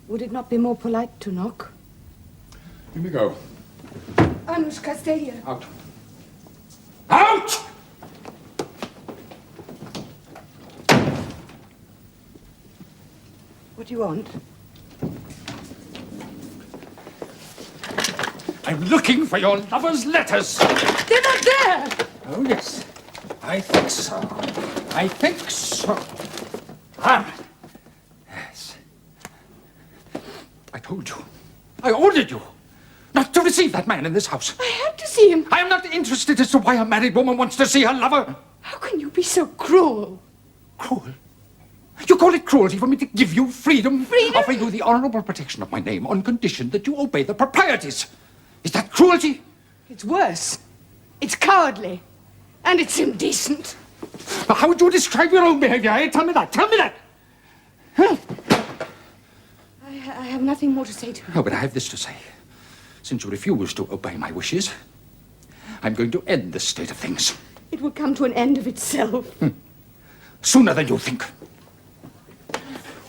Would it not be more polite to knock? Here we go. Anushka, stay here. Out. Out! What do you want? I'm looking for your lover's letters. They're not there! Oh, yes. I think so. I think so. Ah. Yes. I told you. I ordered you not to receive that man in this house. I had to see him. I am not interested as to why a married woman wants to see her lover. How can you be so cruel? Cruel? You call it cruelty for me to give you freedom? Freedom? Offer you the honorable protection of my name on condition that you obey the proprieties. Is that cruelty? It's worse. It's cowardly. And it's indecent. How would you describe your own behavior? Tell me that. Tell me that. Huh? I have nothing more to say to you. Oh, but I have this to say. Since you refuse to obey my wishes, I'm going to end this state of things. It will come to an end of itself. Sooner than you think.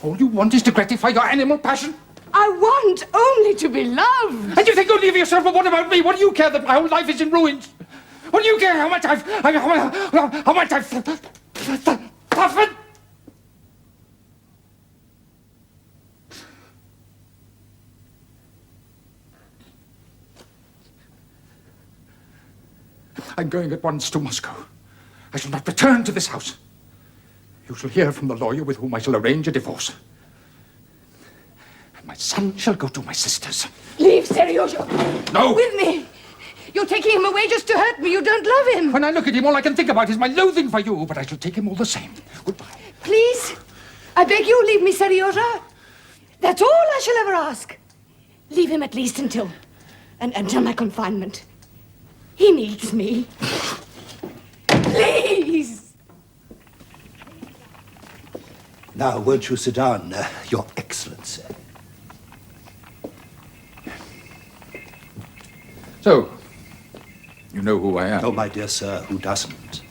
All you want is to gratify your animal passion? I want only to be loved. And you think only of yourself, but what about me? What do you care that my whole life is in ruins? What do you care how much I've suffered? I'm going at once to Moscow. I shall not return to this house. You shall hear from the lawyer with whom I shall arrange a divorce. And my son shall go to my sister's. Leave Seryozha. No. With me. You're taking him away just to hurt me. You don't love him. When I look at him, all I can think about is my loathing for you, but I shall take him all the same. Goodbye. Please, I beg you, leave me, Seryozha. That's all I shall ever ask. Leave him at least until my confinement. He needs me. Please! Now, won't you sit down, Your Excellency? So, you know who I am? Oh, my dear sir, who doesn't?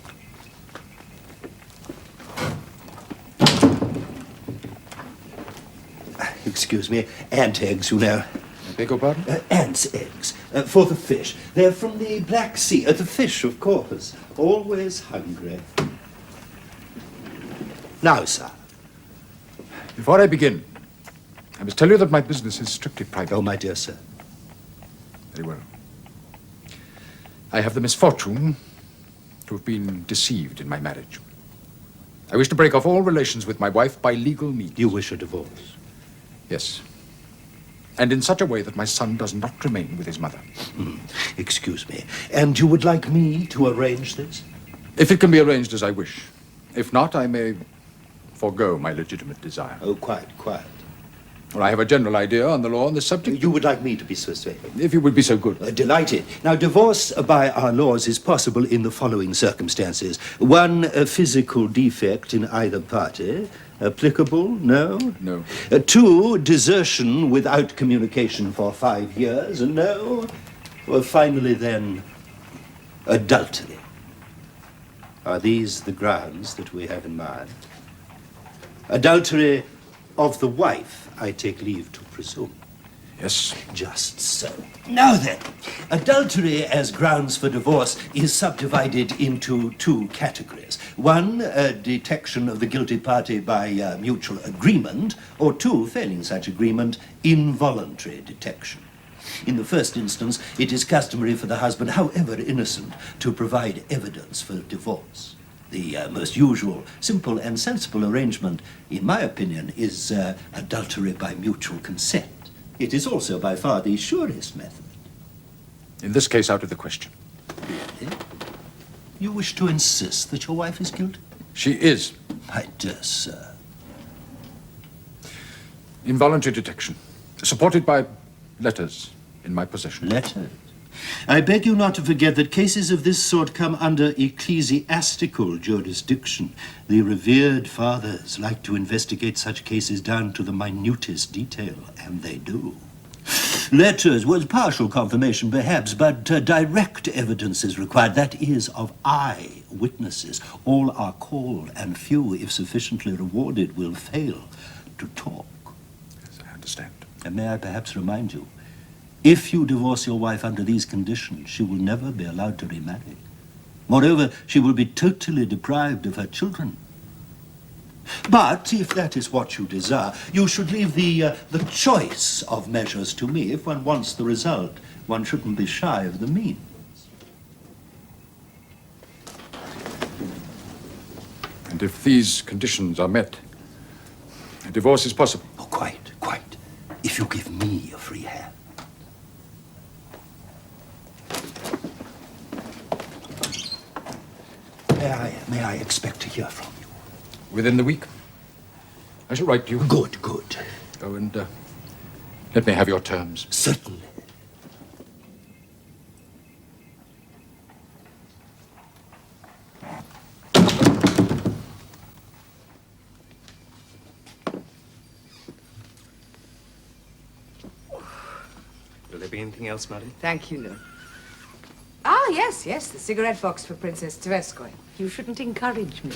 Excuse me, ant eggs, you know. I beg your pardon? Ants' eggs, for the fish. They're from the Black Sea. The fish, of course. Always hungry. Now, sir. Before I begin, I must tell you that my business is strictly private. Oh, my dear sir. Very well. I have the misfortune to have been deceived in my marriage. I wish to break off all relations with my wife by legal means. You wish a divorce? Yes. And in such a way that my son does not remain with his mother. Excuse me. And you would like me to arrange this? If it can be arranged as I wish. If not, I may forego my legitimate desire. Oh, quite. Well, I have a general idea on the law on this subject. You would like me to be persuaded? If you would be so good. Delighted. Now, divorce by our laws is possible in the following circumstances. One, a physical defect in either party. Applicable? No? No. Two, desertion without communication for 5 years. No. Well, finally, then, adultery. Are these the grounds that we have in mind? Adultery of the wife, I take leave to presume. Yes. Just so. Now then, adultery as grounds for divorce is subdivided into two categories. One, detection of the guilty party by mutual agreement, or two, failing such agreement, involuntary detection. In the first instance, it is customary for the husband, however innocent, to provide evidence for divorce. The most usual, simple and sensible arrangement, in my opinion, is adultery by mutual consent. It is also by far the surest method. In this case, out of the question. Really? You wish to insist that your wife is guilty? She is. My dear sir. Involuntary detection. Supported by letters in my possession. Letters? I beg you not to forget that cases of this sort come under ecclesiastical jurisdiction. The revered fathers like to investigate such cases down to the minutest detail, and they do. Letters was partial confirmation, perhaps, but direct evidence is required. That is, of eyewitnesses. All are called, and few, if sufficiently rewarded, will fail to talk. Yes, I understand. And may I perhaps remind you, if you divorce your wife under these conditions, she will never be allowed to remarry. Moreover, she will be totally deprived of her children. But if that is what you desire, you should leave the choice of measures to me. If one wants the result, one shouldn't be shy of the means. And if these conditions are met, a divorce is possible. Oh, quite. If you give me a free hand. May I expect to hear from you? Within the week, I shall write to you. Good. Oh, and let me have your terms. Certainly. Will there be anything else, Madam? Thank you, no. Ah, yes, the cigarette box for Princess Tverskoy. You shouldn't encourage me.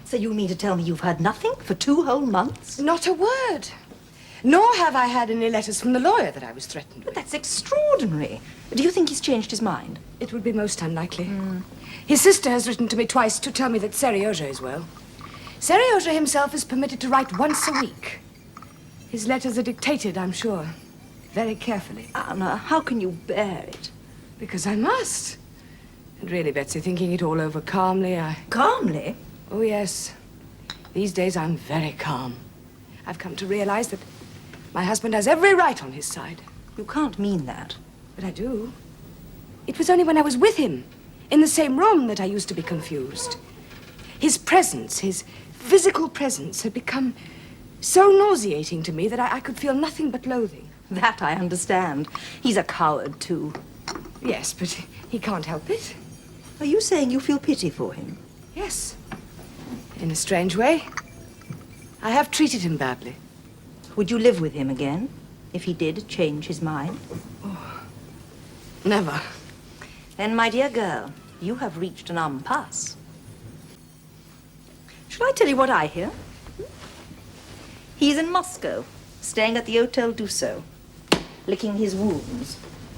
So you mean to tell me you've heard nothing for 2 whole months? Not a word. Nor have I had any letters from the lawyer that I was threatened But with. that's extraordinary. Do you think he's changed his mind? It would be most unlikely. His sister has written to me twice to tell me that Seryoja is well. Seryoja himself is permitted to write once a week. His letters are dictated, I'm sure, very carefully. Anna, how can you bear it? Because I must. And really, Betsy, thinking it all over calmly, Calmly? Oh, yes. These days I'm very calm. I've come to realize that my husband has every right on his side. You can't mean that. But I do. It was only when I was with him, in the same room, that I used to be confused. His presence, his physical presence, had become so nauseating to me that I could feel nothing but loathing. That I understand. He's a coward, too. Yes, but he can't help it. Are you saying you feel pity for him? Yes. In a strange way. I have treated him badly. Would you live with him again, if he did change his mind? Never. Then, my dear girl, you have reached an impasse. Shall I tell you what I hear? He's in Moscow, staying at the Hotel Dussault, licking his wounds.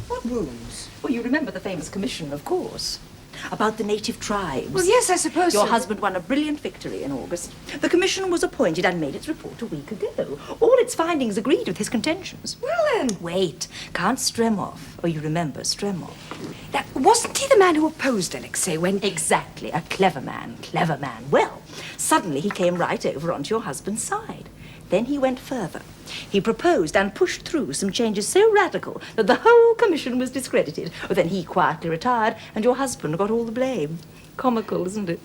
What wounds? Well, you remember the famous commission, of course. About the native tribes. Well, yes, I suppose Your so. husband won a brilliant victory in August. The commission was appointed and made its report a week ago. All its findings agreed with his contentions. Well, then. Wait, can't Stremov. Oh, you remember Stremov. That wasn't he the man who opposed Alexei when... Exactly, a clever man. Well, suddenly he came right over onto your husband's side. Then he went further. He proposed and pushed through some changes so radical that the whole commission was discredited. Then he quietly retired, and your husband got all the blame. Comical, isn't it?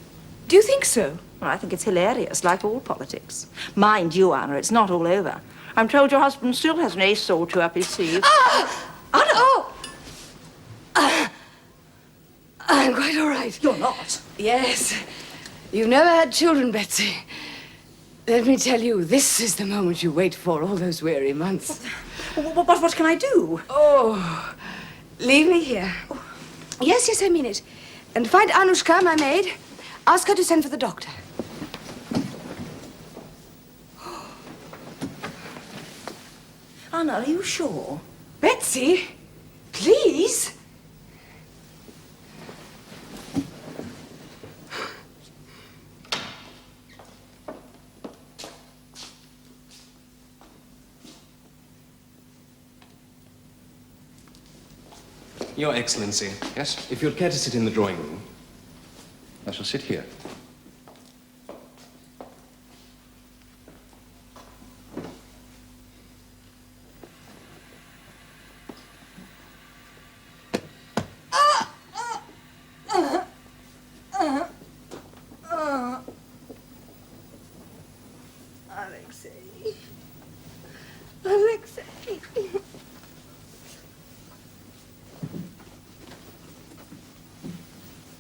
Do you think so? Well, I think it's hilarious, like all politics. Mind you, Anna, it's not all over. I'm told your husband still has an ace or two up his sleeve. Anna! Oh! I'm quite all right. You're not. Yes. You've never had children, Betsy. Let me tell you, this is the moment you wait for all those weary months. What can I do? Oh, leave me here. Yes, I mean it. And find Anushka, my maid. Ask her to send for the doctor. Anna, are you sure? Betsy, please. Your Excellency. Yes? If you'd care to sit in the drawing room. I shall sit here. Alexei.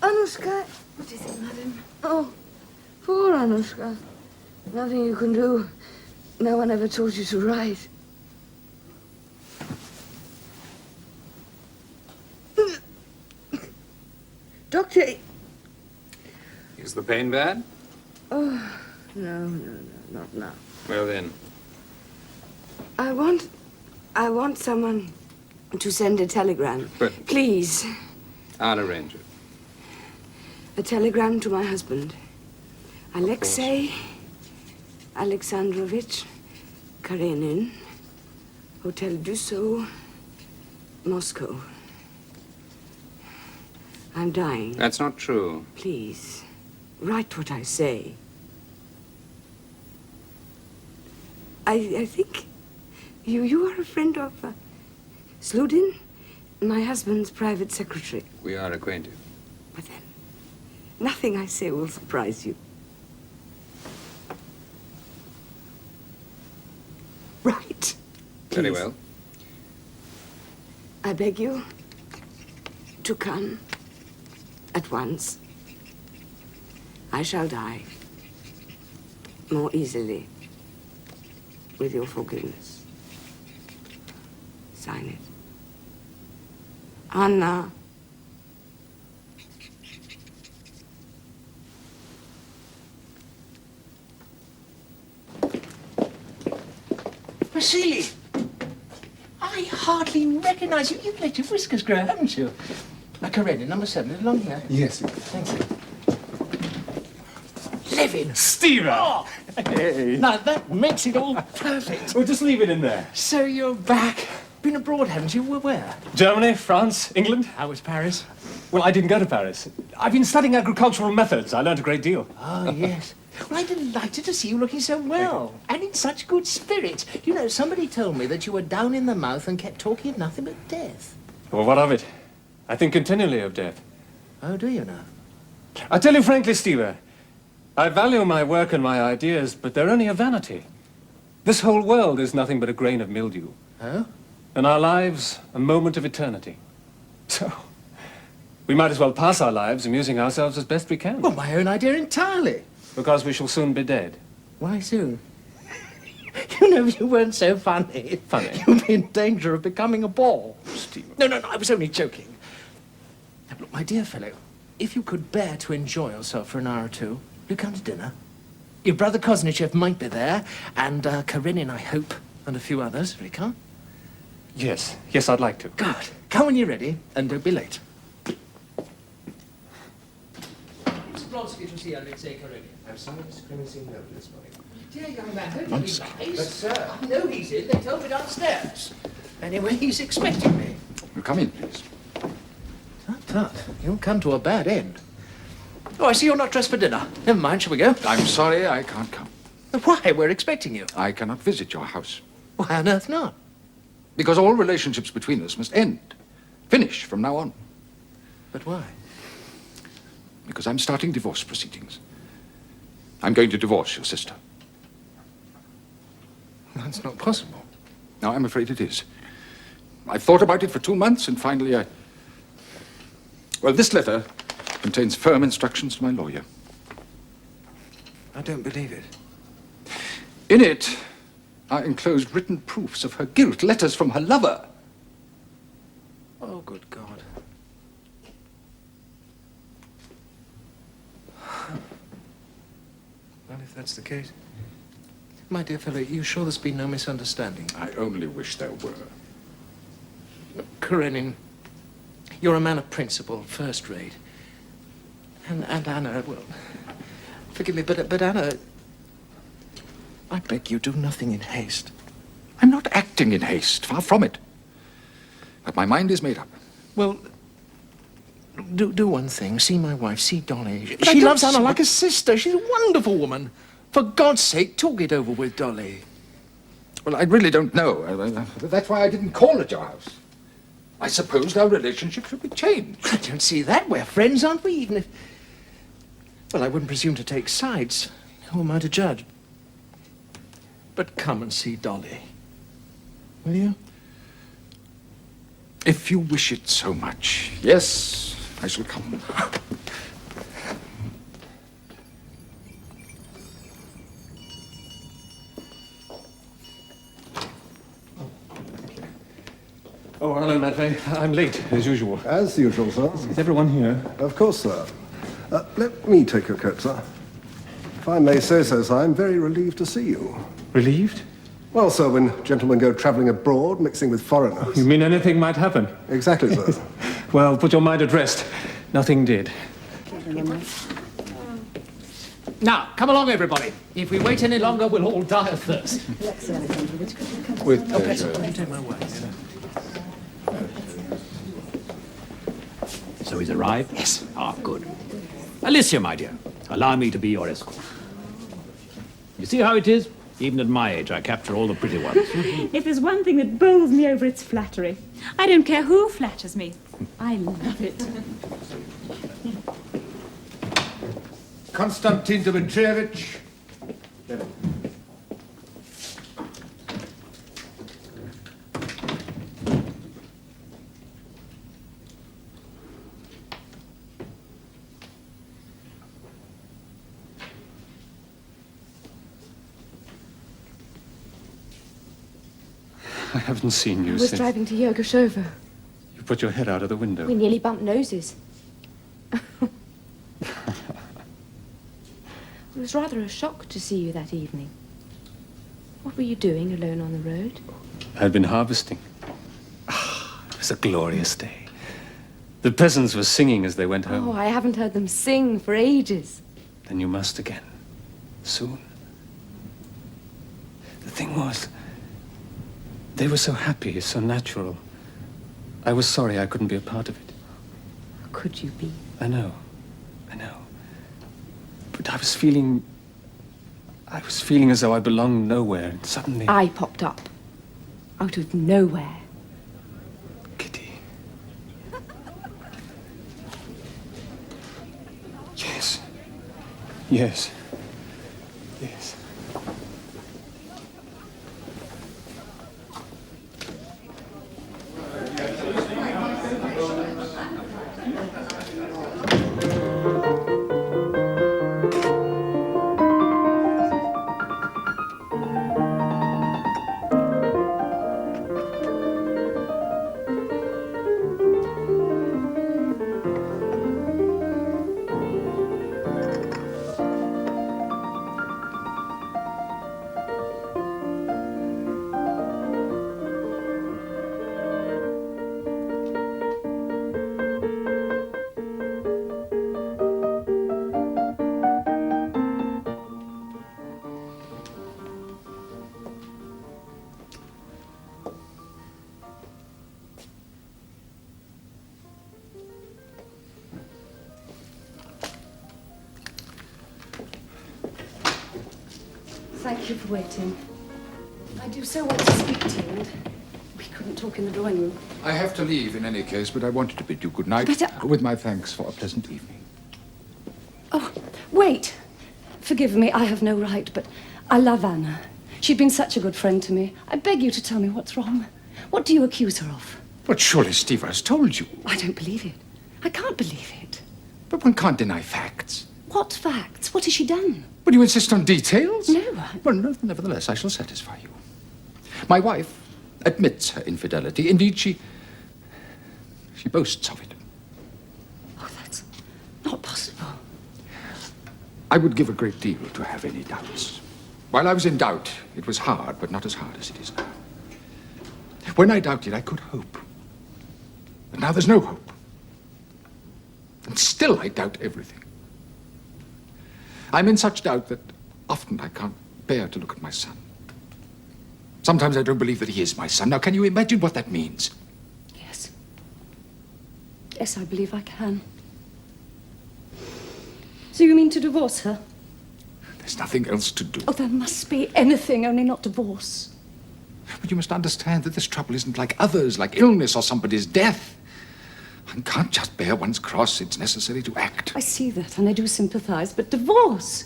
Anushka. What is it, madam? Oh, poor Anushka. Nothing you can do. No one ever taught you to write. Doctor... Is the pain bad? Oh, no, not now. Well then. I want someone to send a telegram. But- Please. I'll arrange it. A telegram to my husband. Alexei Alexandrovich Karenin, Hotel Dussault, Moscow. I'm dying. That's not true. Please, write what I say. I think you are a friend of Sludin, my husband's private secretary. We are acquainted. But then, nothing I say will surprise you. Right. Very Please. well. I beg you to come at once. I shall die more easily with your forgiveness. Sign it. Anna. Vasily! I hardly recognize you. You've let your whiskers grow, haven't you? Now, Karenin, number 7, along here. Yes. Thank you. Levin! Steve! Oh! Hey. Now, that makes it all perfect. We'll just leave it in there. So you're back. Been abroad, haven't you? Well, where? Germany, France, England. How was Paris? Well, I didn't go to Paris. I've been studying agricultural methods. I learned a great deal. Oh, yes. Well, I'm delighted to see you looking so well. And in such good spirits. You know, somebody told me that you were down in the mouth and kept talking of nothing but death. Well, what of it? I think continually of death. Oh, do you now? I tell you frankly, Steve, I value my work and my ideas, but they're only a vanity. This whole world is nothing but a grain of mildew. Oh? And our lives, a moment of eternity. So, we might as well pass our lives amusing ourselves as best we can. Well, my own idea entirely. Because we shall soon be dead. Why soon? You know, if you weren't so funny. Funny? You'd be in danger of becoming a bore. Steve. No, I was only joking. Now, look, my dear fellow, if you could bear to enjoy yourself for an hour or two, you come to dinner. Your brother Koznichev might be there, and Karenin, I hope, and a few others. Will you come? Yes, I'd like to. Good. Come when you're ready, and don't be late. Mr. Vronsky to see Alexei Karenin. I'm sorry, Mr. Clemency noted this morning. Dear young man, don't you be nice? But, sir... I know he's in. They told me downstairs. Anyway, he's expecting me. Well, come in, please. Tut, you'll come to a bad end. Oh, I see you're not dressed for dinner. Never mind, shall we go? I'm sorry I can't come. Why? We're expecting you. I cannot visit your house. Why on earth not? Because all relationships between us must end. Finish from now on. But why? Because I'm starting divorce proceedings. I'm going to divorce your sister. That's not possible. No, I'm afraid it is. I've thought about it for 2 months, and finally Well, this letter contains firm instructions to my lawyer. I don't believe it. In it are enclosed written proofs of her guilt, letters from her lover. Oh, good God. Well, if that's the case... My dear fellow, you sure there's been no misunderstanding? I only wish there were. Karenin, you're a man of principle, first rate. And Anna, well, forgive me, but Anna, I beg you do nothing in haste. I'm not acting in haste, far from it. But my mind is made up. Well, do one thing. See my wife, see Dolly. But I She don't loves Anna see- like a sister. She's a wonderful woman. For God's sake, talk it over with Dolly. Well, I really don't know. That's why I didn't call at your house. I supposed our relationship should be changed. I don't see that. We're friends, aren't we? Even if... Well, I wouldn't presume to take sides. Who am I to judge? But come and see Dolly. Will you? If you wish it so much, yes, I shall come. Oh, hello, Matvey. I'm late, as usual. As usual, sir. Is everyone here? Of course, sir. Let me take your coat, sir. If I may say so, sir, I'm very relieved to see you. Relieved? Well, sir, when gentlemen go travelling abroad, mixing with foreigners... You mean anything might happen? Exactly, sir. Well, put your mind at rest. Nothing did. Now, come along, everybody. If we wait any longer, we'll all die of thirst. With pleasure. So he's arrived? Yes. Ah, good. Alicia, my dear, allow me to be your escort. You see how it is? Even at my age, I capture all the pretty ones. If there's one thing that bowls me over, it's flattery. I don't care who flatters me. I love it. Konstantin Dmitrievich. I haven't seen you I was since... driving to Yergashova. You put your head out of the window. We nearly bumped noses. It was rather a shock to see you that evening. What were you doing alone on the road? I'd been harvesting. It was a glorious day. The peasants were singing as they went home. Oh, I haven't heard them sing for ages. Then you must again. Soon. The thing was, they were so happy, so natural. I was sorry I couldn't be a part of it. How could you be? I know. But I was feeling as though I belonged nowhere, and suddenly... I popped up. Out of nowhere. Kitty. Yes. Yes. Yes. Thank you for waiting. I do so want to speak to you, and we couldn't talk in the drawing room. I have to leave in any case, but I wanted to bid you good night, with my thanks for a pleasant evening. Oh, wait. Forgive me, I have no right, but I love Anna. She'd been such a good friend to me. I beg you to tell me what's wrong. What do you accuse her of? But surely Steve has told you. I don't believe it. I can't believe it. But one can't deny facts. What facts? What has she done? Will you insist on details? No. Well, no, nevertheless, I shall satisfy you. My wife admits her infidelity. Indeed, she boasts of it. Oh, that's not possible. I would give a great deal to have any doubts. While I was in doubt, it was hard, but not as hard as it is now. When I doubted, I could hope. But now there's no hope. And still I doubt everything. I'm in such doubt that often I can't bear to look at my son. Sometimes I don't believe that he is my son. Now, can you imagine what that means? Yes. Yes, I believe I can. So you mean to divorce her? There's nothing else to do. Oh, there must be anything, only not divorce. But you must understand that this trouble isn't like others, like illness or somebody's death. One can't just bear one's cross. It's necessary to act. I see that, and I do sympathize, but divorce?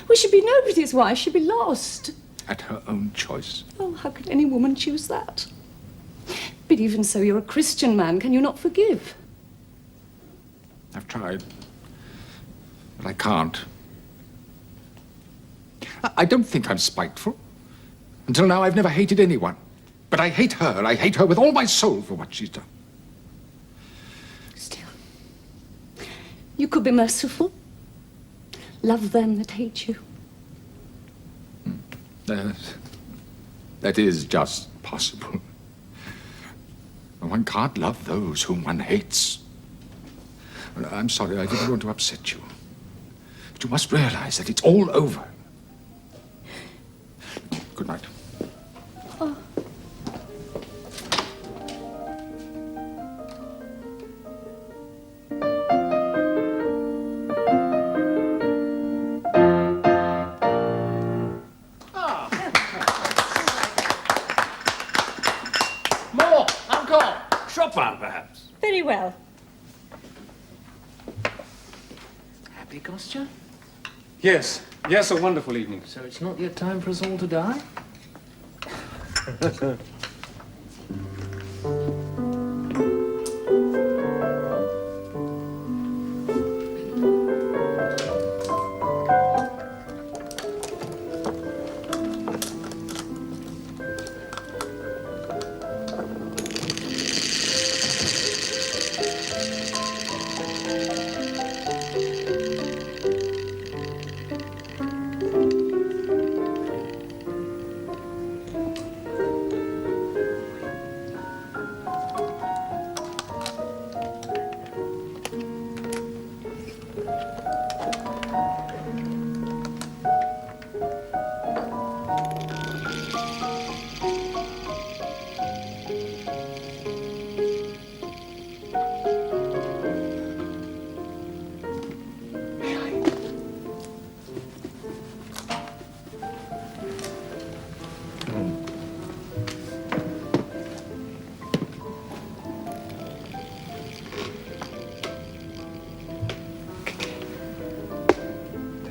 We should be nobody's wife. She'd be lost. At her own choice. Oh, how could any woman choose that? But even so, you're a Christian man. Can you not forgive? I've tried. But I can't. I don't think I'm spiteful. Until now, I've never hated anyone. But I hate her. I hate her with all my soul for what she's done. Still, you could be merciful. Love them that hate you. That is just possible. One can't love those whom one hates. I'm sorry, I didn't want to upset you. But you must realize that it's all over. Good night. Oh. More! Encore! Chopin, perhaps? Very well. Happy, Kostya? Yes, yes, a wonderful evening. So it's not yet time for us all to die?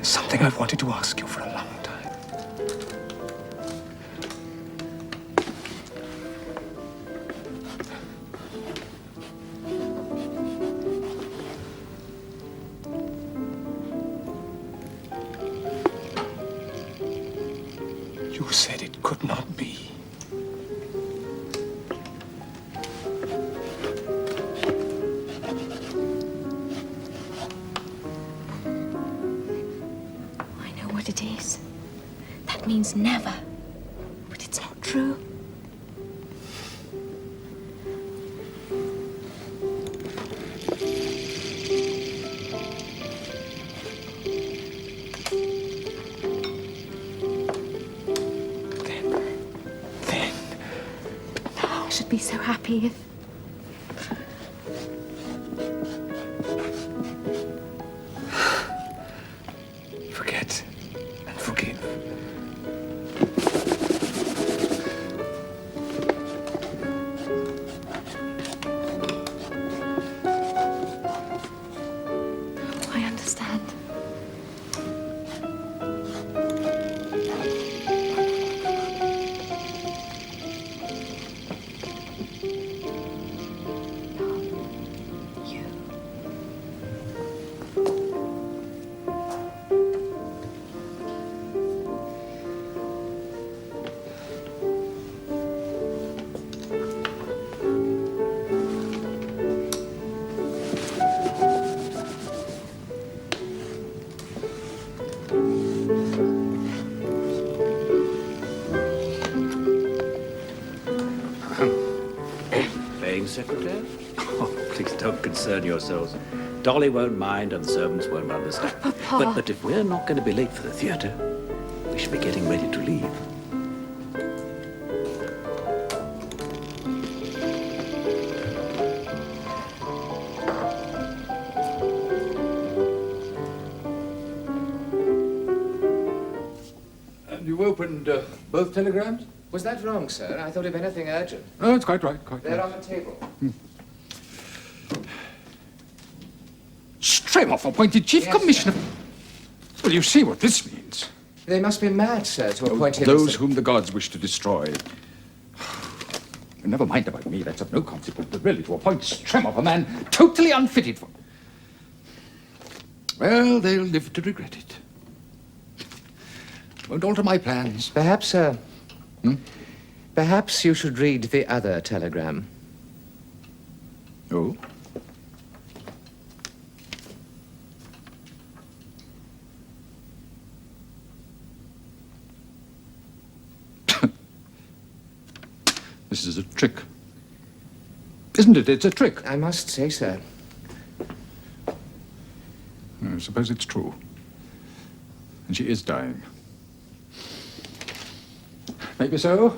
Something I've wanted to ask you for a long time. You said it could not be. What it is. That means never. But it's not true. Then. Now I should be so happy if. Forget. Forgive. I understand. Secretary? Oh, please don't concern yourselves. Dolly won't mind and the servants won't understand. Papa. But if we're not going to be late for the theatre, we should be getting ready to leave. And you opened both telegrams? Was that wrong, sir? I thought of anything urgent. Oh, it's quite right, quite They're right. on the table. Stremoff appointed Chief Yes, Commissioner. Well, you see what this means. They must be mad, sir, to appoint him. Those whom the gods wish to destroy. Never mind about me, that's of no consequence, but really to appoint Stremoff, a man totally unfitted for. Well, they'll live to regret it. Won't alter my plans. Perhaps, Perhaps you should read the other telegram. Oh? This is a trick. Isn't it? It's a trick. I must say so. I suppose it's true. And she is dying. Maybe so.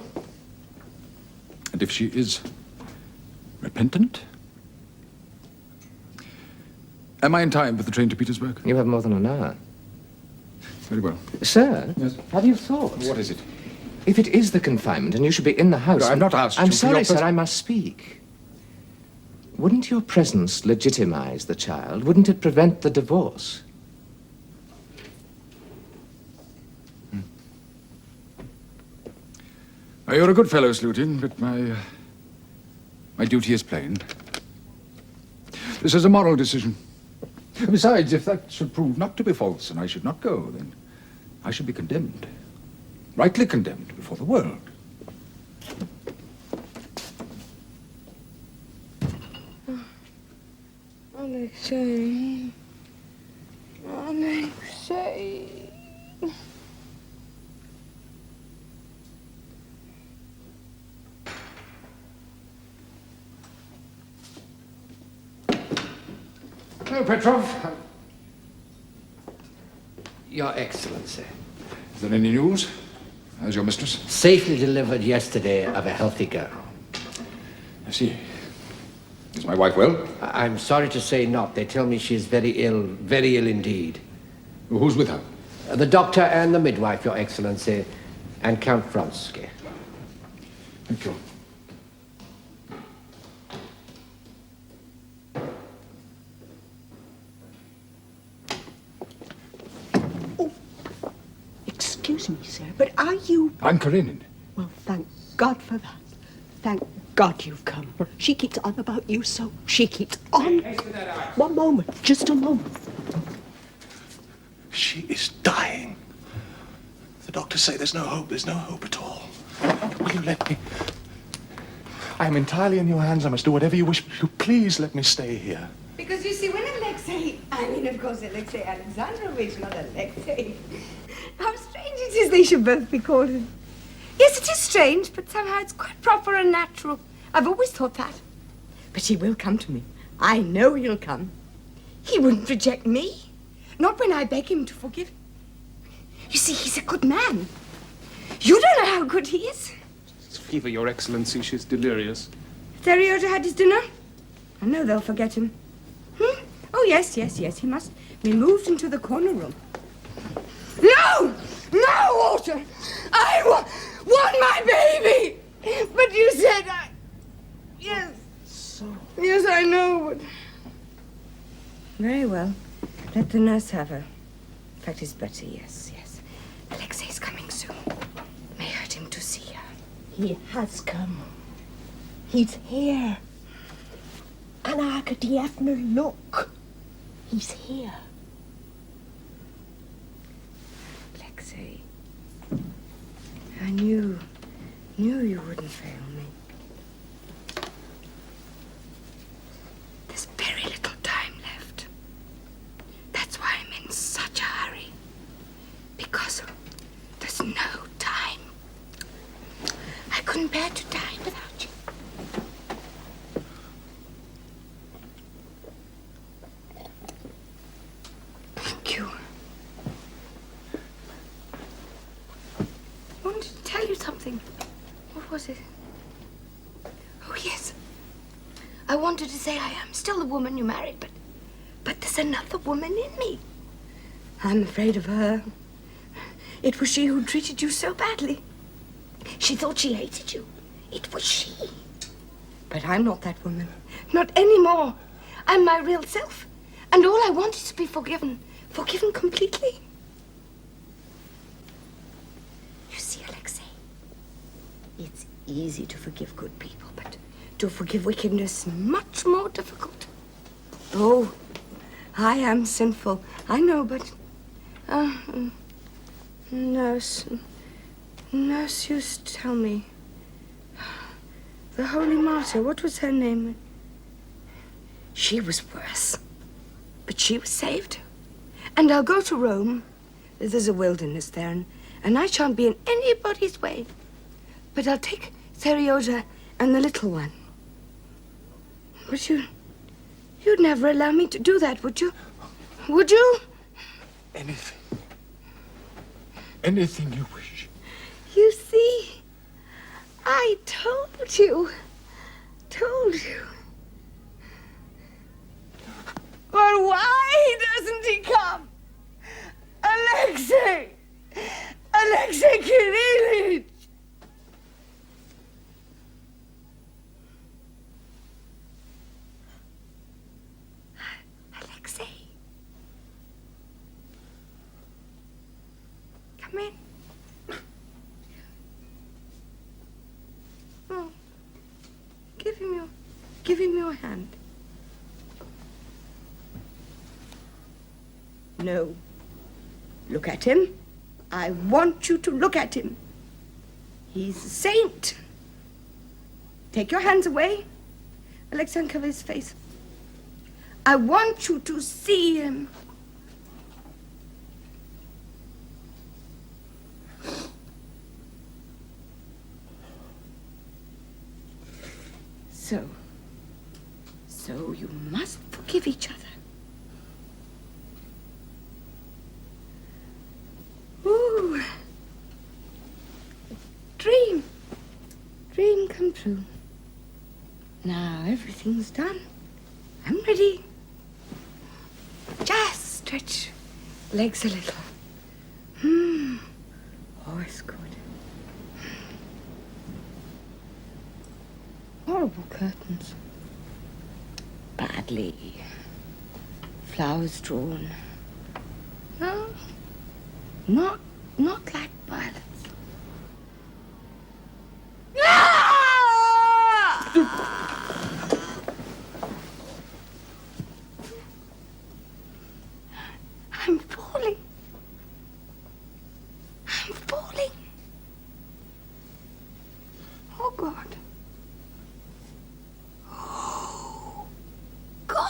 And if she is repentant? Am I in time for the train to Petersburg? You have more than an hour. Very well. Sir, Yes? have you thought? What is it? If it is the confinement and you should be in the house... No, I'm not asked I'm to, for sorry, your sir, I must speak. Wouldn't your presence legitimize the child? Wouldn't it prevent the divorce? Oh, you're a good fellow, Slutin, but my duty is plain. This is a moral decision. Besides, if that should prove not to be false and I should not go, then I should be condemned. Rightly condemned before the world. Alexei. Alexei. Hello, Petrov. Your Excellency. Is there any news? How's your mistress? Safely delivered yesterday of a healthy girl. I see. Is my wife well? I'm sorry to say not. They tell me she's very ill indeed. Who's with her? The doctor and the midwife, Your Excellency, and Count Vronsky. Thank you. Excuse me, sir, but are you... I'm Karenin. Well, thank God for that. Thank God you've come. She keeps on about you, so she keeps on. One moment, just a moment. She is dying. The doctors say there's no hope at all. Will you let me? I am entirely in your hands. I must do whatever you wish. Will you please let me stay here? Because you see, when Alexei, I mean, of course, Alexei Alexandrovich, not Alexei. How strange it is they should both be called him. Yes, it is strange, but somehow it's quite proper and natural. I've always thought that. But he will come to me. I know he'll come. He wouldn't reject me. Not when I beg him to forgive. You see, he's a good man. You don't know how good he is. It's fever, Your Excellency. She's delirious. Theriota had his dinner? I know they'll forget him. Oh, yes. He must be moved into the corner room. No! No, Walter! I want my baby! But you said I... Yes. So... Yes, I know, but... Very well. Let the nurse have her. In fact, it's better, yes. Alexei's coming soon. May hurt him to see her. He has come. He's here. Anna Arkadyevna, look. He's here. Alexei, I knew you wouldn't fail me. There's very little time left. That's why I'm in such a hurry. Because there's no time. I couldn't bear to die without you. Thank you. I wanted to tell you something. What was it? Oh, yes. I wanted to say I am still the woman you married, but there's another woman in me. I'm afraid of her. It was she who treated you so badly. She thought she hated you. It was she. But I'm not that woman. Not anymore. I'm my real self. And all I want is to be forgiven. Forgiven completely. You see, Alexei, it's easy to forgive good people, but to forgive wickedness, much more difficult. Oh, I am sinful. I know, but... Nurse used to tell me The Holy Martyr, what was her name? She was worse. But she was saved. And I'll go to Rome. There's a wilderness there, and I shan't be in anybody's way. But I'll take Therioda and the little one. But you'd never allow me to do that, would you? Would you? Anything. Anything you wish. You see, I told you. Told you. But why doesn't he come? Alexei! Alexei Kirillitch! Alexei. Come in. Oh. Give him your hand. No. Look at him. I want you to look at him. He's a saint. Take your hands away. Alexei, uncover his face. I want you to see him. So you must forgive each other. Ooh. Dream come true. Now everything's done. I'm ready. Just stretch legs a little. Oh, it's good. Horrible curtains. Badly. Flowers drawn. No, not like violets. I'm falling. I'm falling. Oh, God. Oh, God.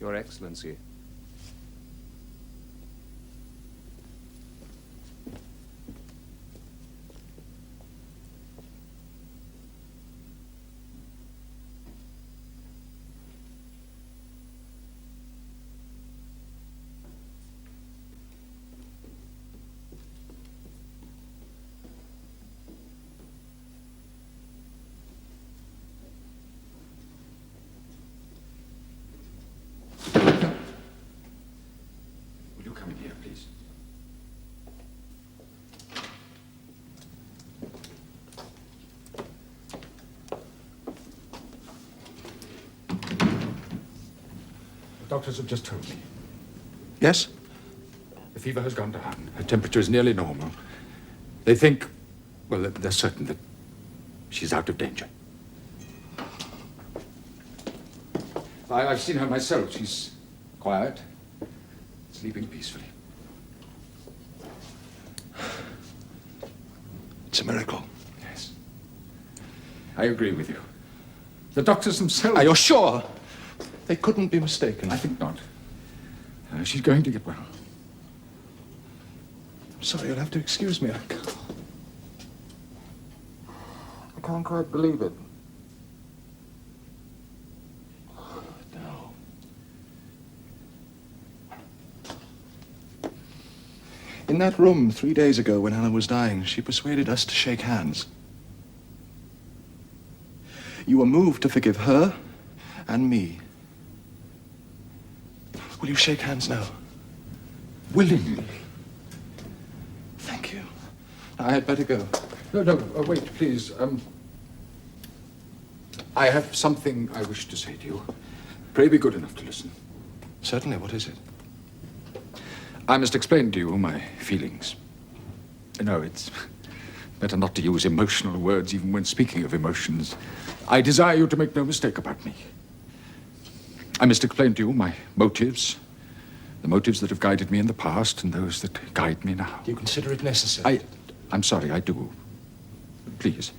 Your Excellency. doctors have just told me. Yes? The fever has gone down. Her temperature is nearly normal. They think, well, they're certain that she's out of danger. I've seen her myself. She's quiet, sleeping peacefully. It's a miracle. Yes. I agree with you. The doctors themselves... Are you sure? They couldn't be mistaken. I think not. She's going to get well. I'm sorry, you'll have to excuse me. I can't quite believe it. No. In that room 3 days ago when Anna was dying, she persuaded us to shake hands. You were moved to forgive her and me. Will you shake hands now? Willingly. Thank you. I had better go. No, wait, please. I have something I wish to say to you. Pray be good enough to listen. Certainly, what is it? I must explain to you my feelings. No, it's better not to use emotional words even when speaking of emotions. I desire you to make no mistake about me. I must explain to you my motives, the motives that have guided me in the past and those that guide me now. Do you consider it necessary? I'm sorry, I do. Please.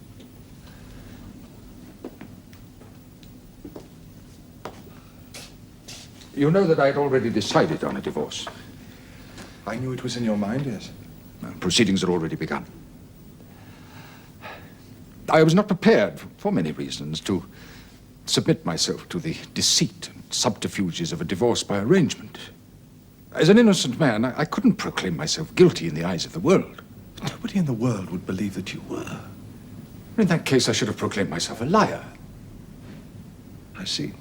You know that I had already decided on a divorce. I knew it was in your mind, yes. Proceedings had already begun. I was not prepared, for many reasons, to submit myself to the deceit and subterfuges of a divorce by arrangement. As an innocent man, I couldn't proclaim myself guilty in the eyes of the world. Nobody in the world would believe that you were. In that case, I should have proclaimed myself a liar. I see.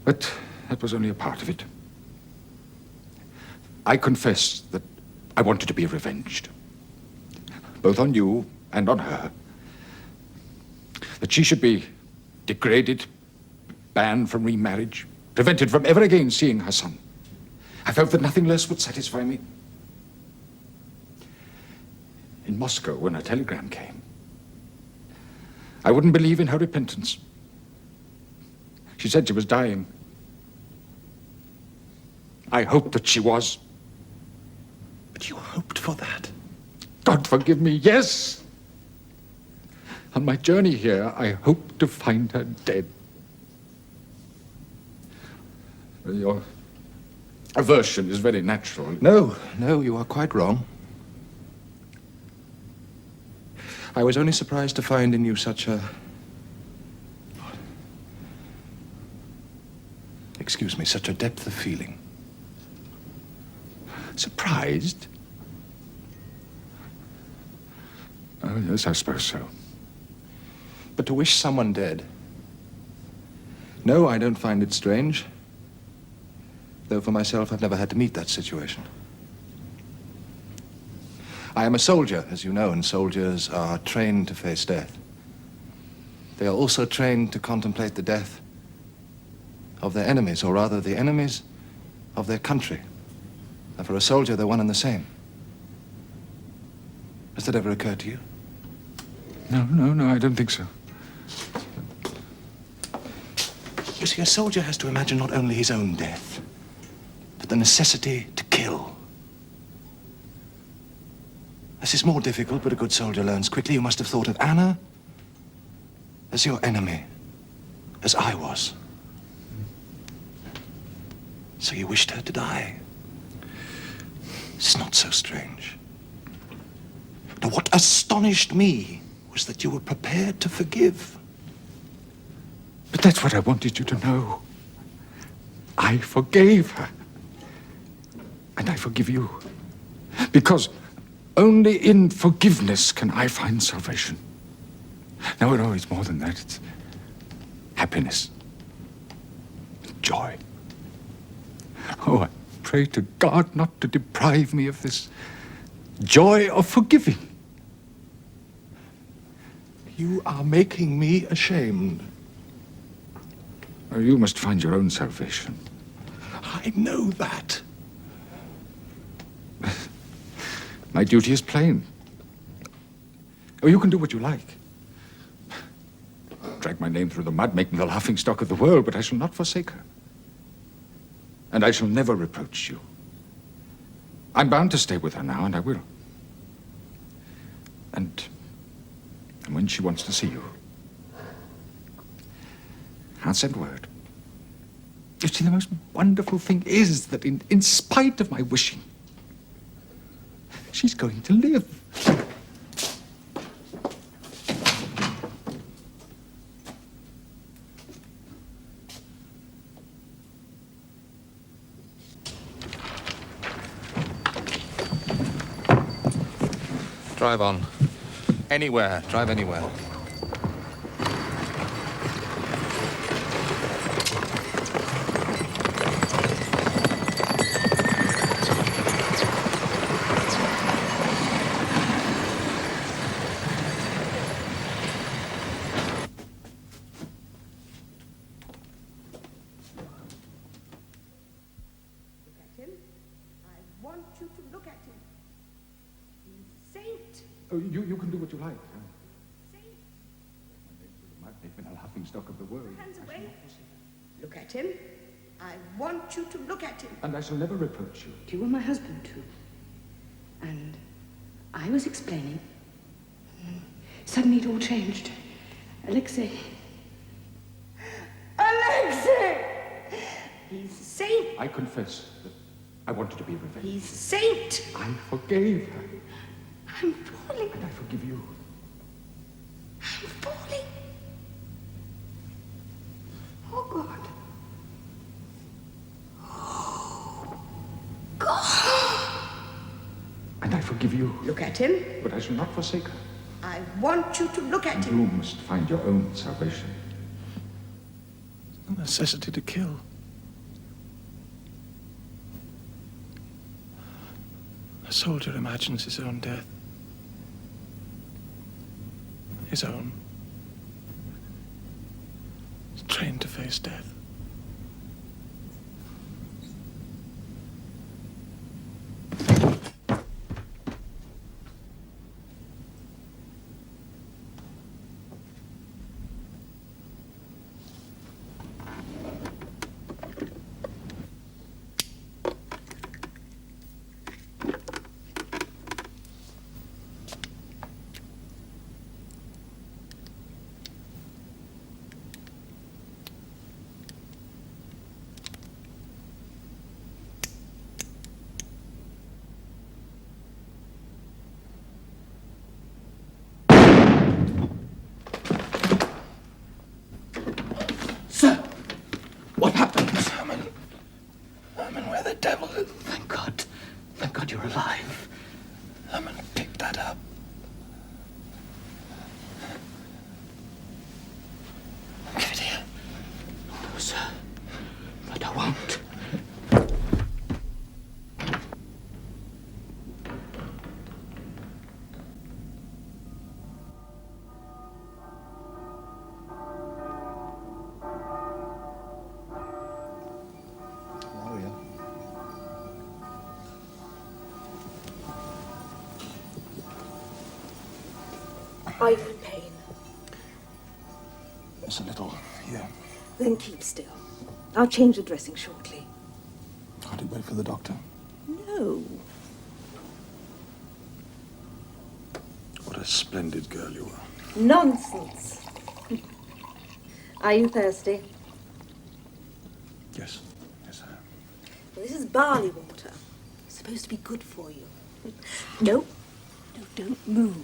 But that was only a part of it. I confess that I wanted to be revenged, both on you and on her. That she should be degraded, banned from remarriage, prevented from ever again seeing her son. I felt that nothing less would satisfy me. In Moscow, when a telegram came, I wouldn't believe in her repentance. She said she was dying. I hoped that she was. But you hoped for that? God forgive me, yes! On my journey here, I hoped to find her dead. Your aversion is very natural. No, you are quite wrong. I was only surprised to find in you such a... Excuse me, such a depth of feeling. Surprised? Oh, yes, I suppose so. But to wish someone dead... No, I don't find it strange. Though for myself, I've never had to meet that situation. I am a soldier, as you know, and soldiers are trained to face death. They are also trained to contemplate the death of their enemies, or rather, the enemies of their country. And for a soldier, they're one and the same. Has that ever occurred to you? No, I don't think so. You see, a soldier has to imagine not only his own death, but the necessity to kill. This is more difficult, but a good soldier learns quickly. You must have thought of Anna as your enemy, as I was. So you wished her to die. It's not so strange. Now, what astonished me was that you were prepared to forgive. But that's what I wanted you to know. I forgave her. And I forgive you. Because only in forgiveness can I find salvation. No, it's more than that. It's happiness. Joy. Oh, I pray to God not to deprive me of this joy of forgiving. You are making me ashamed. Oh, you must find your own salvation. I know that. My duty is plain. Oh, you can do what you like. Drag my name through the mud, make me the laughingstock of the world, but I shall not forsake her. And I shall never reproach you. I'm bound to stay with her now, and I will. And when she wants to see you, I'll send word. You see, the most wonderful thing is that in spite of my wishing, she's going to live. Drive on. Anywhere. Drive anywhere. Oh, you can do what you like. Make me the laughingstock of the world. Hands away. Look at him. I want you to look at him. And I shall never reproach you. You were my husband, too. And I was explaining. Suddenly it all changed. Alexei. He's a saint. I confess that I wanted to be revenged. He's a saint. I forgave her. I'm falling. And I forgive you. I'm falling. Oh, God. Oh, God. And I forgive you. Look at him. But I shall not forsake her. I want you to look at him. You must find your own salvation. No necessity to kill. A soldier imagines his own death. His own. He's trained to face death. What happened? Herman, where the devil is... Thank God you're alive. Herman, pick that up. Give it here. No, sir. But I won't. Are you in pain? Yes, a little, yeah. Then keep still. I'll change the dressing shortly. Can't you wait for the doctor? No. What a splendid girl you are. Nonsense. Are you thirsty? Yes. Yes, I am. This is barley water. It's supposed to be good for you. No. No, don't move.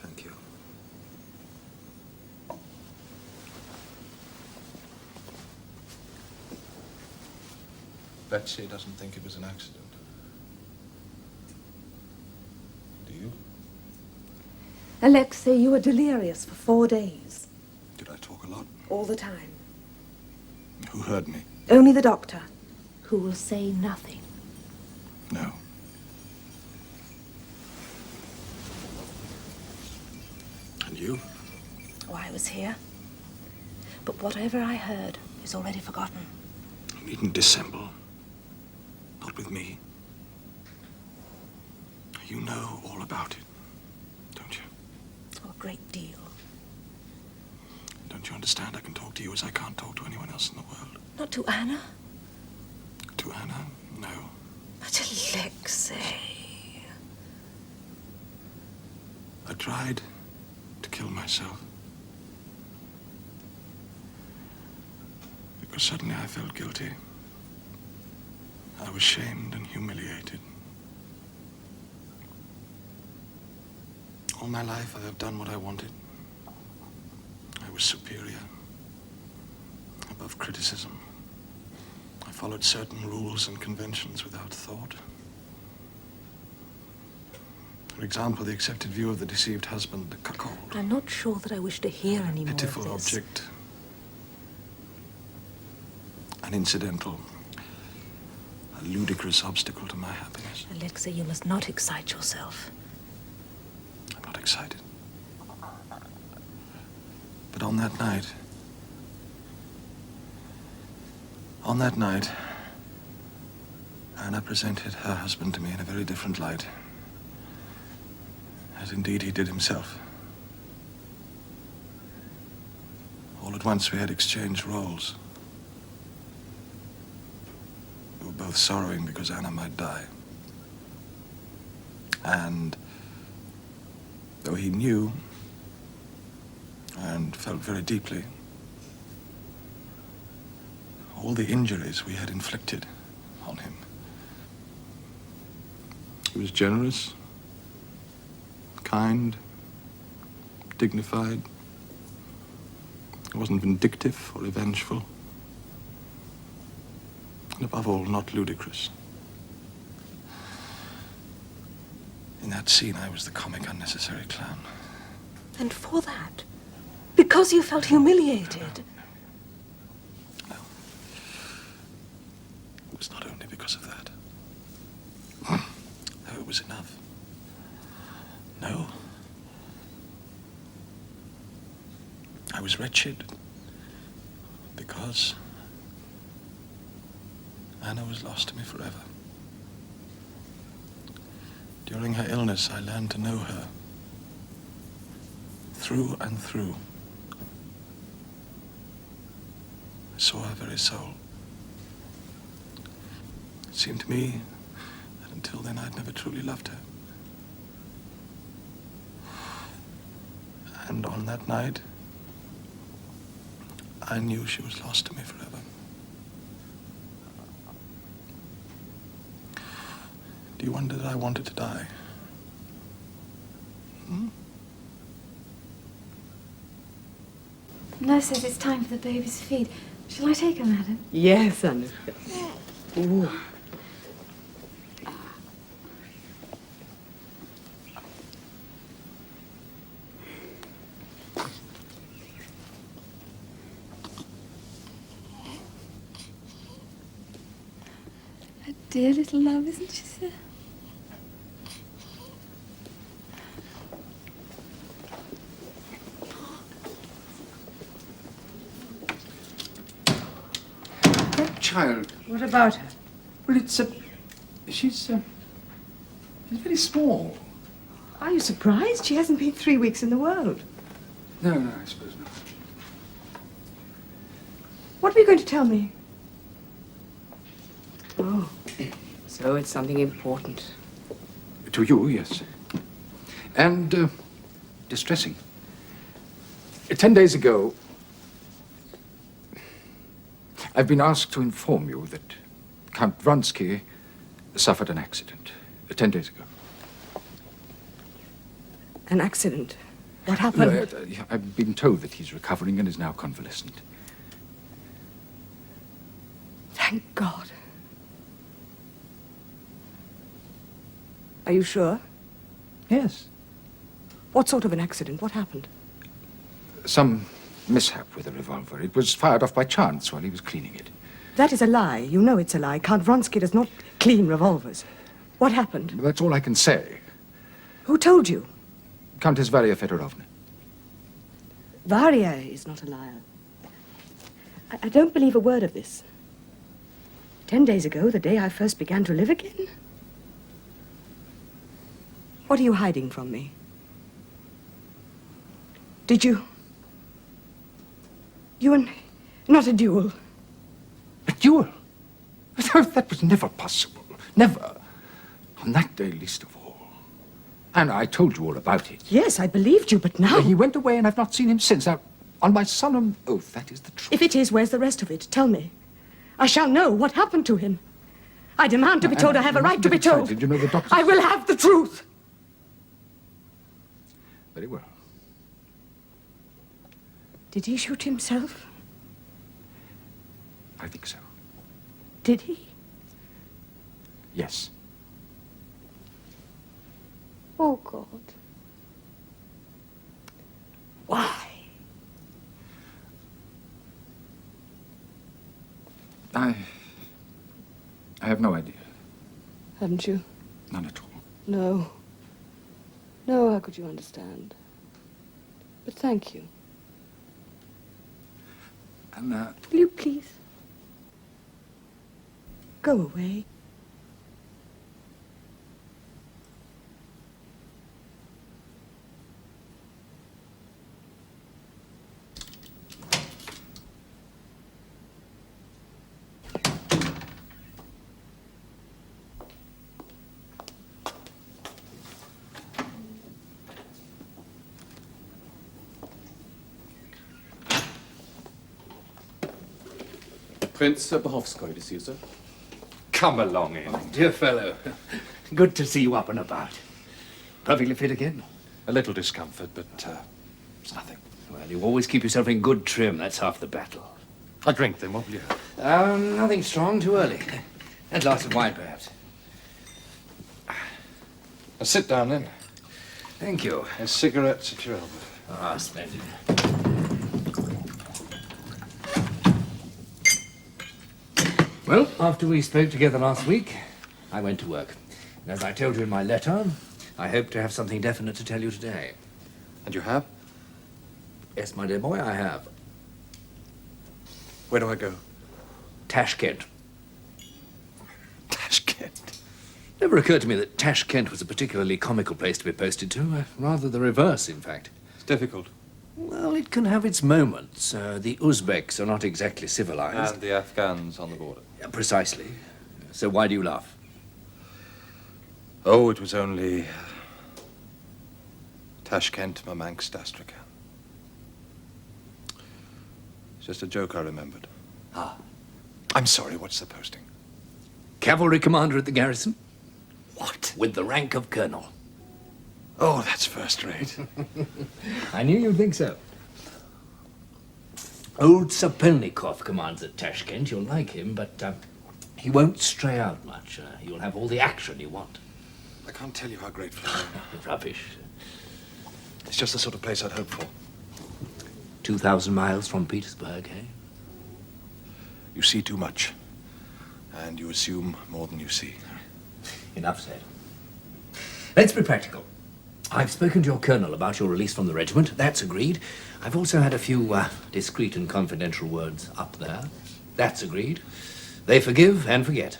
Thank you. Betsy doesn't think it was an accident. Do you? Alexei, you were delirious for 4 days. Did I talk a lot? All the time. Who heard me? Only the doctor, who will say nothing. No. And you? you? Oh, I was here. But whatever I heard is already forgotten. You needn't dissemble. Not with me. You know all about it, don't you? Oh, a great deal. Don't you understand? I can talk to you as I can't talk to anyone else in the world. Not to Anna? To Anna? No. But Alexei. I tried to kill myself. Because suddenly I felt guilty. I was shamed and humiliated. All my life I have done what I wanted. I was superior, above criticism. I followed certain rules and conventions without thought. For example, the accepted view of the deceived husband, the cuckold. I'm not sure that I wish to hear any more of Pitiful this. object. An incidental, a ludicrous obstacle to my happiness. Alexei, you must not excite yourself. I'm not excited. But on that night, Anna presented her husband to me in a very different light, as indeed he did himself. All at once we had exchanged roles. We were both sorrowing because Anna might die. And though he knew and felt very deeply all the injuries we had inflicted on him, he was generous, kind, dignified. He wasn't vindictive or revengeful. And above all, not ludicrous. In that scene, I was the comic, unnecessary clown. And for that? Because you felt humiliated? No. It was not only because of that. No, it was enough. No. I was wretched because Anna was lost to me forever. During her illness, I learned to know her through and through. I saw her very soul. It seemed to me that until then I'd never truly loved her. And on that night, I knew she was lost to me forever. Do you wonder that I wanted to die? Nurse says it's time for the baby's feed. Shall I take her, madam? Yes, Anna. Ooh. A dear little love, isn't she, sir? Child. What about her? Well, she's very small. Are you surprised? She hasn't been 3 weeks in the world. No, I suppose not. What were you going to tell me? Oh, so it's something important. To you, yes. And distressing. 10 days ago, I've been asked to inform you that Count Vronsky suffered an accident 10 days ago. An accident? What happened? I've been told that he's recovering and is now convalescent. Thank God. Are you sure? Yes. What sort of an accident? What happened? Some mishap with a revolver. It was fired off by chance while he was cleaning it. That is a lie. You know it's a lie. Count Vronsky does not clean revolvers. What happened? That's all I can say. Who told you? Countess Varya Fedorovna. Varia is not a liar. I don't believe a word of this. 10 days ago, the day I first began to live again? What are you hiding from me? Did you... You and... Not a duel. A duel? That was never possible. Never. On that day, least of all. And I told you all about it. Yes, I believed you, but now... He went away and I've not seen him since. Now, on my solemn oath, that is the truth. If it is, where's the rest of it? Tell me. I shall know what happened to him. I demand to be told. I have a right to be told. Did you know the doctor? I will have the truth. Very well. Did he shoot himself? I think so. Did he? Yes. Oh, God. Why? I have no idea. Haven't you? None at all. No. No, how could you understand? But thank you. And, Will you please go away? Prince Bohovskoy to see you, sir. Come along in. Oh, dear fellow. Good to see you up and about. Perfectly fit again? A little discomfort, but it's nothing. Well, you always keep yourself in good trim. That's half the battle. A drink, then, what will you have? Nothing strong, too early. A glass of wine, perhaps. Sit down, then. Thank you. And cigarettes at your elbow. Ah, splendid. Well, after we spoke together last week, I went to work. And as I told you in my letter, I hope to have something definite to tell you today. And you have? Yes, my dear boy, I have. Where do I go? Tashkent. Tashkent? Never occurred to me that Tashkent was a particularly comical place to be posted to. Rather the reverse, in fact. It's difficult. Well, it can have its moments. The Uzbeks are not exactly civilized. And the Afghans on the border. Precisely. So why do you laugh? Oh, it was only... Tashkent, Murmansk, Astrakhan. It's just a joke I remembered. Ah. I'm sorry, what's the posting? Cavalry commander at the garrison. What? With the rank of colonel. Oh, that's first rate. I knew you'd think so. Old Sapelnikov commands at Tashkent. You'll like him, but he won't stray out much. You'll have all the action you want. I can't tell you how grateful I am. Rubbish. It's just the sort of place I'd hoped for. 2,000 miles from Petersburg, eh? You see too much, and you assume more than you see. Enough said. Let's be practical. I've spoken to your colonel about your release from the regiment. That's agreed. I've also had a few discreet and confidential words up there. That's agreed. They forgive and forget.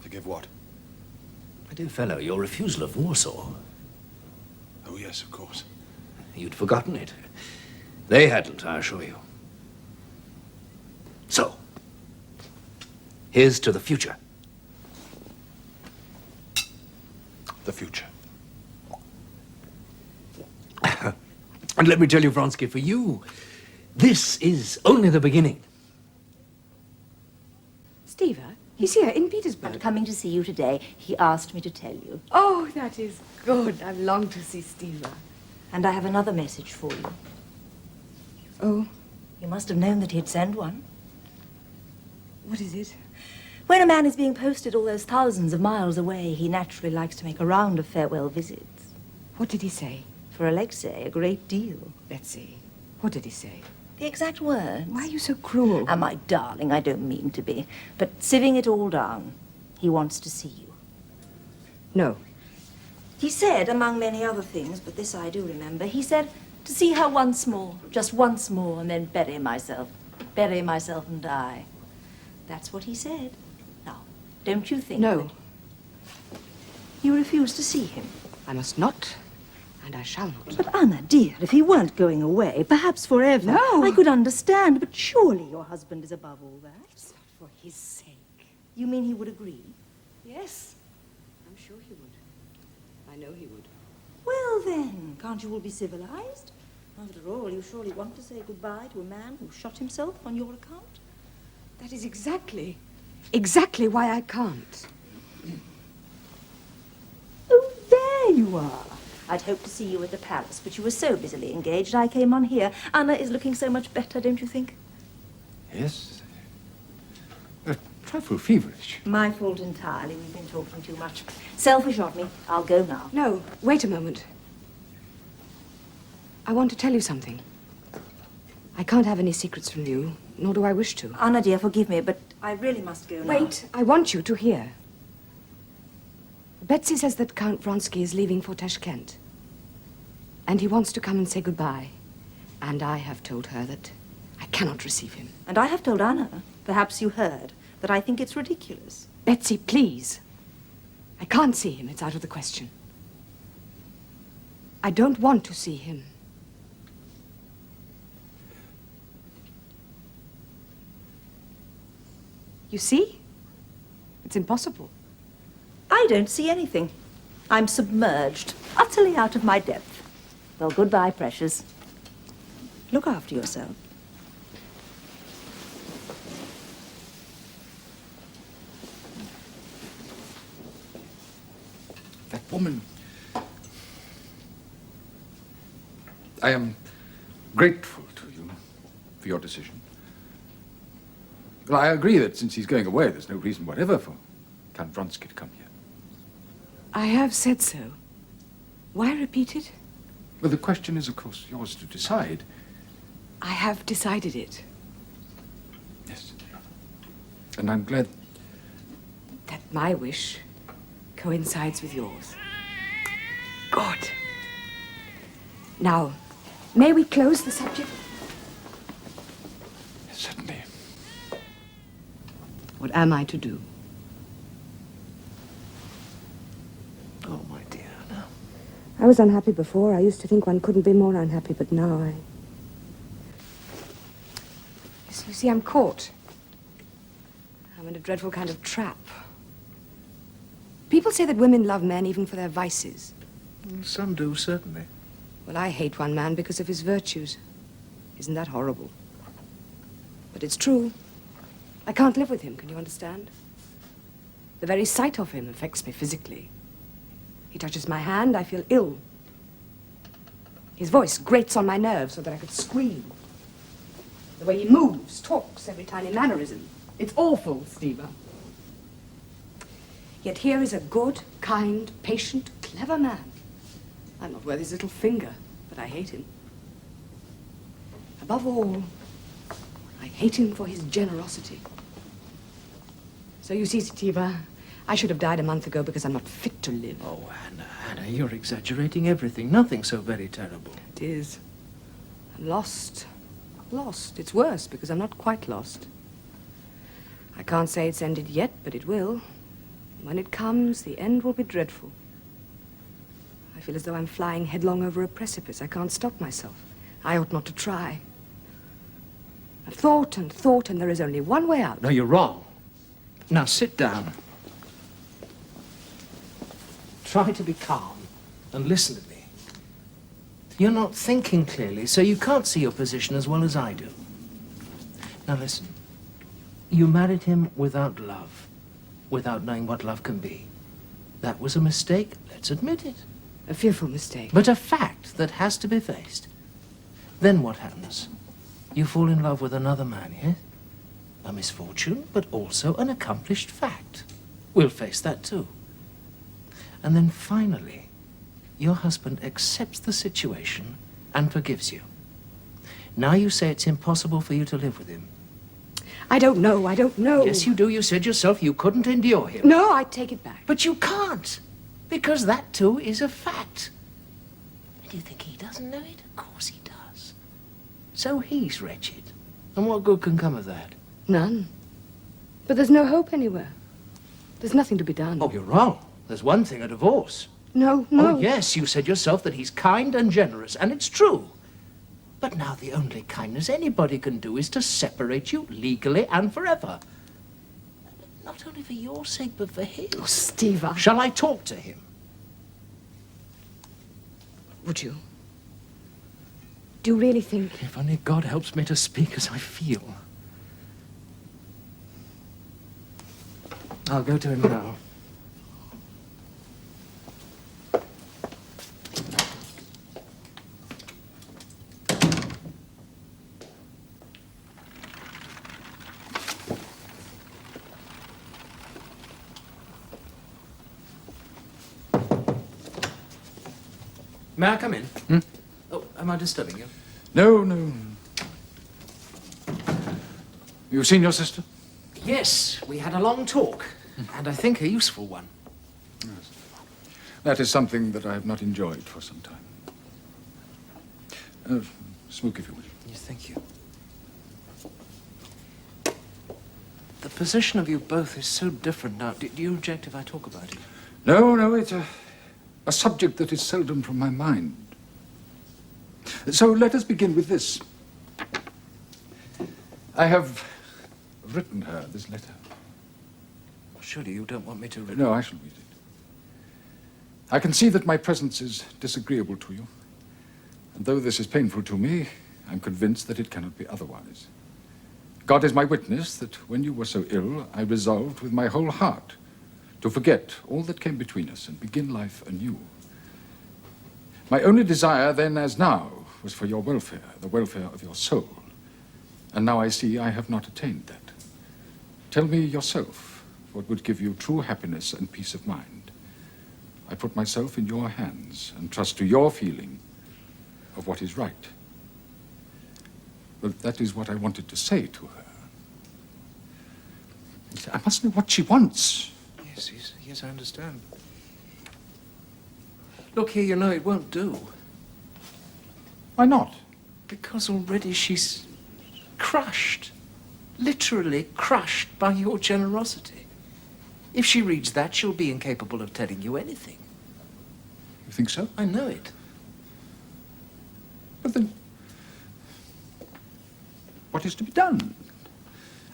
Forgive what? My dear fellow, your refusal of Warsaw. Oh, yes, of course. You'd forgotten it. They hadn't, I assure you. So, here's to the future. The future. And let me tell you, Vronsky, for you, this is only the beginning. Steva, he's here in Petersburg. I'm coming to see you today. He asked me to tell you. Oh, that is good. I've longed to see Steva. And I have another message for you. Oh? You must have known that he'd send one. What is it? When a man is being posted all those thousands of miles away, he naturally likes to make a round of farewell visits. What did he say? For Alexei, a great deal. Let's see. What did he say? The exact words. Why are you so cruel? My darling, I don't mean to be. But sieving it all down, he wants to see you. No. He said, among many other things, but this I do remember, he said, To see her once more, just once more, and then bury myself and die. That's what he said. Now, don't you think... No. You refuse to see him? I must not, and I shall not. But Anna, dear, if he weren't going away, perhaps forever, No. I could understand, but surely your husband is above all that. It's not for his sake. You mean he would agree? Yes, I'm sure he would. I know he would. Well, then, can't you all be civilized? After all, you surely want to say goodbye to a man who shot himself on your account? That is exactly why I can't. Oh, there you are. I'd hoped to see you at the palace, but you were so busily engaged I came on here. Anna is looking so much better, don't you think? Yes. A trifle feverish. My fault entirely. We've been talking too much. Selfish of me. I'll go now. No, wait a moment. I want to tell you something. I can't have any secrets from you, nor do I wish to. Anna, dear, forgive me, but I really must go now. Wait, I want you to hear. Betsy says that Count Vronsky is leaving for Tashkent. And he wants to come and say goodbye. And I have told her that I cannot receive him. And I have told Anna, perhaps you heard, that I think it's ridiculous. Betsy, please. I can't see him. It's out of the question. I don't want to see him. You see? It's impossible. I don't see anything. I'm submerged, utterly out of my depth. Well, goodbye, precious. Look after yourself. That woman. I am grateful to you for your decision. Well, I agree that since he's going away, there's no reason whatever for Count Vronsky to come here. I have said so. Why repeat it? Well, the question is, of course, yours to decide. I have decided it. Yes. And I'm glad that my wish coincides with yours. Good. Now, may we close the subject? Certainly. What am I to do? Oh, my dear, no. I was unhappy before. I used to think one couldn't be more unhappy, but now I... You see, I'm caught. I'm in a dreadful kind of trap. People say that women love men even for their vices. Some do, certainly. Well, I hate one man because of his virtues. Isn't that horrible? But it's true. I can't live with him, can you understand? The very sight of him affects me physically. He touches my hand, I feel ill. His voice grates on my nerves so that I could scream. The way he moves, talks, every tiny mannerism. It's awful, Steva. Yet here is a good, kind, patient, clever man. I'm not worth his little finger, but I hate him. Above all, I hate him for his generosity. So you see, Steva, I should have died a month ago because I'm not fit to live. Oh, Anna, you're exaggerating everything. Nothing so very terrible. It is. I'm lost. Lost. It's worse because I'm not quite lost. I can't say it's ended yet, but it will. When it comes, the end will be dreadful. I feel as though I'm flying headlong over a precipice. I can't stop myself. I ought not to try. I've thought and thought, and there is only one way out. No, you're wrong. Now, sit down. Try to be calm and listen to me. You're not thinking clearly, so you can't see your position as well as I do. Now, listen. You married him without love, without knowing what love can be. That was a mistake. Let's admit it. A fearful mistake. But a fact that has to be faced. Then what happens? You fall in love with another man, yes? A misfortune, but also an accomplished fact. We'll face that too. And then finally, your husband accepts the situation and forgives you. Now you say it's impossible for you to live with him. I don't know. Yes, you do. You said yourself you couldn't endure him. No, I take it back. But you can't, because that too is a fact. do you think he doesn't know it? Of course he does. So he's wretched. And what good can come of that? None. But there's no hope anywhere. There's nothing to be done. Oh, you're wrong. There's one thing, a divorce. No, no. Oh, yes, you said yourself that he's kind and generous, and it's true. But now the only kindness anybody can do is to separate you legally and forever. Not only for your sake, but for his. Oh, Steve, Shall I talk to him? Would you? Do you really think... If only God helps me to speak as I feel. I'll go to him now. May I come in? Oh, am I disturbing you? No, no. You've seen your sister? Yes, we had a long talk, and I think a useful one. Yes. That is something that I have not enjoyed for some time. Smoke, if you will. Yes, thank you. The position of you both is so different now. Do you object if I talk about it? No, no, it's a subject that is seldom from my mind. So let us begin with this. I have written her this letter. Surely you don't want me to read it? No, I shall read it. I can see that my presence is disagreeable to you. And though this is painful to me, I'm convinced that it cannot be otherwise. God is my witness that when you were so ill, I resolved with my whole heart to forget all that came between us and begin life anew. My only desire then as now was for your welfare, the welfare of your soul. And now I see I have not attained that. Tell me yourself what would give you true happiness and peace of mind. I put myself in your hands and trust to your feeling of what is right. Well, that is what I wanted to say to her. I must know what she wants. Yes, I understand. Look here, you know, it won't do. Why not? Because already she's crushed. Literally crushed by your generosity. If she reads that, she'll be incapable of telling you anything. You think so? I know it. But then, what is to be done?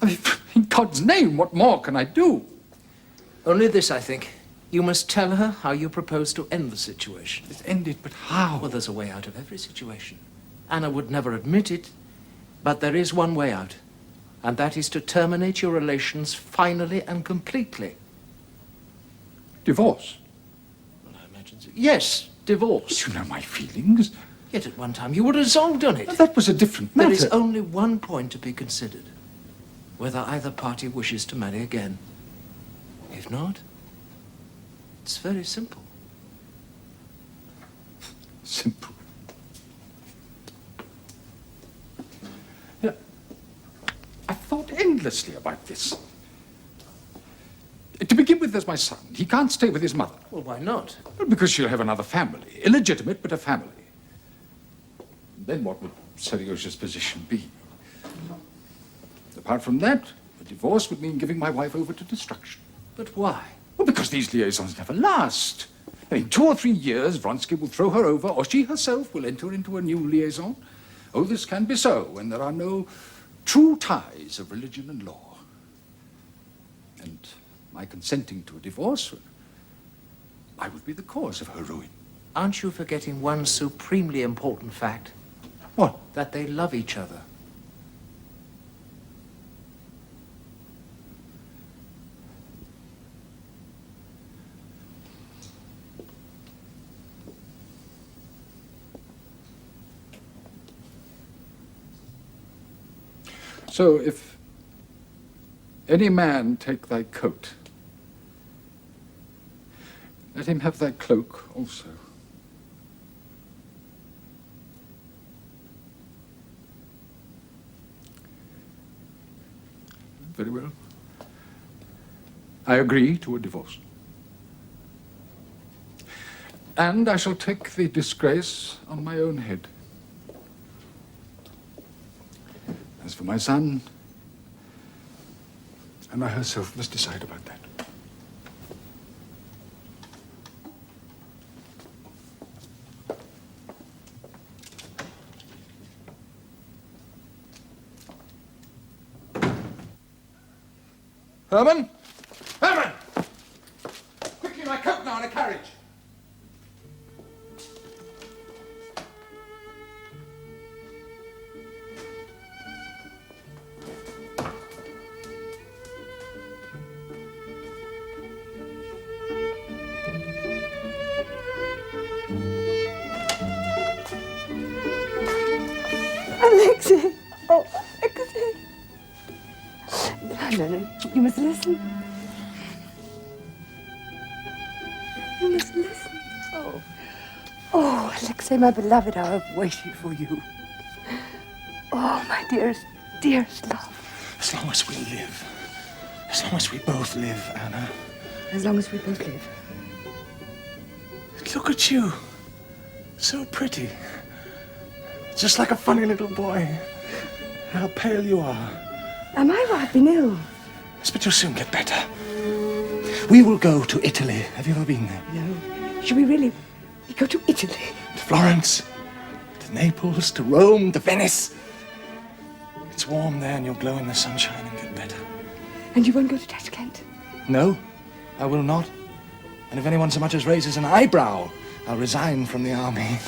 I mean, in God's name, what more can I do? Only this, I think. You must tell her how you propose to end the situation. End it, but how? Well, there's a way out of every situation. Anna would never admit it, but there is one way out. And that is to terminate your relations finally and completely. Divorce? Well, I imagine so. Yes, divorce. You know my feelings. Yet at one time you were resolved on it. Well, that was a different matter. There is only one point to be considered. Whether either party wishes to marry again. If not, it's very simple. Simple. Yeah. I've thought endlessly about this. To begin with, there's my son. He can't stay with his mother. Well, why not? Well, because she'll have another family. Illegitimate, but a family. Then what would Seriosha's position be? Apart from that, a divorce would mean giving my wife over to destruction. But why? Well, because these liaisons never last. In 2 or 3 years, Vronsky will throw her over, or she herself will enter into a new liaison. Oh, this can be so when there are no true ties of religion and law. And my consenting to a divorce, I would be the cause of her ruin. Aren't you forgetting one supremely important fact? What? That they love each other. So if any man take thy coat, let him have thy cloak also. Very well. I agree to a divorce. And I shall take the disgrace on my own head. As for my son, Anna herself must decide about that. Herman! Herman! Quickly, my coat now in a carriage! Alexei! Oh, Alexei! No, you must listen. You must listen. Oh. Oh, Alexei, my beloved, I have waited for you. Oh, my dearest, dearest love. As long as we live. As long as we both live, Anna. As long as we both live. Look at you. So pretty. Just like a funny little boy. How pale you are. Am I? I've been ill. Yes, but you'll soon get better. We will go to Italy. Have you ever been there? No. Should we really go to Italy? To Florence, to Naples, to Rome, to Venice. It's warm there and you'll glow in the sunshine and get better. And you won't go to Tashkent? No, I will not. And if anyone so much as raises an eyebrow, I'll resign from the army.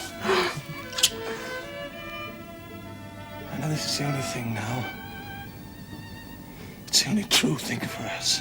I know this is the only thing now. It's the only true thing for us.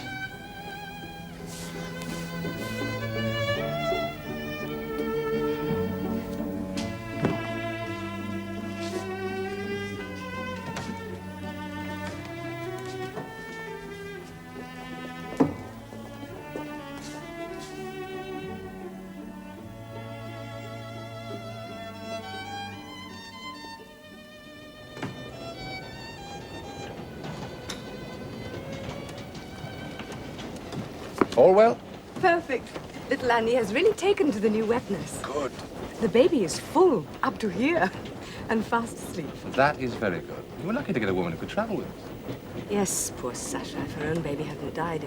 All well? Perfect. Little Annie has really taken to the new wetness. Good. The baby is full, up to here, and fast asleep. That is very good. You were lucky to get a woman who could travel with us. Yes, poor Sasha, if her own baby hadn't died.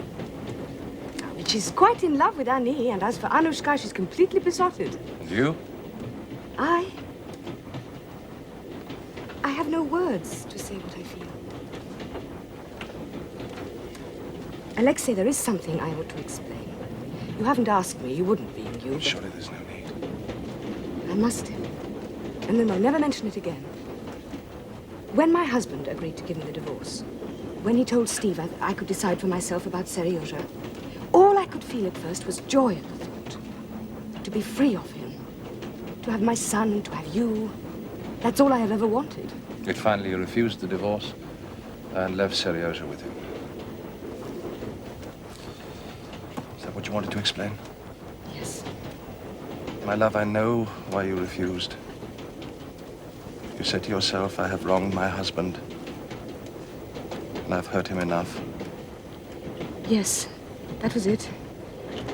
But she's quite in love with Annie, and as for Anushka, she's completely besotted. And you? I have no words to say what I feel. Alexei, there is something I ought to explain. You haven't asked me, you wouldn't be, you. Surely there's no need. I must have. And then I'll never mention it again. When my husband agreed to give me the divorce, when he told Steve I could decide for myself about Seryoja, all I could feel at first was joy at the thought. To be free of him. To have my son, to have you. That's all I have ever wanted. Yet finally you refused the divorce and left Seryoja with him. Is that what you wanted to explain? Yes. My love, I know why you refused. You said to yourself, I have wronged my husband. And I've hurt him enough. Yes, that was it.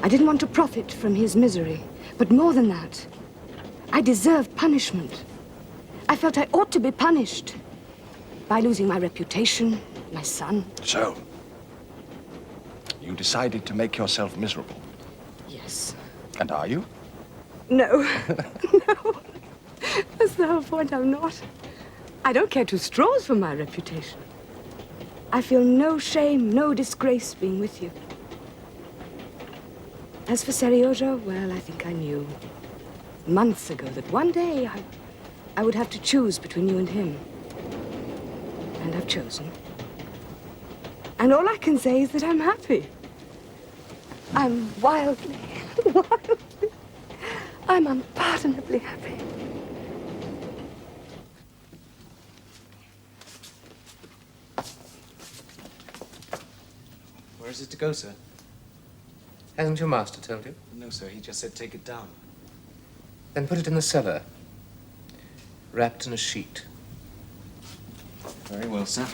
I didn't want to profit from his misery. But more than that, I deserved punishment. I felt I ought to be punished by losing my reputation, my son. So, you decided to make yourself miserable. Yes. And are you? No. No. That's the whole point. I'm not. I don't care two straws for my reputation. I feel no shame, no disgrace being with you. As for Seryoja, well, I think I knew months ago that one day I would have to choose between you and him. And I've chosen. And all I can say is that I'm happy. I'm wildly, I'm unpardonably happy. Where is it to go, sir? Hasn't your master told you? No, sir. He just said take it down. Then put it in the cellar, wrapped in a sheet. Very well, sir.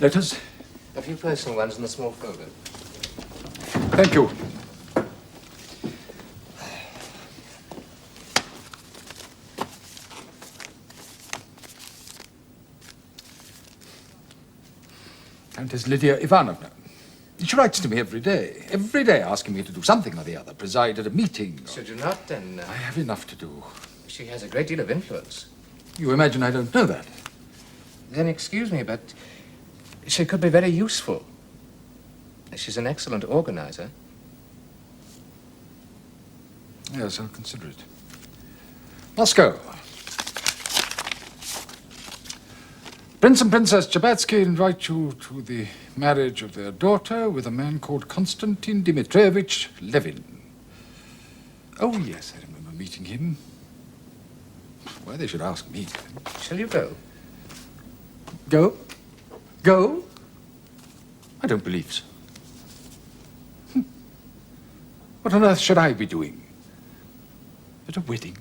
Letters? A few personal ones in the small folder. Thank you. Countess Lydia Ivanovna. She writes to me every day asking me to do something or the other, preside at a meeting. Should you not, then? I have enough to do. She has a great deal of influence. You imagine I don't know that? Then excuse me, but she could be very useful. She's an excellent organizer. Yes, I'll consider it. Moscow. Prince and Princess Chabatsky invite you to the marriage of their daughter with a man called Konstantin Dmitrievich Levin. Oh, yes, I remember meeting him. Why they should ask me. Shall you go? Go? Go? I don't believe so. What on earth should I be doing? At a wedding?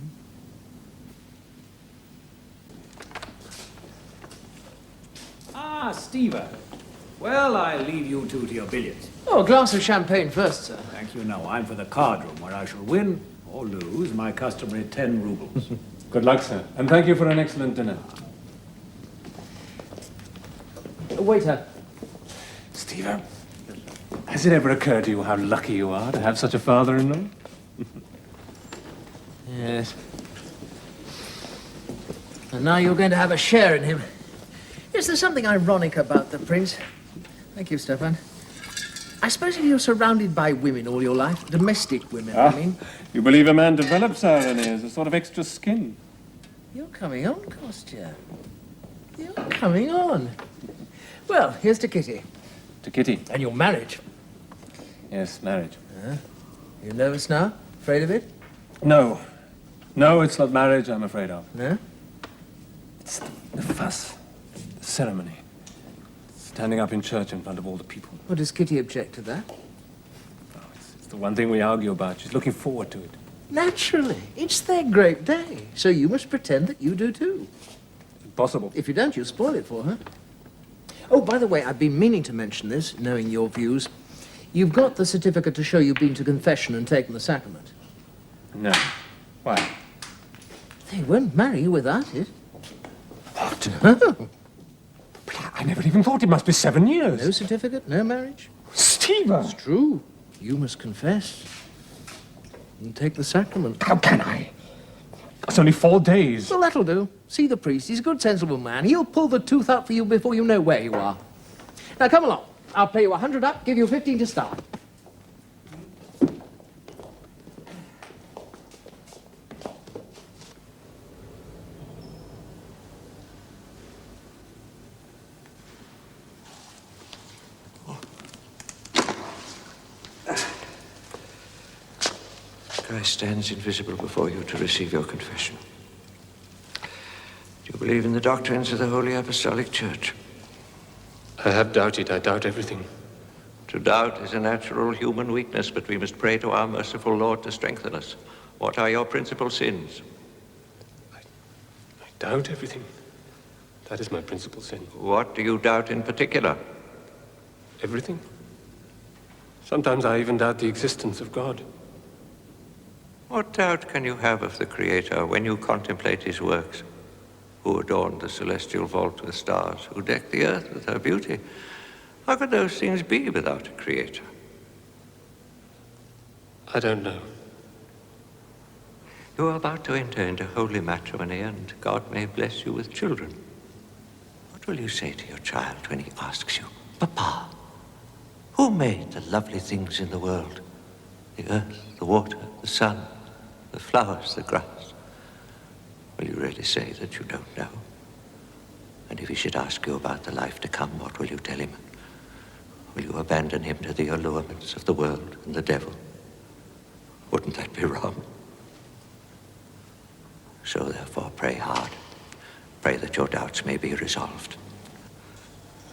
Ah, Steve. Well, I'll leave you two to your billiards. Oh, a glass of champagne first, sir. Thank you. No, I'm for the card room, where I shall win or lose my customary 10 rubles. Good luck, sir. And thank you for an excellent dinner. Waiter. Steve, has it ever occurred to you how lucky you are to have such a father-in-law? Yes. And now you're going to have a share in him. Yes, there's something ironic about the prince. Thank you, Stefan. I suppose if you're surrounded by women all your life, domestic women, I mean. You believe a man develops irony as a sort of extra skin? You're coming on, Kostya. You're coming on. Well, here's to Kitty. To Kitty? And your marriage. Yes, marriage. You nervous now? Afraid of it? No. No, it's not marriage I'm afraid of. No? It's the fuss, the ceremony. Standing up in church in front of all the people. Well, does Kitty object to that? Oh, it's the one thing we argue about. She's looking forward to it. Naturally. It's their great day. So you must pretend that you do too. Impossible. If you don't, you'll spoil it for her. Oh, by the way, I've been meaning to mention this, knowing your views. You've got the certificate to show you've been to confession and taken the sacrament. No. Why? They won't marry you without it. What? I never even thought it must be 7 years. No certificate, no marriage. Steve! It's true. You must confess and take the sacrament. How can I? It's only 4 days. Well, that'll do. See the priest. He's a good, sensible man. He'll pull the tooth out for you before you know where you are. Now, come along. I'll pay you 100 up, give you 15 to start. Christ stands invisible before you to receive your confession. Do you believe in the doctrines of the Holy Apostolic Church? I have doubted. I doubt everything. To doubt is a natural human weakness, but we must pray to our merciful Lord to strengthen us. What are your principal sins? I doubt everything. That is my principal sin. What do you doubt in particular? Everything. Sometimes I even doubt the existence of God. What doubt can you have of the Creator when you contemplate his works? Who adorned the celestial vault with stars? Who decked the earth with her beauty? How could those things be without a Creator? I don't know. You are about to enter into holy matrimony, and God may bless you with children. What will you say to your child when he asks you, Papa, who made the lovely things in the world? The earth, the water, the sun, the flowers, the grass. Will you really say that you don't know? And if he should ask you about the life to come, what will you tell him? Will you abandon him to the allurements of the world and the devil? Wouldn't that be wrong? So therefore, pray hard. Pray that your doubts may be resolved.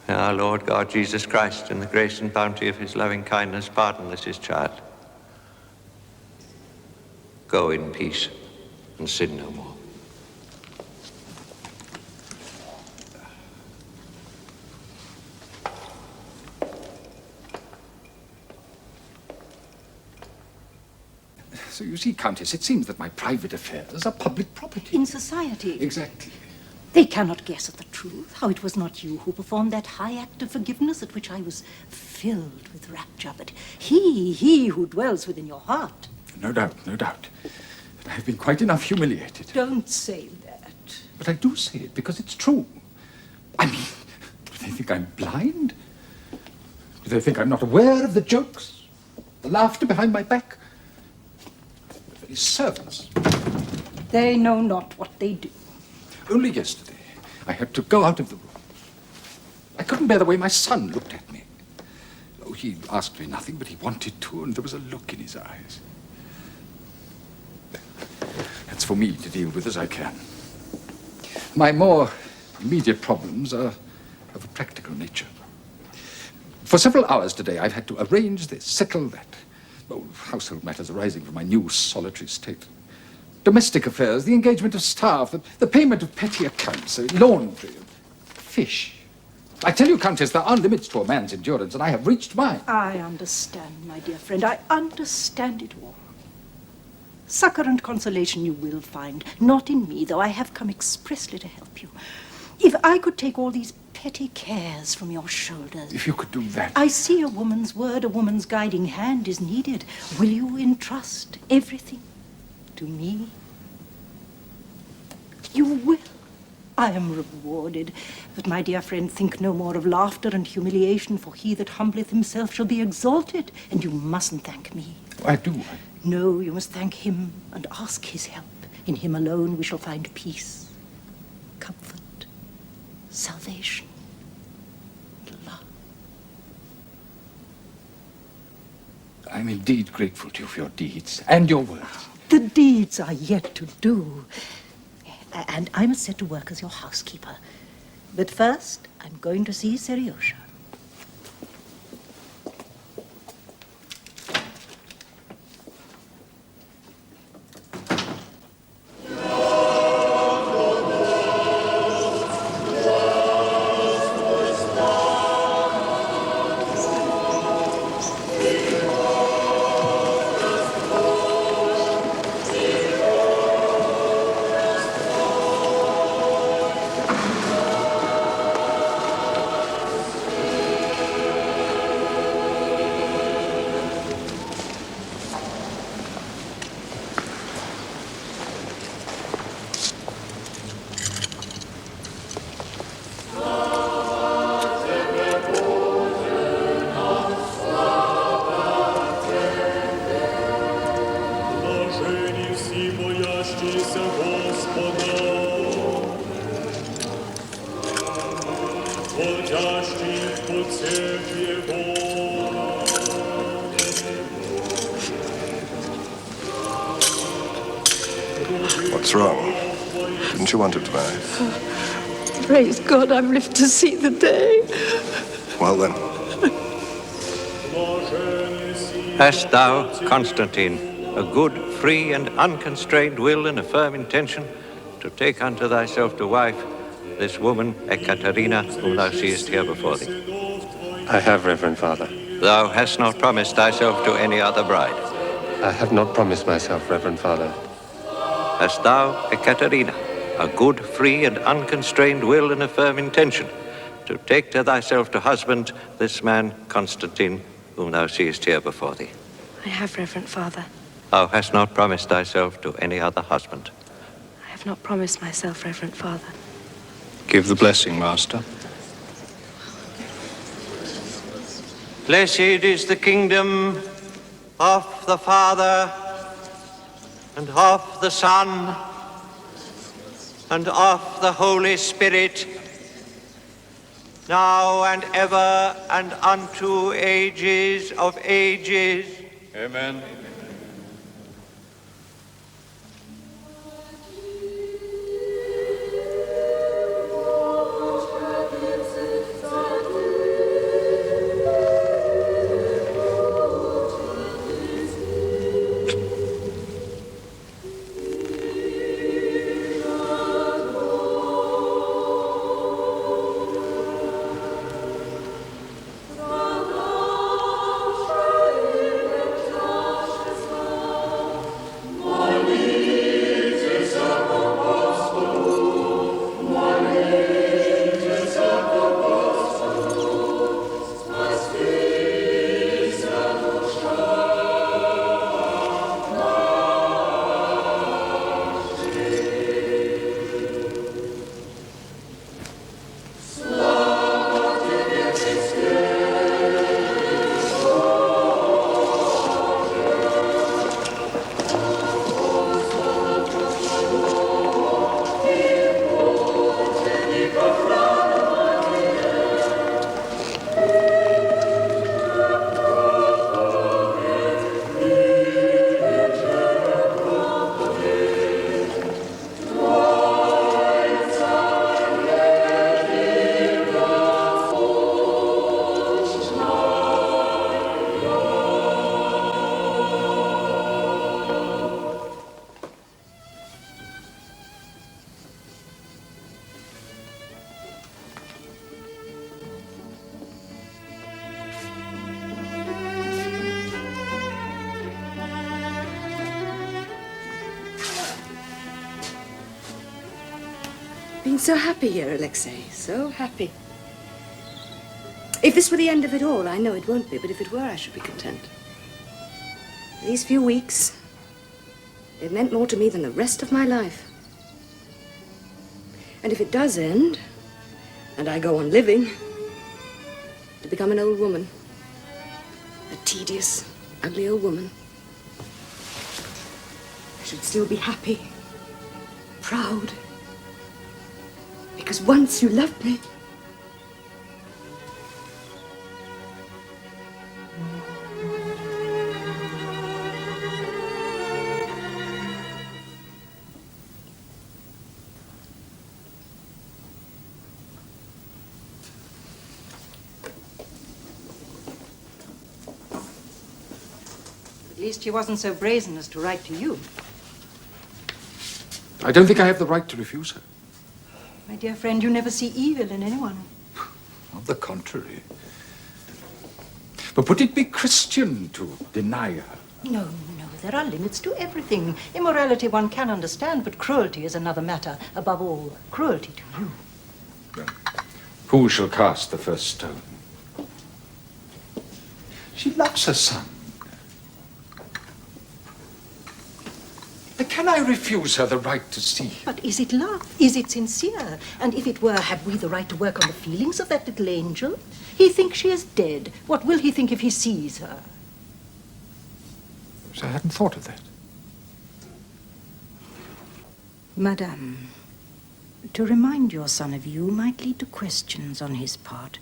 Our Lord God Jesus Christ, in the grace and bounty of his loving kindness, pardon us, his child. Go in peace and sin no more. So you see, Countess, it seems that my private affairs are public property. In society. Exactly. They cannot guess at the truth, how it was not you who performed that high act of forgiveness at which I was filled with rapture, but he who dwells within your heart. No doubt, no doubt. But I have been quite enough humiliated. Don't say that. But I do say it because it's true. I mean, do they think I'm blind? Do they think I'm not aware of the jokes, the laughter behind my back? The very servants. They know not what they do. Only yesterday, I had to go out of the room. I couldn't bear the way my son looked at me. Oh, he asked me nothing, but he wanted to, and there was a look in his eyes. That's for me to deal with as I can. My more immediate problems are of a practical nature. For several hours today, I've had to arrange this, settle that. Oh, household matters arising from my new solitary state. Domestic affairs, the engagement of staff, the payment of petty accounts, laundry, fish. I tell you, Countess, there are limits to a man's endurance, and I have reached mine. I understand, my dear friend. I understand it all. Succor and consolation you will find, not in me, though I have come expressly to help you. If I could take all these petty cares from your shoulders. If you could do that. I see a woman's word, a woman's guiding hand is needed. Will you entrust everything to me? You will. I am rewarded. But, my dear friend, think no more of laughter and humiliation, for he that humbleth himself shall be exalted, and you mustn't thank me. I do. No, you must thank him and ask his help. In him alone we shall find peace, comfort, salvation, love. I'm indeed grateful to you for your deeds and your words. The deeds are yet to do. And I must set to work as your housekeeper. But first, I'm going to see Seriosha. What's wrong? Didn't you want him to marry? Praise God, I'm lived to see the day. Well then. Hast thou, Constantine, a good, free, and unconstrained will and a firm intention to take unto thyself to wife this woman, Katerina, whom thou seest here before thee? I have, Reverend Father. Thou hast not promised thyself to any other bride. I have not promised myself, Reverend Father. Hast thou, Katerina, a good, free, and unconstrained will and a firm intention to take to thyself to husband this man, Constantine, whom thou seest here before thee? I have, Reverend Father. Thou hast not promised thyself to any other husband. I have not promised myself, Reverend Father. Give the blessing, Master. Blessed is the kingdom of the Father, and of the Son, and of the Holy Spirit, now and ever, and unto ages of ages. Amen. been so happy here, Alexei, so happy. If this were the end of it all, I know it won't be, but if it were, I should be content. These few weeks, they've meant more to me than the rest of my life. And if it does end, and I go on living, to become an old woman, a tedious, ugly old woman, I should still be happy, proud, because once you loved me. At least he wasn't so brazen as to write to you. I don't think I have the right to refuse her. My dear friend, you never see evil in anyone. On the contrary. But would it be Christian to deny her? No, no, there are limits to everything. Immorality one can understand, but cruelty is another matter. Above all, cruelty to you. Well, who shall cast the first stone? She loves her son. Can I refuse her the right to see him? But is it love? Is it sincere? And if it were, have we the right to work on the feelings of that little angel? He thinks she is dead. What will he think if he sees her? I hadn't thought of that. Madame, to remind your son of you might lead to questions on his part.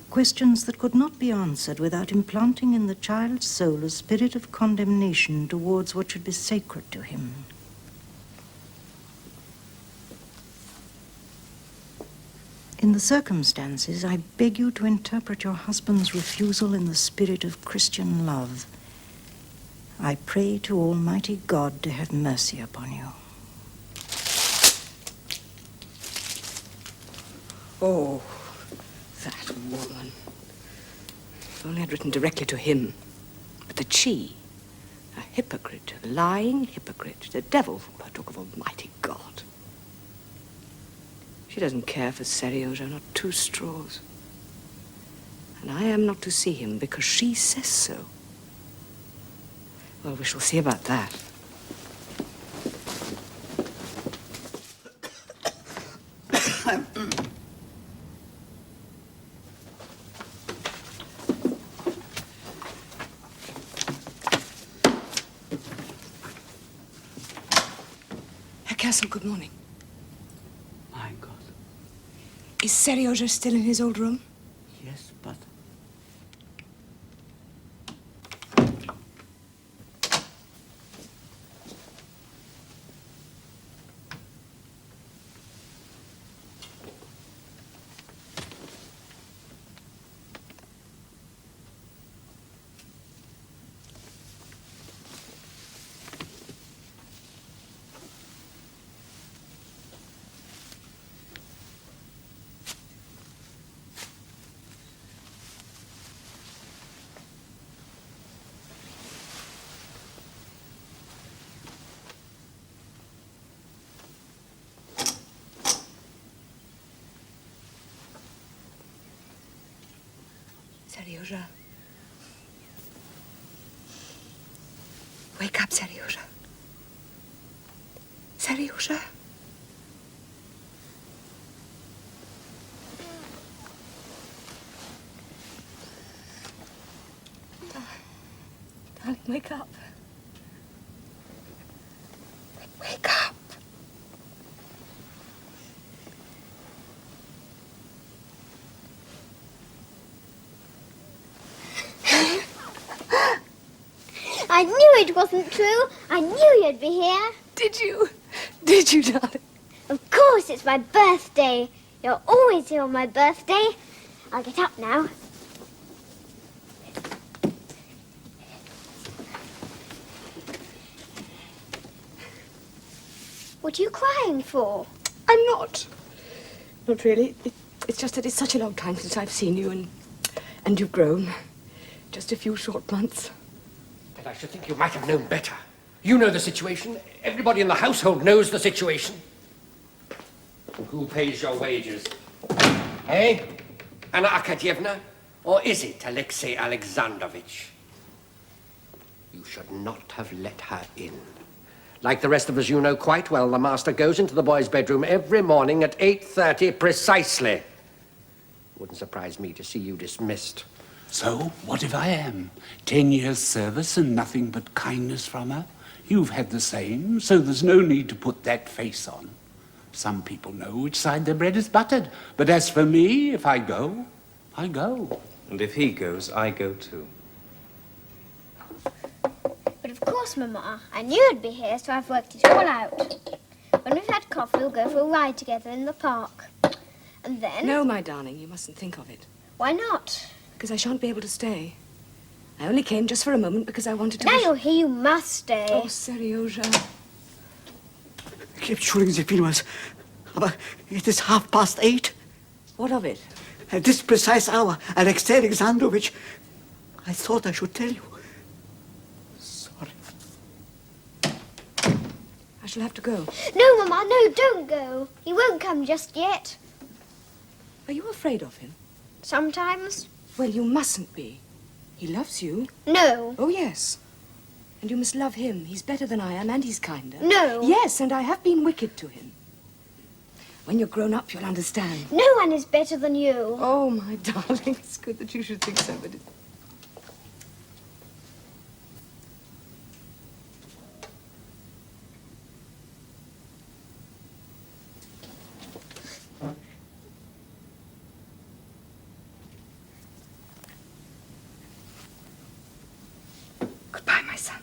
Questions that could not be answered without implanting in the child's soul a spirit of condemnation towards what should be sacred to him. In the circumstances, I beg you to interpret your husband's refusal in the spirit of Christian love. I pray to Almighty God to have mercy upon you. Oh, that woman. If only I'd written directly to him. But that she, a hypocrite, a lying hypocrite, the devil fool her talk of Almighty God. She doesn't care for Serioja, not two straws. And I am not to see him because she says so. Well, we shall see about that. Herr Castle, good morning. My God. Is Serioja still in his old room? Yes, but... Serioja. Wake up, Serioja. Serioja. Darling, wake up. Wake up. I knew it wasn't true. I knew you'd be here. Did you? Did you, darling? Of course, it's my birthday. You're always here on my birthday. I'll get up now. What are you crying for? I'm not. Not really. It's just that it's such a long time since I've seen you, and you've grown. Just a few short months. But I should think you might have known better. You know the situation. Everybody in the household knows the situation. Who pays your wages? Eh? Anna Arkadyevna? Or is it Alexei Alexandrovich? You should not have let her in. Like the rest of us, you know quite well the master goes into the boys' bedroom every morning at 8:30 precisely. Wouldn't surprise me to see you dismissed. So, what if I am? 10 years' service and nothing but kindness from her? You've had the same, so there's no need to put that face on. Some people know which side their bread is buttered. But as for me, if I go, I go. And if he goes, I go too. But of course, Mamma, I knew you'd be here, so I've worked it all out. When we've had coffee, we'll go for a ride together in the park. And then... No, my darling, you mustn't think of it. Why not? Because I shan't be able to stay. I only came just for a moment because I wanted to... Now you're here, you must stay. Oh, Seryoja. Entschuldigen Sie vielmals, aber it is 8:30. What of it? At this precise hour, Alexei Alexandrovich, I thought I should tell you. Sorry. I shall have to go. No, Mamma, no, don't go. He won't come just yet. Are you afraid of him? Sometimes. Well, you mustn't be. He loves you. No. Oh, yes. And you must love him. He's better than I am, and he's kinder. No. Yes, and I have been wicked to him. When you're grown up, you'll understand. No one is better than you. Oh, my darling, it's good that you should think so, but... Goodbye, my son.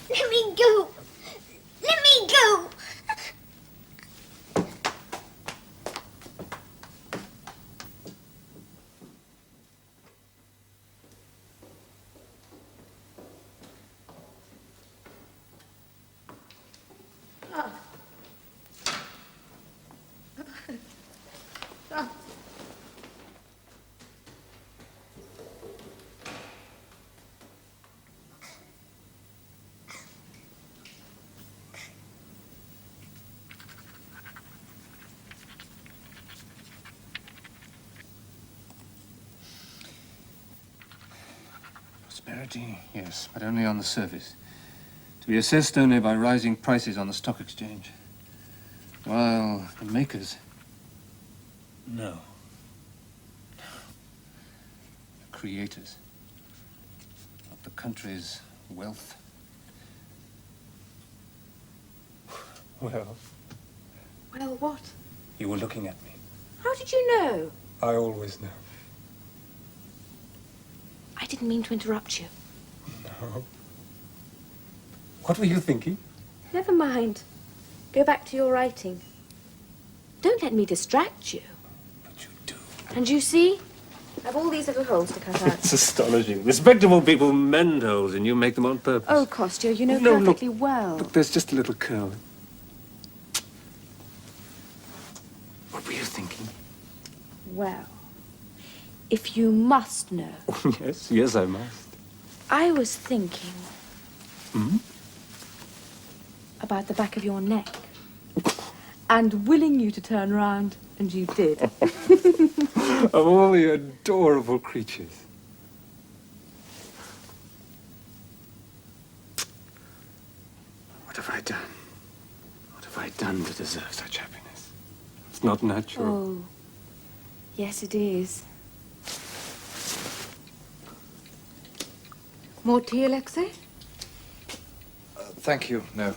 Let me go. Let me go. Prosperity, yes, but only on the surface. To be assessed only by rising prices on the stock exchange. While the makers... No. The creators of the country's wealth. Well, Well, what? you were looking at me. How did you know? I always know. I didn't mean to interrupt you. No. What were you thinking? Never mind. Go back to your writing. Don't let me distract you. But you do. And you see? I've all these little holes to cut out. It's astonishing. Respectable people mend holes and you make them on purpose. Oh, Kostya, you know No, perfectly well. Look, there's just a little curl. What were you thinking? Well, if you must know, Yes, I must. I was thinking Hmm? about the back of your neck and willing you to turn round, and you did. Of all the adorable creatures. What have I done? What have I done to deserve such happiness? It's not natural. Oh, yes, it is. More tea, Alexei? Thank you, no.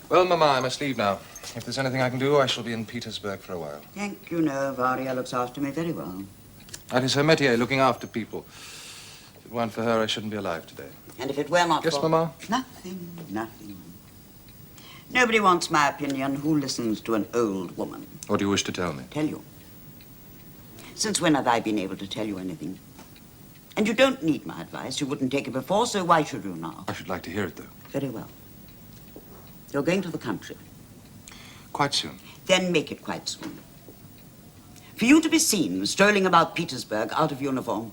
Well, Mama, I must leave now. If there's anything I can do, I shall be in Petersburg for a while. Thank you, no. Varia looks after me very well. That is her métier, looking after people. If it weren't for her, I shouldn't be alive today. And if it were not Yes, for... Mama? Nothing, nothing. Nobody wants my opinion. Who listens to an old woman? What do you wish to tell me? Tell you. Since when have I been able to tell you anything? And you don't need my advice. You wouldn't take it before, so why should you now? I should like to hear it, though. Very well. You're going to the country. Quite soon. Then make it quite soon. For you to be seen strolling about Petersburg out of uniform,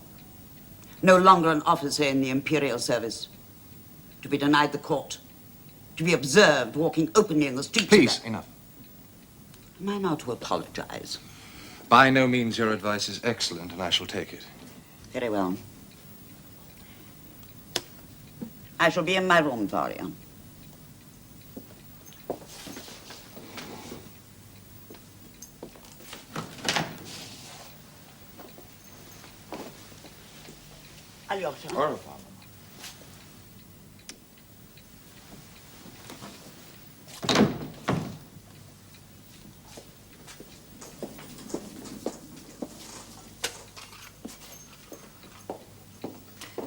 no longer an officer in the imperial service, to be denied the court, to be observed walking openly in the streets. Please, enough. Am I now to apologize? By no means. Your advice is excellent, and I shall take it. Very well. I shall be in my room, Varya. Alyosha. Au revoir.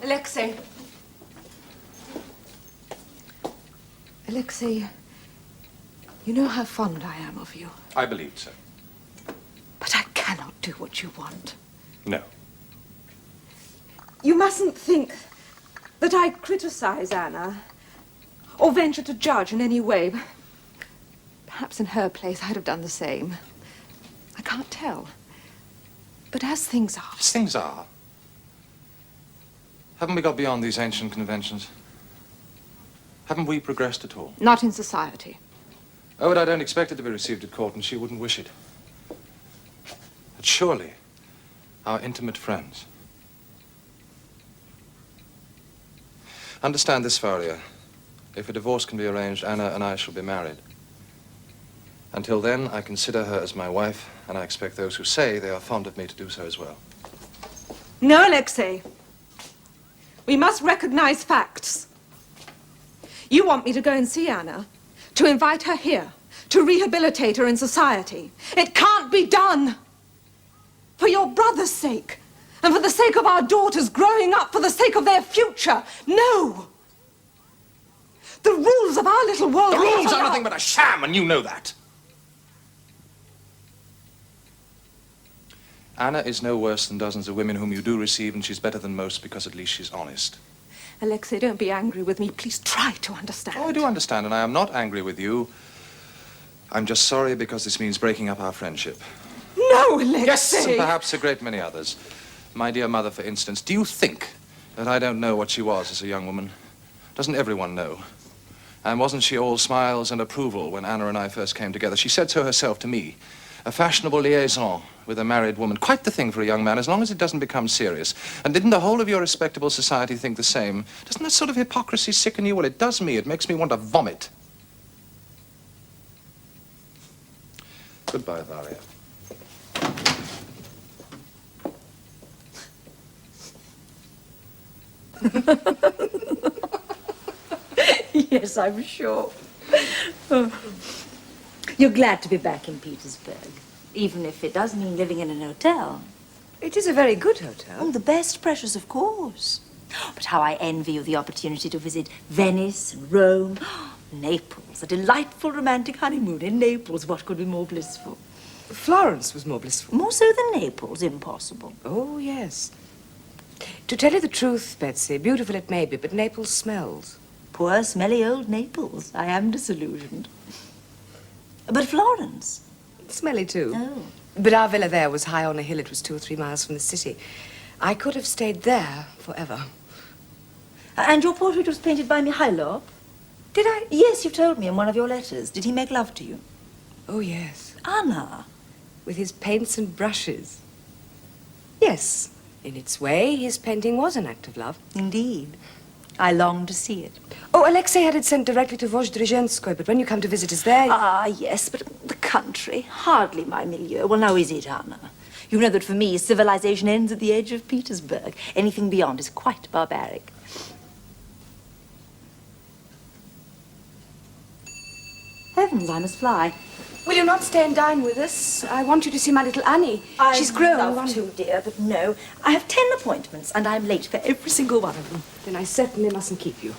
Alexei. Alexei, you know how fond I am of you. I believe so. But I cannot do what you want. No. You mustn't think that I criticize Anna or venture to judge in any way. Perhaps in her place I'd have done the same. I can't tell. But as things are... As things are? Haven't we got beyond these ancient conventions? Haven't we progressed at all? Not in society. Oh, but I don't expect it to be received at court, and she wouldn't wish it. But surely, our intimate friends. Understand this, Varya. If a divorce can be arranged, Anna and I shall be married. Until then, I consider her as my wife, and I expect those who say they are fond of me to do so as well. No, Alexei. We must recognize facts. You want me to go and see Anna, to invite her here, to rehabilitate her in society. It can't be done. For your brother's sake, and for the sake of our daughters growing up, for the sake of their future. No! The rules of our little world... The rules are nothing but a sham, and you know that. Anna is no worse than dozens of women whom you do receive, and she's better than most because at least she's honest. Alexei, don't be angry with me. Please try to understand. Oh, I do understand, and I am not angry with you. I'm just sorry because this means breaking up our friendship. No, Alexei! Yes, and perhaps a great many others. My dear mother, for instance, do you think that I don't know what she was as a young woman? Doesn't everyone know? And wasn't she all smiles and approval when Anna and I first came together? She said so herself to me. A fashionable liaison with a married woman. Quite the thing for a young man, as long as it doesn't become serious. And didn't the whole of your respectable society think the same? Doesn't that sort of hypocrisy sicken you? Well, it does me. It makes me want to vomit. Goodbye, Varya. Yes, I'm sure. Oh. You're glad to be back in Petersburg, even if it does mean living in an hotel. It is a very good hotel. Oh, the best, precious, of course. But how I envy you the opportunity to visit Venice and Rome. Naples, a delightful romantic honeymoon in Naples. What could be more blissful? Florence was more blissful. More so than Naples, impossible. Oh, yes. To tell you the truth, Betsy, beautiful it may be, but Naples smells. Poor, smelly old Naples. I am disillusioned. But Florence? Smelly, too. Oh. But our villa there was high on a hill. It was 2 or 3 miles from the city. I could have stayed there forever. And your portrait was painted by Mikhailov? Did I? Yes, you told me in one of your letters. Did he make love to you? Oh, yes. Anna? With his paints and brushes. Yes. In its way, his painting was an act of love. Indeed. I long to see it. Oh, Alexei had it sent directly to Vozdrezhenskoy, but when you come to visit us there... Ah, yes, but the country, hardly my milieu. Well, now is it, Anna? You know that for me, civilization ends at the edge of Petersburg. Anything beyond is quite barbaric. Heavens, I must fly. Will you not stay and dine with us? I want you to see my little Annie. She's grown. I'd love to, dear, but no. I have 10 appointments, and I'm late for every single one of them. Then I certainly mustn't keep you.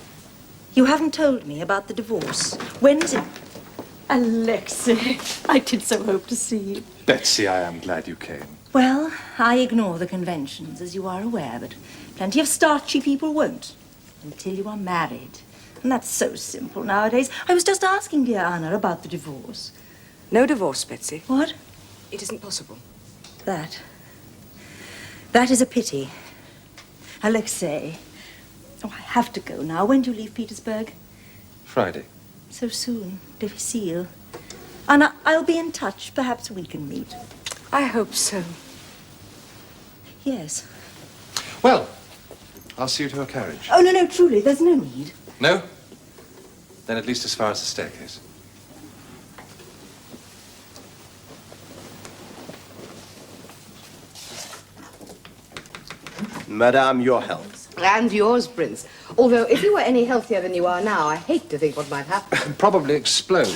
You haven't told me about the divorce. When is it? Alexei, I did so hope to see you. Betsy, I am glad you came. Well, I ignore the conventions, as you are aware, but plenty of starchy people won't until you are married. And that's so simple nowadays. I was just asking dear Anna about the divorce. No divorce, Betsy. What? It isn't possible. That is a pity. Alexei, oh, I have to go now. When do you leave Petersburg? Friday. So soon. Difficile. Anna, I'll be in touch. Perhaps we can meet. I hope so. Yes. Well, I'll see you to a carriage. Oh, no, truly, there's no need. No? Then at least as far as the staircase. Madame, your health. And yours, Prince. Although, if you were any healthier than you are now, I hate to think what might happen. Probably explode.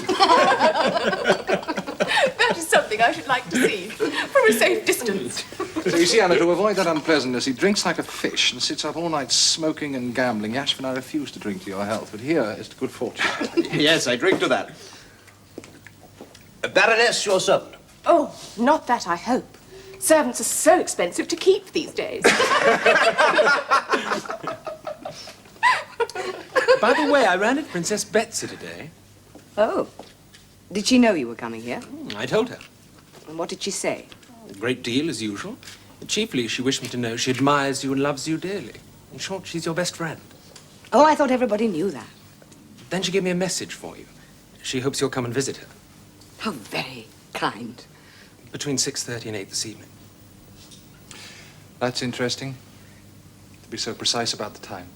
That is something I should like to see from a safe distance. So you see, Anna, to avoid that unpleasantness, he drinks like a fish and sits up all night smoking and gambling. Yashvin, I refuse to drink to your health, but here is to good fortune. Yes, I drink to that. Baroness, your servant. Oh, not that, I hope. Servants are so expensive to keep these days. By the way, I ran into Princess Betsy today. Oh. Did she know you were coming here? I told her. And what did she say? A great deal, as usual. Chiefly, she wished me to know she admires you and loves you dearly. In short, she's your best friend. Oh, I thought everybody knew that. Then she gave me a message for you. She hopes you'll come and visit her. How very kind. Between 6:30 and 8 this evening. That's interesting. To be so precise about the time.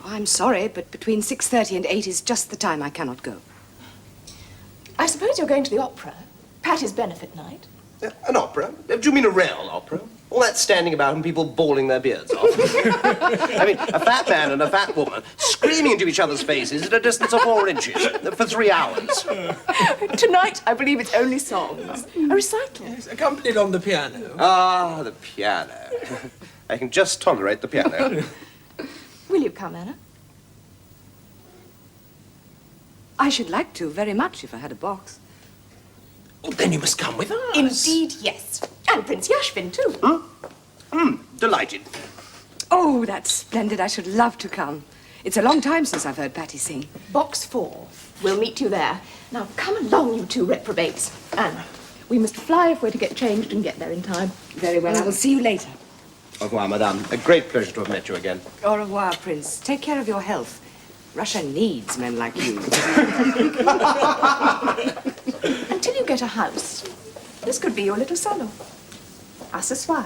Oh, I'm sorry, but between 6:30 and 8 is just the time I cannot go. I suppose you're going to the opera. Patty's benefit night. An opera? Do you mean a real opera? All that standing about and people bawling their beards off. I mean, a fat man and a fat woman screaming into each other's faces at a distance of 4 inches for 3 hours. Tonight, I believe it's only songs. A recital. Yes, accompanied on the piano. Ah, the piano. I can just tolerate the piano. Will you come, Anna? I should like to, very much, if I had a box. Oh, then you must come with us. Indeed, yes. And Prince Yashvin, too. Delighted. Oh, that's splendid. I should love to come. It's a long time since I've heard Patty sing. Box 4. We'll meet you there. Now, come along, you two reprobates. Anna, we must fly if we're to get changed and get there in time. Very well. I will see you later. Au revoir, madame. A great pleasure to have met you again. Au revoir, Prince. Take care of your health. Russia needs men like you. Until you get a house, this could be your little salon. À ce soir.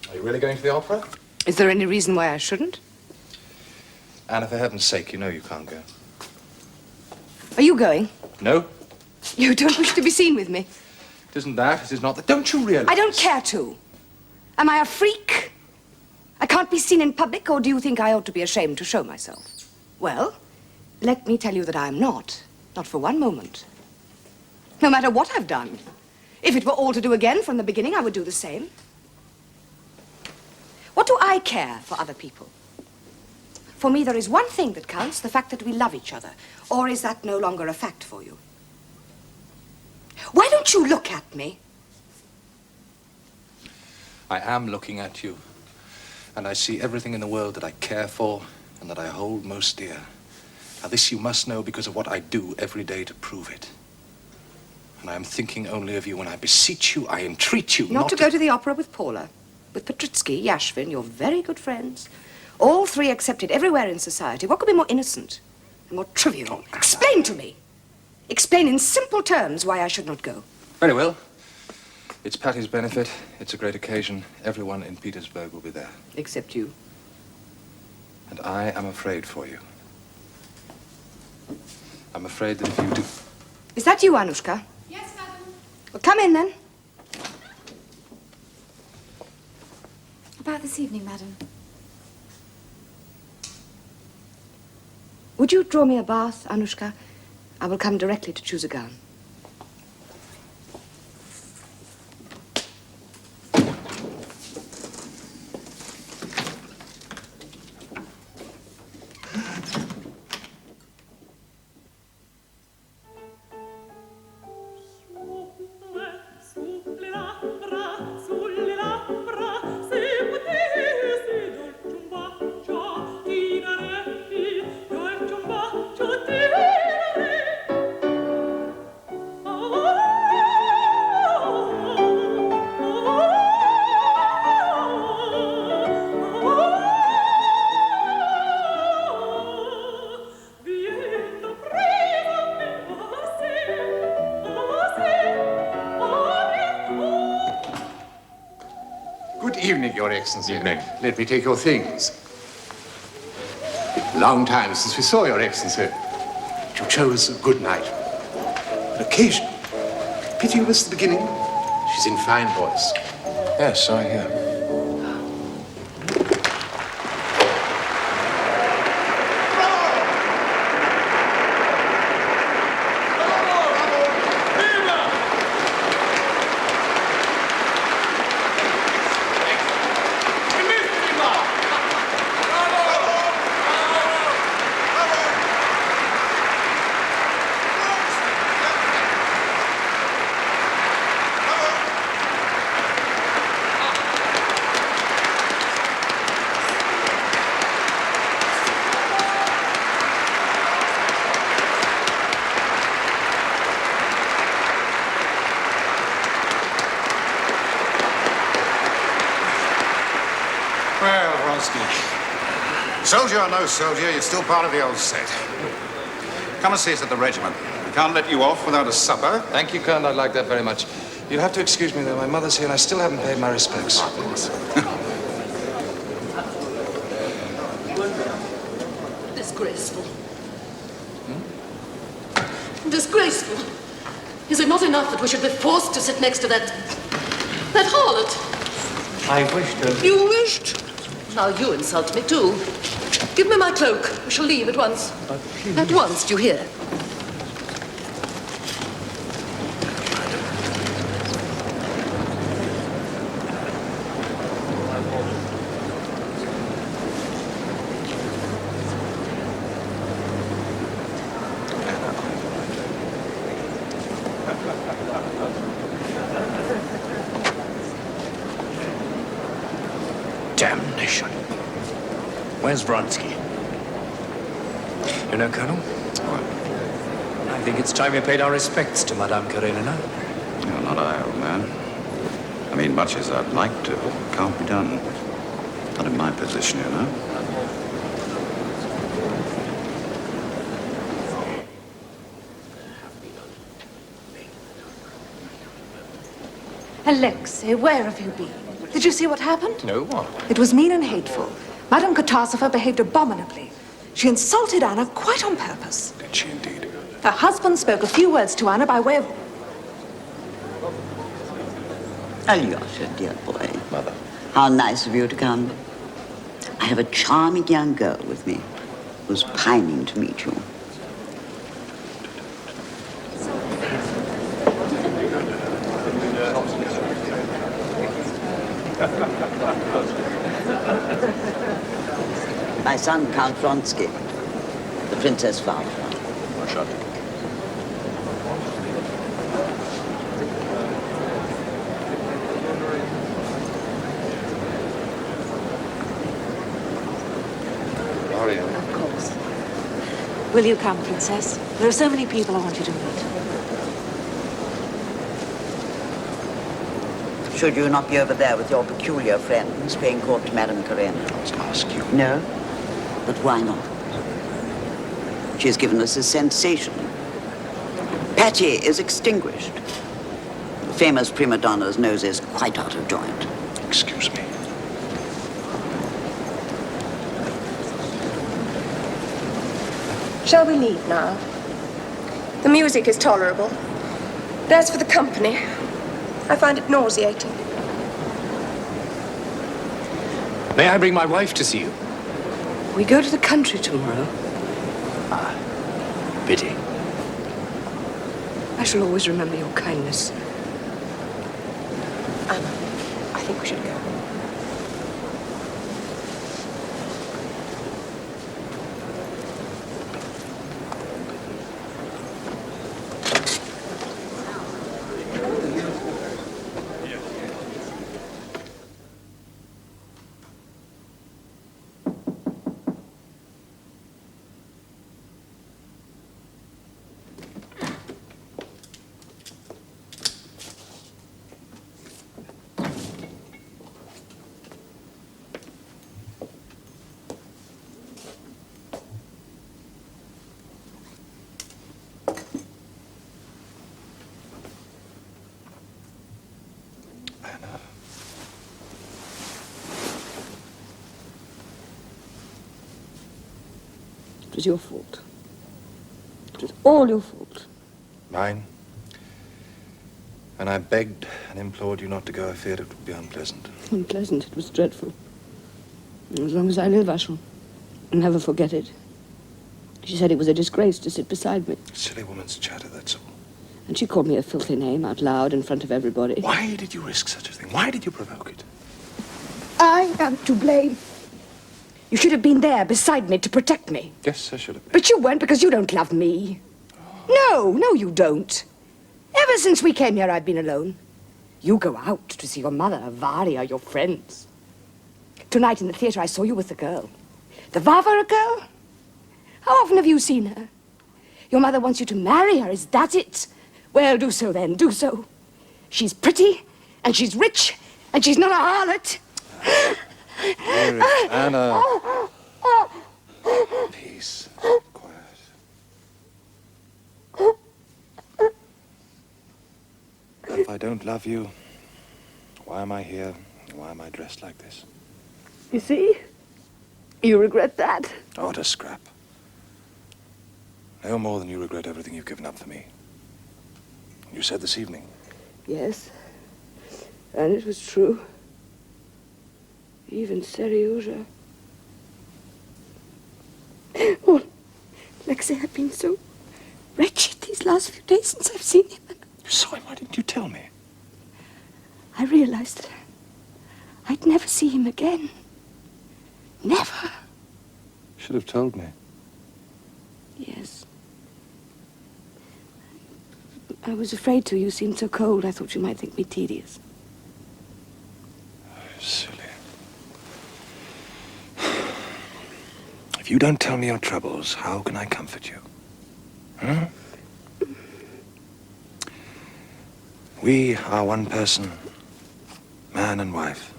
Are you really going to the opera? Is there any reason why I shouldn't? Anna, for heaven's sake, you know you can't go. Are you going? No? You don't wish to be seen with me? It isn't that. It is not that. Don't you realize? I don't care to. Am I a freak? I can't be seen in public, or do you think I ought to be ashamed to show myself? Well, let me tell you that I am not. Not for one moment. No matter what I've done. If it were all to do again from the beginning, I would do the same. What do I care for other people? For me, there is one thing that counts, the fact that we love each other. Or is that no longer a fact for you? Why don't you look at me? I am looking at you, and I see everything in the world that I care for and that I hold most dear. Now, this you must know because of what I do every day to prove it. And I am thinking only of you, and I beseech you, I entreat you Not to go to the opera with Paula, with Petritsky, Yashvin, you're very good friends. All three accepted everywhere in society. What could be more innocent and more trivial? Explain to me. Explain in simple terms why I should not go. Very well. It's Patty's benefit. It's a great occasion. Everyone in Petersburg will be there. Except you. And I am afraid for you. I'm afraid that if you do... Is that you, Anushka? Yes, madam. Well, come in, then. About this evening, madam. Would you draw me a bath, Anushka? I will come directly to choose a gown. evening, Your Excellency. Evening. Let me take your things. Long time since we saw Your Excellency. You chose a good night. An occasion. Pity you missed the beginning. She's in fine voice. Yes, I hear. Well, Vronsky, soldier or no soldier, you're still part of the old set. Come and see us at the regiment. We can't let you off without a supper. Thank you, Colonel. I'd like that very much. You'll have to excuse me, though. My mother's here, and I still haven't paid my respects. Disgraceful. Disgraceful. Is it not enough that we should be forced to sit next to that harlot? I wished to... You wished? Now you insult me too. Give me my cloak. We shall leave at once. At once, do you hear? Damnation. Where's Vronsky? You know, Colonel, I think it's time we paid our respects to Madame Karenina. No, not I, old man. I mean, much as I'd like to, can't be done. Not in my position, you know. Alexei, where have you been? Did you see what happened? No, what? It was mean and hateful. Madame Katasova behaved abominably. She insulted Anna quite on purpose. Did she indeed? Her husband spoke a few words to Anna by way of... Alyosha, dear boy. Mother. How nice of you to come. I have a charming young girl with me who's pining to meet you. My son, Count Vronsky, the princess father. Of course. Will you come, Princess? There are so many people I want you to meet. Should you not be over there with your peculiar friends paying court to Madame Karenina? I was ask you. No? But why not? She has given us a sensation. Patty is extinguished. The famous prima donna's nose is quite out of joint. Excuse me. Shall we leave now? The music is tolerable. But as for the company, I find it nauseating. May I bring my wife to see you? We go to the country tomorrow. Ah, pity. I shall always remember your kindness. Anna, I think we should go. was your fault. It was all your fault. Mine? When I begged and implored you not to go, I feared it would be unpleasant. Unpleasant? It was dreadful. As long as I live, I shall never forget it. She said it was a disgrace to sit beside me. Silly woman's chatter, that's all. And she called me a filthy name out loud in front of everybody. Why did you risk such a thing? Why did you provoke it? I am to blame. You should have been there beside me to protect me. Yes, I should have been. But you weren't because you don't love me. No, you don't. Ever since we came here, I've been alone. You go out to see your mother, Varia, your friends. Tonight in the theatre, I saw you with the girl. The Varvara girl? How often have you seen her? Your mother wants you to marry her, is that it? Well, do so then, do so. She's pretty, and she's rich, and she's not a harlot. Dearest Anna. Peace. Quiet. If I don't love you, why am I here? Why am I dressed like this? You see? You regret that. Oh, what a scrap. No more than you regret everything you've given up for me. You said this evening. Yes. And it was true. Even Seriosha. Oh, Alexei, I've been so wretched these last few days since I've seen him. You saw him? Why didn't you tell me? I realized that I'd never see him again. Never. Should have told me. Yes. I was afraid to. You seemed so cold. I thought you might think me tedious. Silly. If you don't tell me your troubles, how can I comfort you? Hmm? We are one person, man and wife.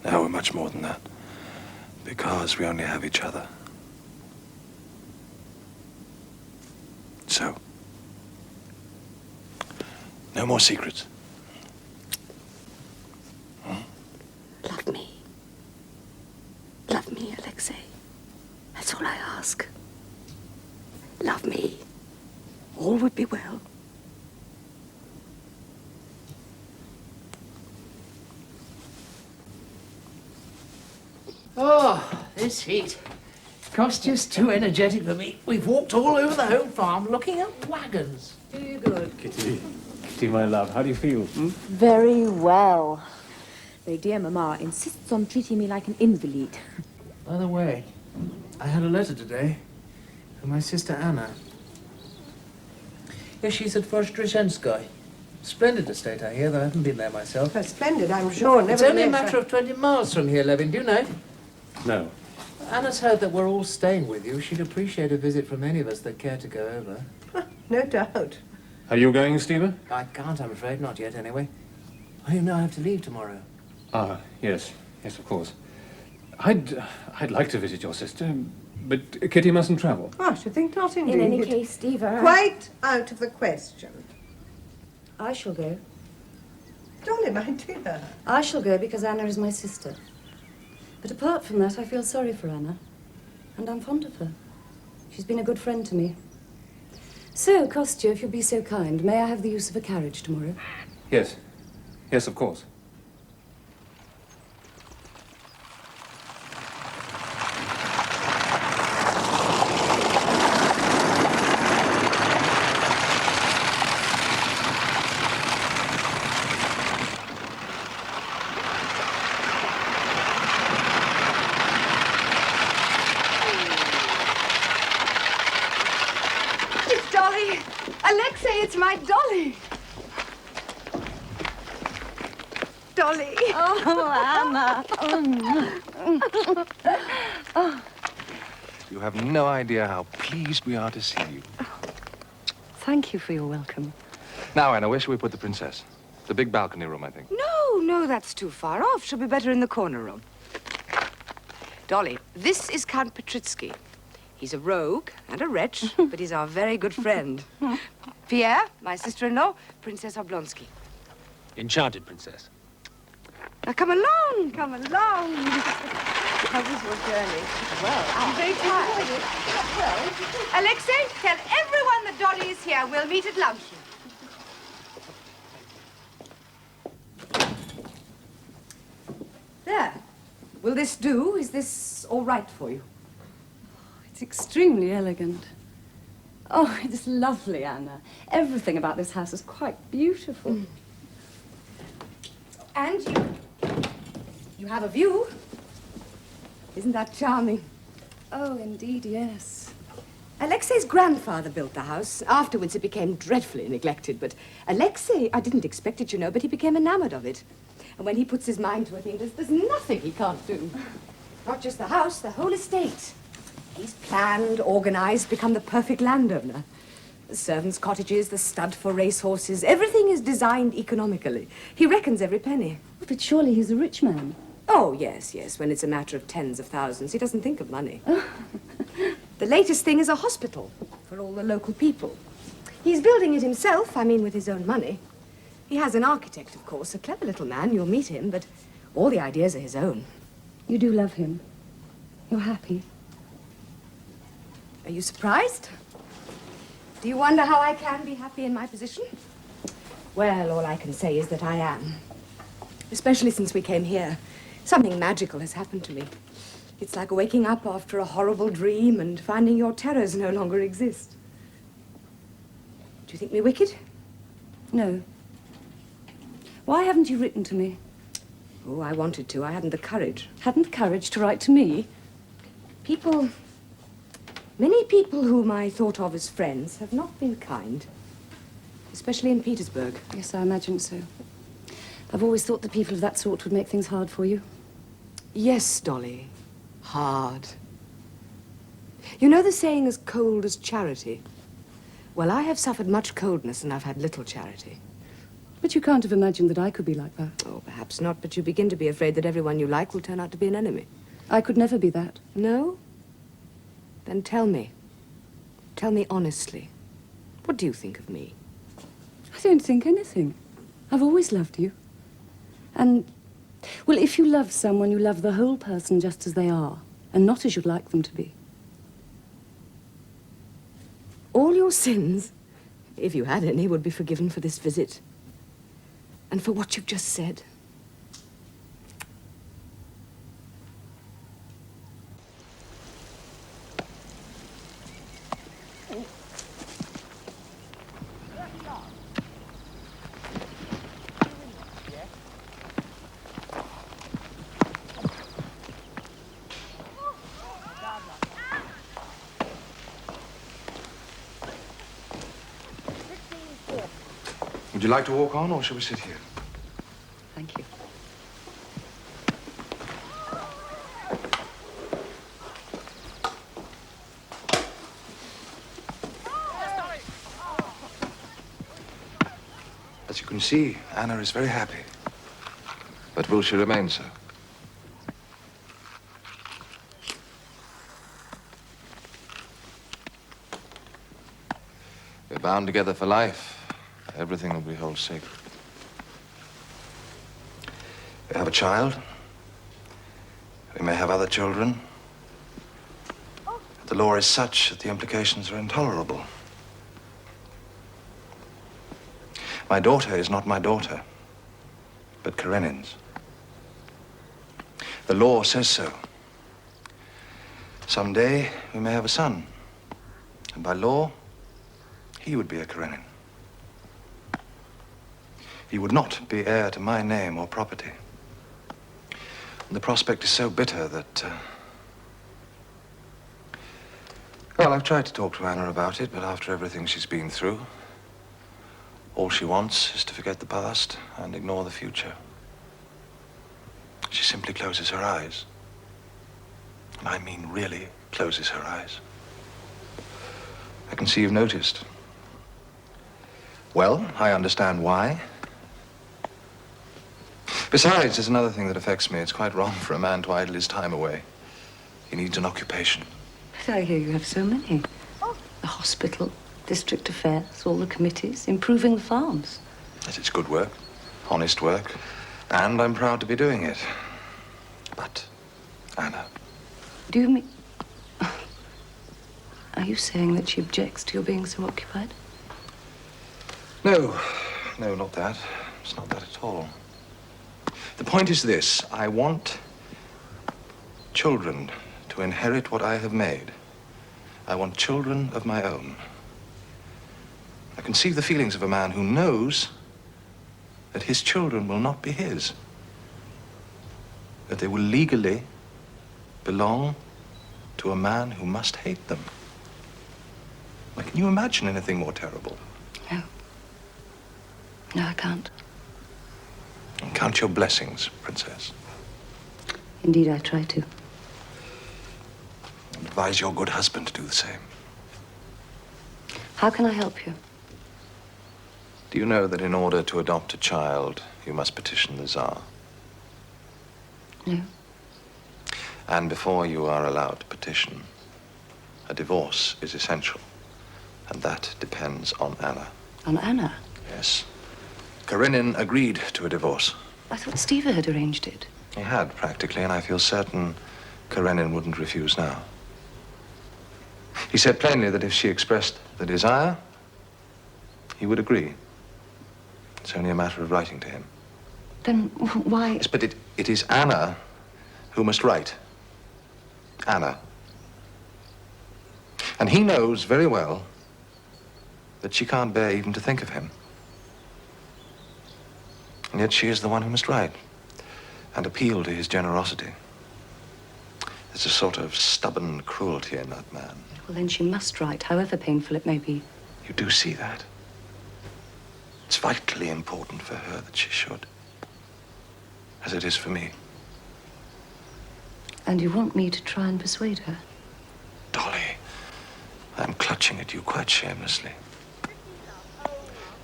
Now we're much more than that, because we only have each other. So, no more secrets. Love me. Love me, Alexei. That's all I ask. Love me. All would be well. Oh, this heat. Kostya's too energetic for me. We've walked all over the home farm looking at wagons. Do you good? Kitty, my love, how do you feel? Very well. Though dear Mamma insists on treating me like an invalid. By the way, I had a letter today from my sister Anna. Yes, she's at Vronsky. Splendid estate, I hear, though I haven't been there myself. Splendid, I'm sure. It's only a matter of 20 miles from here, Levin. Do you know? No. Anna's heard that we're all staying with you. She'd appreciate a visit from any of us that care to go over. No doubt. Are you going, Stephen? I can't, I'm afraid. Not yet, anyway. Oh, you know I have to leave tomorrow. Ah, yes. Yes, of course. I'd like to visit your sister, but Kitty mustn't travel. Oh, I should think not, indeed. In any case, Steve, Quite out of the question. I shall go. Dolly, my dear. I shall go because Anna is my sister. But apart from that, I feel sorry for Anna. And I'm fond of her. She's been a good friend to me. So, Kostya, if you'll be so kind, may I have the use of a carriage tomorrow? Yes. Yes, of course. Alexei, it's my Dolly. Dolly. Oh, Anna. You have no idea how pleased we are to see you. Thank you for your welcome. Now, Anna, where shall we put the princess? The big balcony room, I think. No, that's too far off. She'll be better in the corner room. Dolly, this is Count Petritsky. He's a rogue and a wretch, but he's our very good friend. Pierre, my sister-in-law, Princess Oblonsky. Enchanted, Princess. Now, come along, come along. How was your journey? Well, I'm very tired. Well, Alexei, tell everyone that Dolly is here. We'll meet at luncheon. There. Will this do? Is this all right for you? It's extremely elegant. Oh, it's lovely, Anna. Everything about this house is quite beautiful. And you have a view. Isn't that charming? Oh, indeed, yes. Alexei's grandfather built the house. Afterwards, it became dreadfully neglected. But Alexei, I didn't expect it, you know, but he became enamored of it. And when he puts his mind to a thing, there's nothing he can't do. Not just the house, the whole estate. He's planned, organized, become the perfect landowner. The servants' cottages, the stud for racehorses, everything is designed economically. He reckons every penny. But surely he's a rich man. Oh, yes, yes. When it's a matter of tens of thousands, he doesn't think of money. The latest thing is a hospital for all the local people. He's building it himself, I mean, with his own money. He has an architect, of course, a clever little man. You'll meet him, but all the ideas are his own. You do love him. You're happy. Are you surprised? Do you wonder how I can be happy in my position? Well, all I can say is that I am. Especially since we came here. Something magical has happened to me. It's like waking up after a horrible dream and finding your terrors no longer exist. Do you think me wicked? No. Why haven't you written to me? Oh, I wanted to. I hadn't the courage. Hadn't the courage to write to me? Many people whom I thought of as friends have not been kind. Especially in Petersburg. Yes, I imagine so. I've always thought that people of that sort would make things hard for you. Yes, Dolly. Hard. You know the saying, as cold as charity? Well, I have suffered much coldness and I've had little charity. But you can't have imagined that I could be like that. Oh, perhaps not, but you begin to be afraid that everyone you like will turn out to be an enemy. I could never be that. No? Then tell me. Tell me honestly. What do you think of me? I don't think anything. I've always loved you. And, well, if you love someone, you love the whole person just as they are, and not as you'd like them to be. All your sins, if you had any, would be forgiven for this visit. And for what you've just said. Would you like to walk on, or shall we sit here? Thank you. As you can see, Anna is very happy. But will she remain so? We're bound together for life. Everything will be held sacred. We have a child. We may have other children. The law is such that the implications are intolerable. My daughter is not my daughter, but Karenin's. The law says so. Someday we may have a son, and by law, he would be a Karenin. He would not be heir to my name or property. And the prospect is so bitter that... Well, I've tried to talk to Anna about it, but after everything she's been through, all she wants is to forget the past and ignore the future. She simply closes her eyes. And I mean really closes her eyes. I can see you've noticed. Well, I understand why. Besides, there's another thing that affects me. It's quite wrong for a man to idle his time away. He needs an occupation. But I hear you have so many. The hospital, district affairs, all the committees, improving the farms. Yes, it's good work, honest work, and I'm proud to be doing it. But, Anna, Do you mean... Are you saying that she objects to your being so occupied? No, not that. It's not that at all. The point is this. I want children to inherit what I have made. I want children of my own. I conceive the feelings of a man who knows that his children will not be his, that they will legally belong to a man who must hate them. Like, can you imagine anything more terrible? No. No, I can't. And count your blessings, Princess. Indeed, I try to. And advise your good husband to do the same. How can I help you? Do you know that in order to adopt a child, you must petition the Tsar? No. And before you are allowed to petition, a divorce is essential. And that depends on Anna. On Anna? Yes. Karenin agreed to a divorce. I thought Steva had arranged it. He had, practically, and I feel certain Karenin wouldn't refuse now. He said plainly that if she expressed the desire, he would agree. It's only a matter of writing to him. Then why... Yes, but it is Anna who must write. Anna. And he knows very well that she can't bear even to think of him. And yet she is the one who must write and appeal to his generosity. There's a sort of stubborn cruelty in that man. Well, then she must write, however painful it may be. You do see that? It's vitally important for her that she should, as it is for me. And you want me to try and persuade her? Dolly, I'm clutching at you quite shamelessly,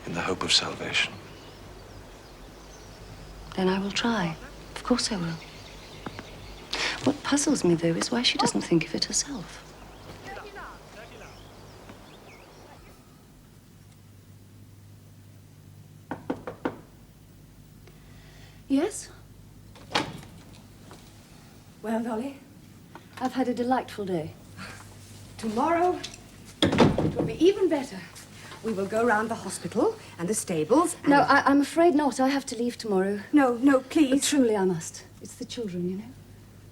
in the hope of salvation. Then I will try. Of course I will. What puzzles me, though, is why she doesn't think of it herself. Yes? Well, Dolly, I've had a delightful day. Tomorrow, it will be even better. We will go round the hospital and the stables and... No, I'm afraid not. I have to leave tomorrow. No, please. But truly, I must. It's the children, you know.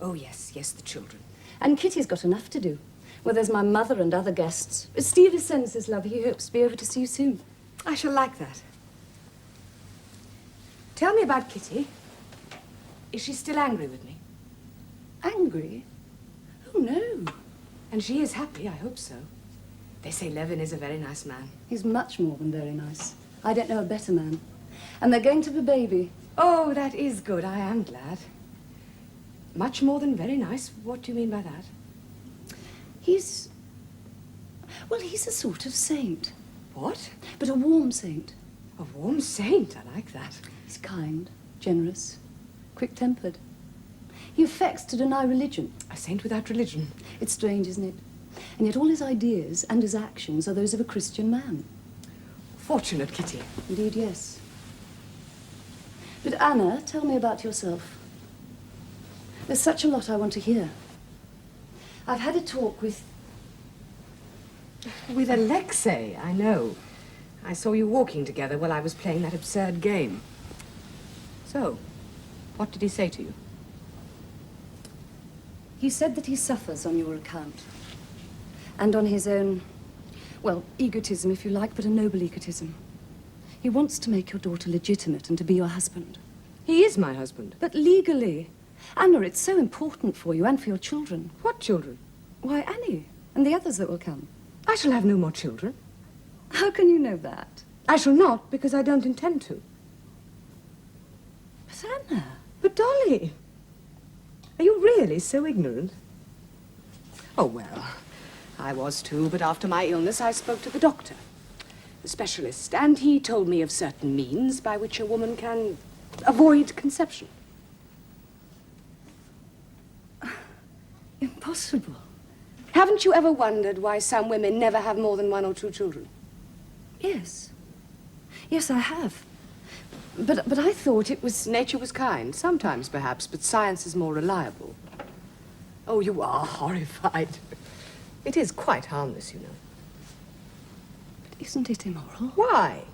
Oh, yes, the children. And Kitty's got enough to do. Well, there's my mother and other guests. Steve sends his love. He hopes to be over to see you soon. I shall like that. Tell me about Kitty. Is she still angry with me? Angry? Oh, no. And she is happy, I hope so. They say Levin is a very nice man. He's much more than very nice. I don't know a better man. And they're going to have a baby. Oh, that is good. I am glad. Much more than very nice? What do you mean by that? He's a sort of saint. What? But a warm saint. A warm saint? I like that. He's kind, generous, quick-tempered. He affects to deny religion. A saint without religion? It's strange, isn't it? And yet all his ideas and his actions are those of a Christian man. Fortunate Kitty. Indeed, yes. But Anna, tell me about yourself. There's such a lot I want to hear. I've had a talk with Alexei, I know. I saw you walking together while I was playing that absurd game. So, what did he say to you? He said that he suffers on your account. And on his own, well, egotism, if you like, but a noble egotism. He wants to make your daughter legitimate and to be your husband. He is my husband. But legally. Anna, it's so important for you and for your children. What children? Why, Annie, and the others that will come. I shall have no more children. How can you know that? I shall not, because I don't intend to. But Anna... But Dolly, are you really so ignorant? Oh, well, I was too, but after my illness I spoke to the doctor, the specialist, and he told me of certain means by which a woman can avoid conception. Impossible. Haven't you ever wondered why some women never have more than 1 or 2 children? Yes. Yes, I have. But I thought it was... Nature was kind, sometimes perhaps, but science is more reliable. Oh, you are horrified. It is quite harmless, you know. But isn't it immoral? Why?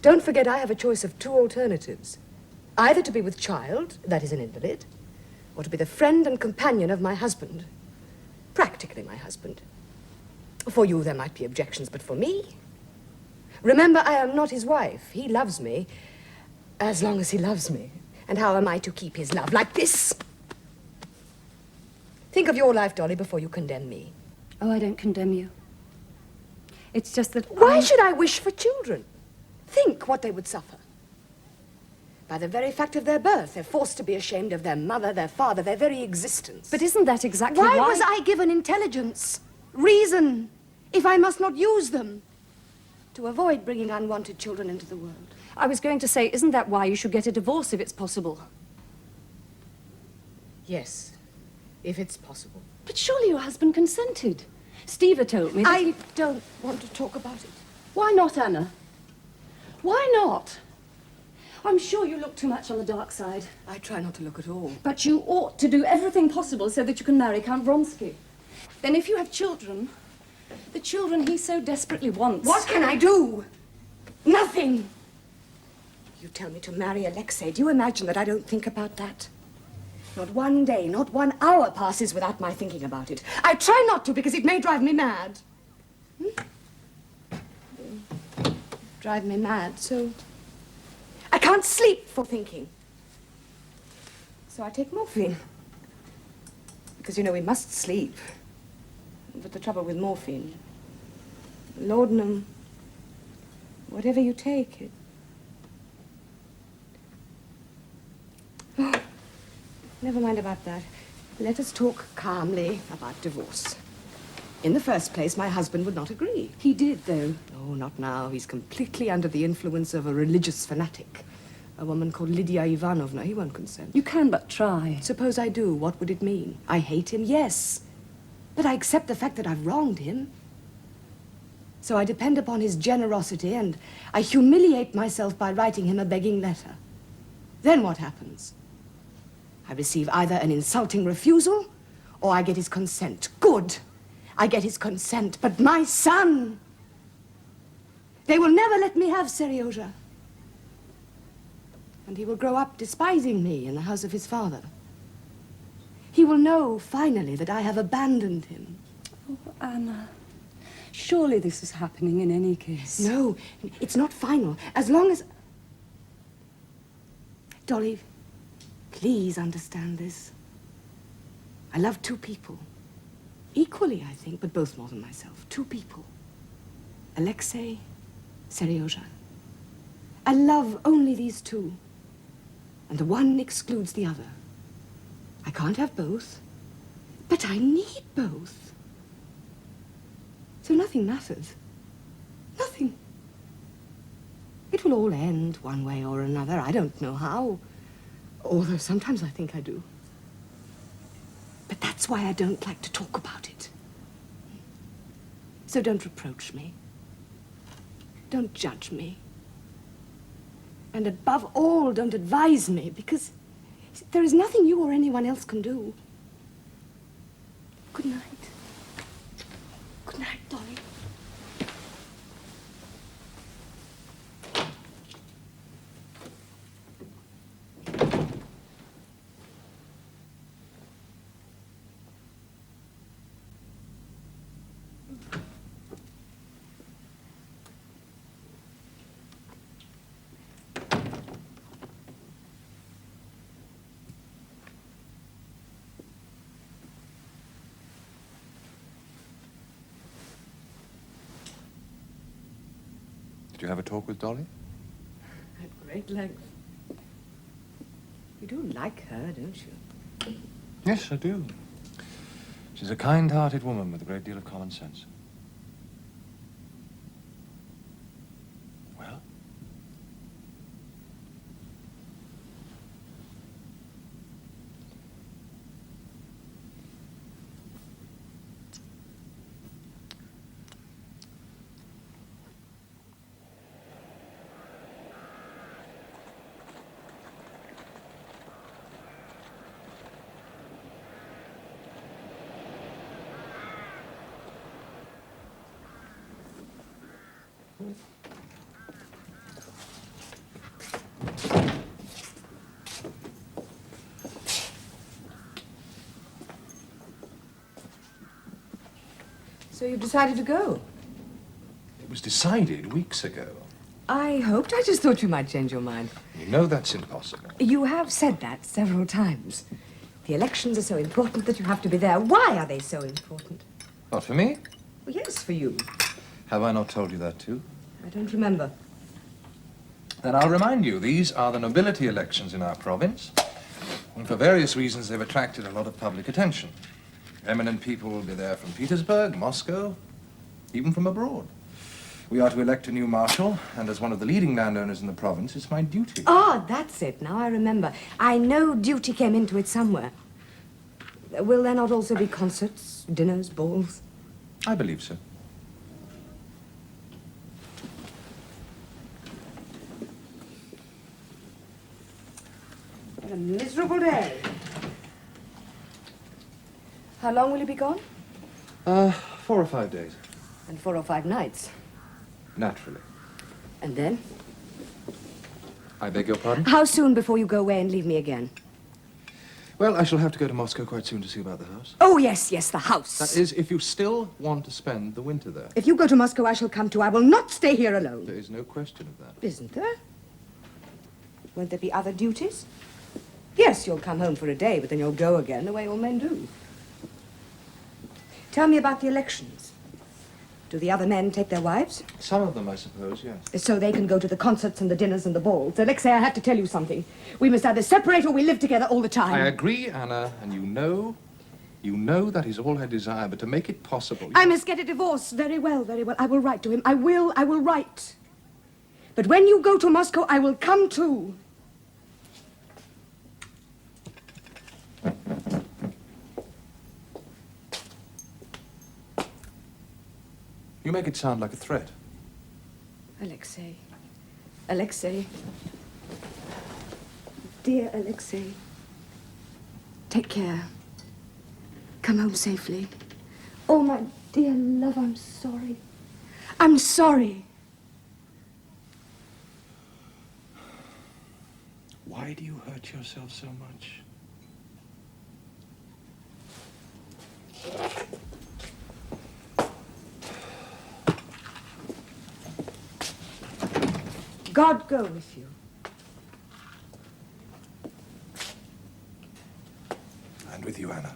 Don't forget I have a choice of two alternatives. Either to be with child, that is an invalid, or to be the friend and companion of my husband. Practically my husband. For you there might be objections, but for me? Remember, I am not his wife. He loves me, as long as he loves me. And how am I to keep his love? Like this? Think of your life, Dolly, before you condemn me. Oh, I don't condemn you. It's just that Why should I wish for children? Think what they would suffer. By the very fact of their birth, they're forced to be ashamed of their mother, their father, their very existence. But isn't that exactly why was I given intelligence, reason, if I must not use them? To avoid bringing unwanted children into the world. I was going to say, isn't that why you should get a divorce if it's possible? Yes, if it's possible. But surely your husband consented. Steve told me that I don't want to talk about it. Why not, Anna? Why not? I'm sure you look too much on the dark side. I try not to look at all. But you ought to do everything possible so that you can marry Count Vronsky. Then if you have children, the children he so desperately wants... What can I do? Nothing. You tell me to marry Alexei. Do you imagine that I don't think about that? Not one day, not 1 hour passes without my thinking about it. I try not to because it may drive me mad. Drive me mad, so... I can't sleep for thinking. So I take morphine. Because, you know, we must sleep. But the trouble with morphine, laudanum, whatever you take, it... Oh, never mind about that. Let us talk calmly about divorce. In the first place, my husband would not agree. He did, though. Oh, not now. He's completely under the influence of a religious fanatic. A woman called Lydia Ivanovna. He won't consent. You can but try. Suppose I do. What would it mean? I hate him, yes. But I accept the fact that I've wronged him. So I depend upon his generosity, and I humiliate myself by writing him a begging letter. Then what happens? I receive either an insulting refusal, or I get his consent. Good. I get his consent, but my son... They will never let me have Seryoja. And he will grow up despising me in the house of his father. He will know, finally, that I have abandoned him. Oh, Anna, surely this is happening in any case. No, it's not final. As long as... Dolly, please understand this. I love two people. Equally, I think, but both more than myself. Two people. Alexei, Seryoja. I love only these two. And the one excludes the other. I can't have both, but I need both. So nothing matters. Nothing. It will all end one way or another. I don't know how, although sometimes I think I do. But that's why I don't like to talk about it. So don't reproach me. Don't judge me. And above all, don't advise me, because there is nothing you or anyone else can do. Good night. Good night, Dolly. Did you have a talk with Dolly? At great length. You do like her, don't you? Yes, I do. She's a kind-hearted woman with a great deal of common sense. Well? So you've decided to go? It was decided weeks ago. I hoped. I just thought you might change your mind. You know that's impossible. You have said that several times. The elections are so important that you have to be there. Why are they so important? Not for me? Well, yes, for you. Have I not told you that too? I don't remember. Then I'll remind you, these are the nobility elections in our province. And for various reasons, they've attracted a lot of public attention. Eminent people will be there from Petersburg, Moscow, even from abroad. We are to elect a new marshal, and as one of the leading landowners in the province, it's my duty. Ah, that's it. Now I remember. I know duty came into it somewhere. Will there not also be concerts, dinners, balls? I believe so. What a miserable day. How long will you be gone? 4 or 5 days. And 4 or 5 nights. Naturally. And then? I beg your pardon? How soon before you go away and leave me again? Well, I shall have to go to Moscow quite soon to see about the house. Oh, yes, yes, the house. That is, if you still want to spend the winter there. If you go to Moscow, I shall come too. I will not stay here alone. There is no question of that. Isn't there? Won't there be other duties? Yes, you'll come home for a day, but then you'll go again, the way all men do. Tell me about the elections. Do the other men take their wives? Some of them, I suppose, yes. So they can go to the concerts and the dinners and the balls. Alexei, I have to tell you something. We must either separate or we live together all the time. I agree, Anna, and you know that is all I desire, but to make it possible... I must get a divorce. Very well, very well. I will write to him. I will write. But when you go to Moscow, I will come too. You make it sound like a threat. Alexei. Alexei. Dear Alexei. Take care. Come home safely. Oh, my dear love, I'm sorry. I'm sorry. Why do you hurt yourself so much? God go with you. And with you, Anna.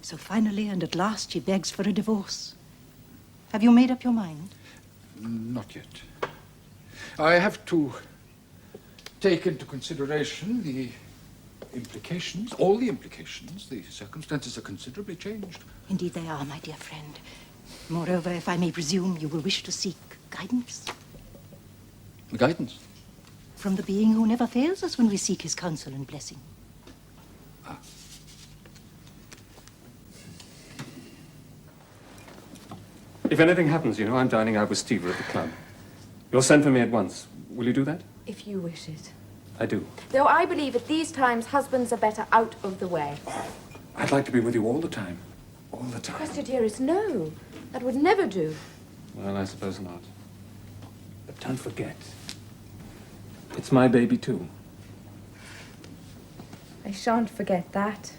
So finally and at last she begs for a divorce. Have you made up your mind? Not yet. I have to take into consideration the implications, all the implications. The circumstances are considerably changed. Indeed they are, my dear friend. Moreover, if I may presume, you will wish to seek guidance. Guidance? From the being who never fails us when we seek his counsel and blessing. If anything happens, I'm dining out with Steve at the club. You'll send for me at once. Will you do that? If you wish it. I do. Though I believe at these times husbands are better out of the way. I'd like to be with you all the time. All the time. Question, dearest, no. That would never do. Well, I suppose not. But don't forget, it's my baby too. I shan't forget that.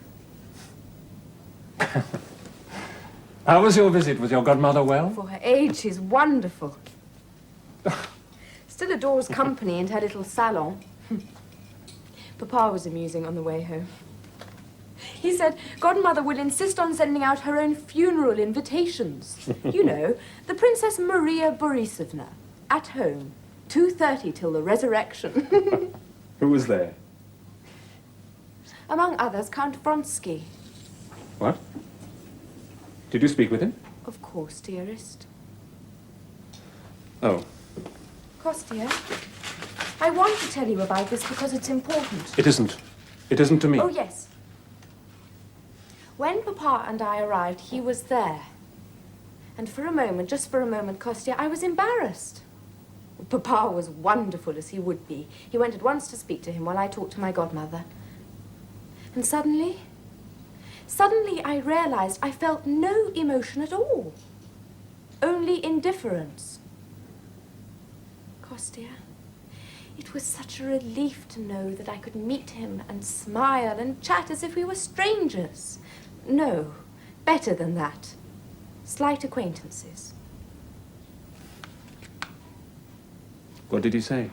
How was your visit? Was your godmother well? For her age, she's wonderful. Still adores company and her little salon. Papa was amusing on the way home. He said godmother will insist on sending out her own funeral invitations. You know, the Princess Maria Borisovna, at home, 2:30 till the resurrection. Who was there? Among others, Count Vronsky. What? Did you speak with him? Of course, dearest. Oh. Kostya, I want to tell you about this because it's important. It isn't. It isn't to me. Oh, yes. When Papa and I arrived, he was there. And for a moment, just for a moment, Kostya, I was embarrassed. Papa was wonderful, as he would be. He went at once to speak to him while I talked to my godmother. And suddenly I realized I felt no emotion at all. Only indifference. Kostya, it was such a relief to know that I could meet him and smile and chat as if we were strangers. No, better than that. Slight acquaintances. What did he say?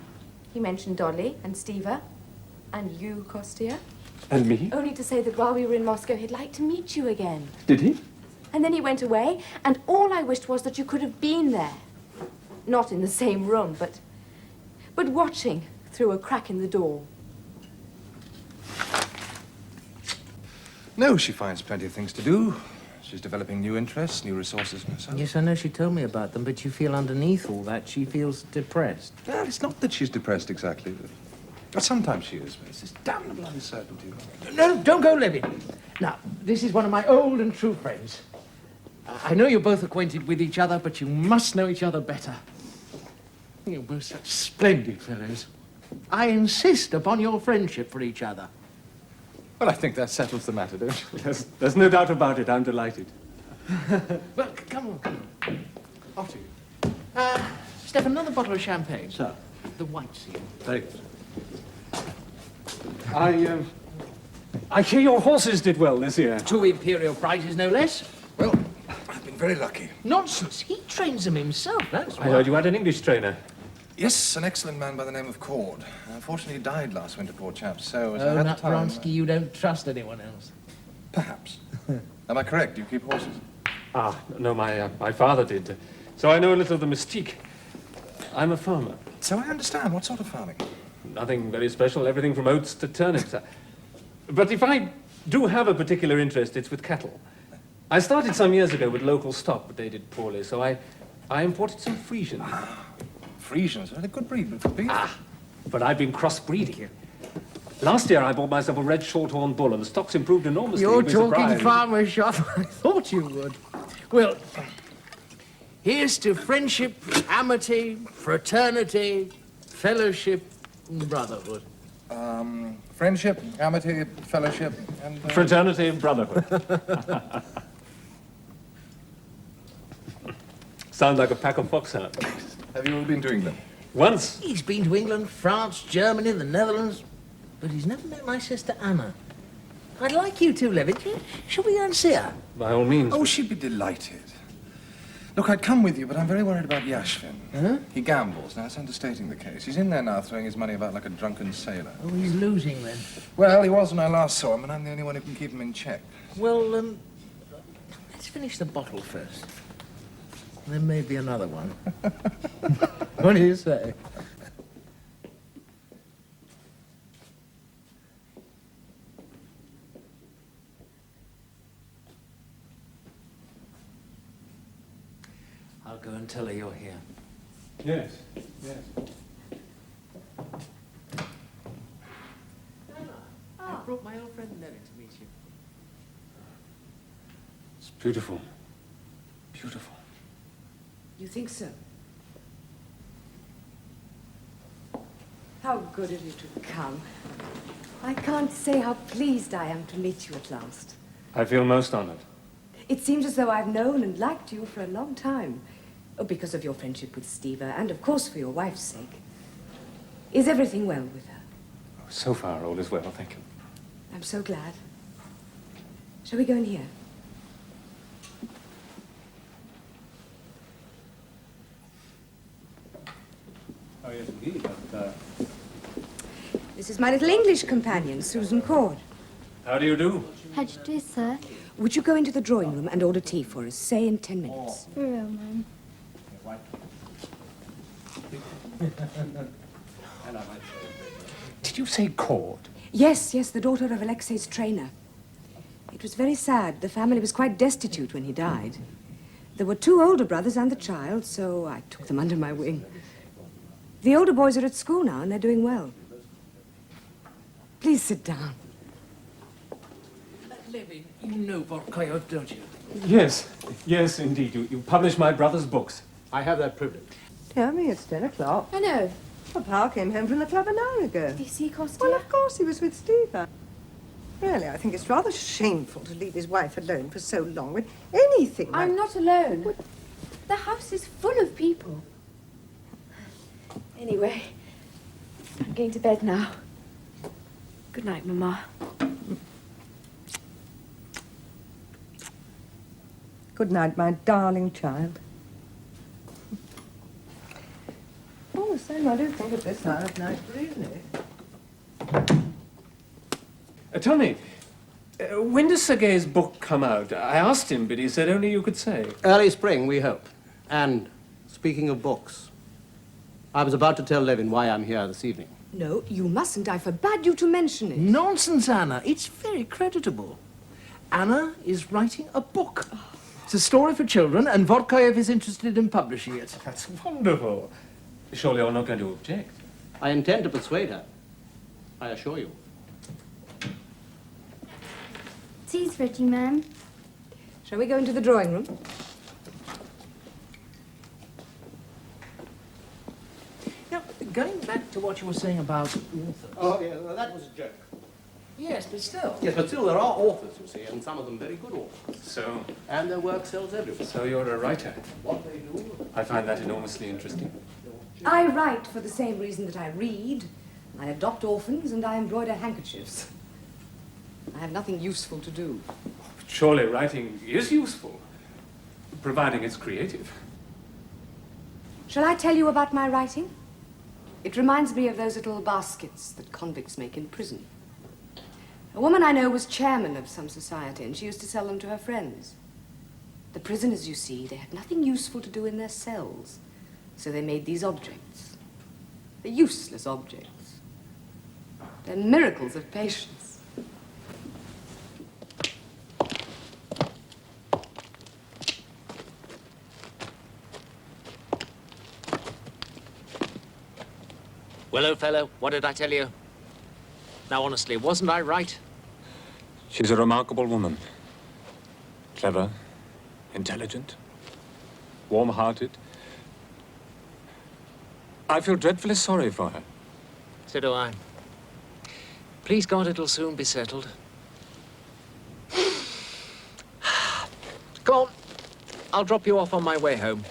He mentioned Dolly and Steva and you, Kostya. And me? Only to say that while we were in Moscow, he'd like to meet you again. Did he? And then he went away, and all I wished was that you could have been there. Not in the same room, but watching through a crack in the door. No, she finds plenty of things to do. She's developing new interests, new resources in herself. Yes, I know she told me about them, but you feel underneath all that she feels depressed. Well, it's not that she's depressed exactly. But sometimes she is. But it's this damnable uncertainty. No, don't go, Levy. Now, this is one of my old and true friends. I know you're both acquainted with each other, but you must know each other better. You're both such splendid fellows. I insist upon your friendship for each other. Well, I think that settles the matter, don't you? There's no doubt about it. I'm delighted. Well, come on. Off to you. Stefan, another bottle of champagne. Sir. The white seal. Very good. I hear your horses did well this year. 2 imperial prizes, no less. Well, I've been very lucky. Nonsense. He trains them himself, that's I heard you had an English trainer. Yes, an excellent man by the name of Cord. Unfortunately, he died last winter, poor chap. So, as I Oh, had not the time... Vronsky, you don't trust anyone else. Perhaps. Am I correct? Do you keep horses? No, my father did. So I know a little of the mystique. I'm a farmer. So I understand. What sort of farming? Nothing very special, everything from oats to turnips. But if I do have a particular interest, it's with cattle. I started some years ago with local stock, but they did poorly, so I imported some Friesians. Friesians? Are they a good breed, but for beef? But I've been crossbreeding. Last year I bought myself a red shorthorn bull, and the stock's improved enormously. You're You'll be talking surprised. farmer shop. I thought you would. Well, here's to friendship, amity, fraternity, fellowship, and brotherhood. Friendship, amity, fellowship, and... Fraternity and brotherhood. Sounds like a pack of foxhounds. Have you all been to England? Once. He's been to England, France, Germany, the Netherlands, but he's never met my sister Anna. I'd like you to, Levin. Shall we go and see her? By all means. Oh, she'd be delighted. Look, I'd come with you, but I'm very worried about Yashvin. Huh? He gambles. Now, it's understating the case. He's in there now throwing his money about like a drunken sailor. Oh, he's losing then. Well, he was when I last saw him, and I'm the only one who can keep him in check. Well, let's finish the bottle first. There may be another one. What do you say? I'll go and tell her you're here. Yes, yes. I brought my old friend Nelly to meet you. It's beautiful. Beautiful. You think so? How good of you to come. I can't say how pleased I am to meet you at last. I feel most honored. It seems as though I've known and liked you for a long time. Oh, because of your friendship with Steva, and of course for your wife's sake. Is everything well with her? So far, all is well, thank you. I'm so glad. Shall we go in here? Oh, yes, indeed, but, This is my little English companion, Susan Cord. how do you do? How do you do, sir? Would you go into the drawing room and order tea for us, say in 10 minutes? For real, Mum. Did you say Cord? Yes, yes, the daughter of Alexei's trainer. It was very sad. The family was quite destitute when he died. There were 2 older brothers and the child, so I took them under my wing. The older boys are at school now, and they're doing well. Please sit down. Levin, you know Vorkoyev, don't you? Yes, yes, indeed. You publish my brother's books. I have that privilege. Tell me, it's 10 o'clock. I know. Papa came home from the club an hour ago. Did you see Kostya? Well, of course, he was with Stephen. Really, I think it's rather shameful to leave his wife alone for so long with anything like... I'm not alone. The house is full of people. Anyway, I'm going to bed now. Good night, Mama. Good night, my darling child. All the same, I do think at this hour of night, really. Tell me, when does Sergei's book come out? I asked him, but he said only you could say. Early spring, we hope. And speaking of books, I was about to tell Levin why I'm here this evening. No, you mustn't. I forbade you to mention it. Nonsense, Anna. It's very creditable. Anna is writing a book. It's a story for children, and Vorkoyev is interested in publishing it. That's wonderful. Surely you're not going to object. I intend to persuade her, I assure you. Tea's ready, ma'am. Shall we go into the drawing room? Now, going back to what you were saying about authors... Oh, yeah, well, that was a joke. Yes, but still... Yes, but still there are authors, you see, and some of them very good authors. So? And their work sells everywhere. So you're a writer? What they do... I find that enormously interesting. I write for the same reason that I read. I adopt orphans and I embroider handkerchiefs. I have nothing useful to do. Surely writing is useful, providing it's creative. Shall I tell you about my writing? It reminds me of those little baskets that convicts make in prison. A woman I know was chairman of some society, and she used to sell them to her friends. The prisoners, you see, they had nothing useful to do in their cells, so they made these objects. They're useless objects. They're miracles of patience. Well, old fellow, what did I tell you? Now, honestly, wasn't I right? She's a remarkable woman. Clever, intelligent, warm-hearted. I feel dreadfully sorry for her. So do I. Please God, it'll soon be settled. Go on. I'll drop you off on my way home.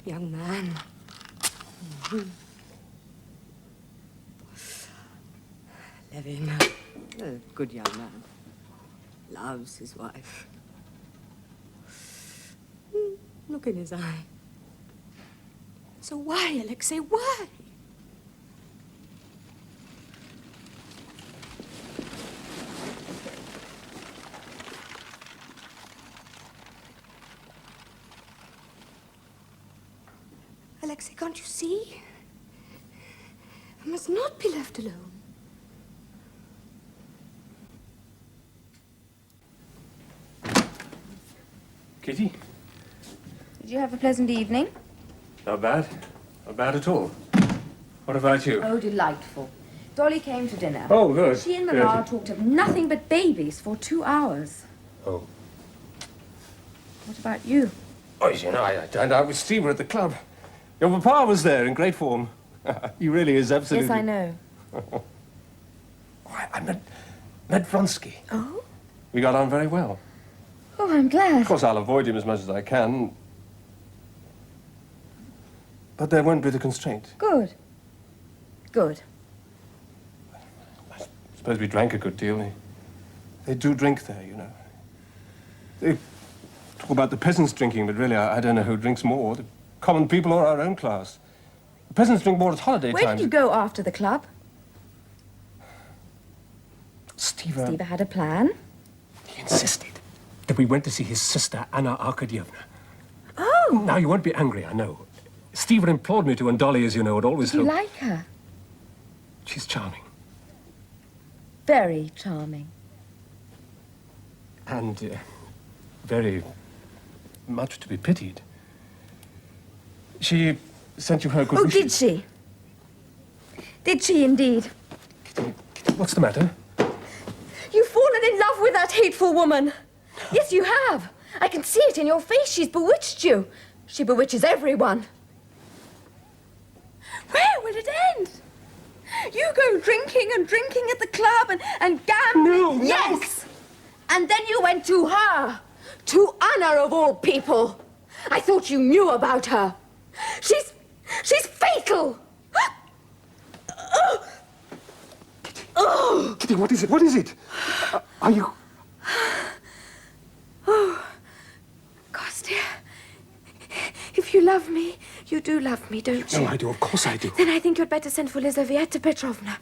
Young man. Levin, a good young man. Loves his wife. Look in his eye. So why, Alexei, why? Alexei, can't you see? I must not be left alone. Kitty? Did you have a pleasant evening? Not bad. Not bad at all. What about you? Oh, delightful. Dolly came to dinner. Oh, good. She and Mamma talked of nothing but babies for 2 hours. Oh. What about you? Oh, you know, I dined out with Steve at the club. Your papa was there in great form. He really is absolutely... Yes, I know. I met Vronsky. Oh? We got on very well. Oh, I'm glad. Of course, I'll avoid him as much as I can. But there won't be the constraint. Good. Good. I suppose we drank a good deal. They do drink there, you know. They talk about the peasants drinking, but really, I don't know who drinks more, the common people or our own class. The peasants drink more at holiday Where times. did you go after the club? Steve had a plan. He insisted that we went to see his sister, Anna Arkadyevna. Oh! Oh, now, you won't be angry, I know. Stephen implored me to, and Dolly, as you know, had always Do you hoped... like her? She's charming. Very charming. And very much to be pitied. She sent you her good wishes. Did she? Did she indeed? What's the matter? You've fallen in love with that hateful woman. Yes, you have. I can see it in your face. She's bewitched you. She bewitches everyone. Where will it end? You go drinking and drinking at the club and gambling. No. Yes. And then you went to her. To Anna, of all people. I thought you knew about her. She's fatal. Oh. Kitty, what is it? What is it? Are you... Oh, Kostya, if you love me, you do love me, don't you? No, I do. Of course I do. Then I think you'd better send for Lizaveta Petrovna.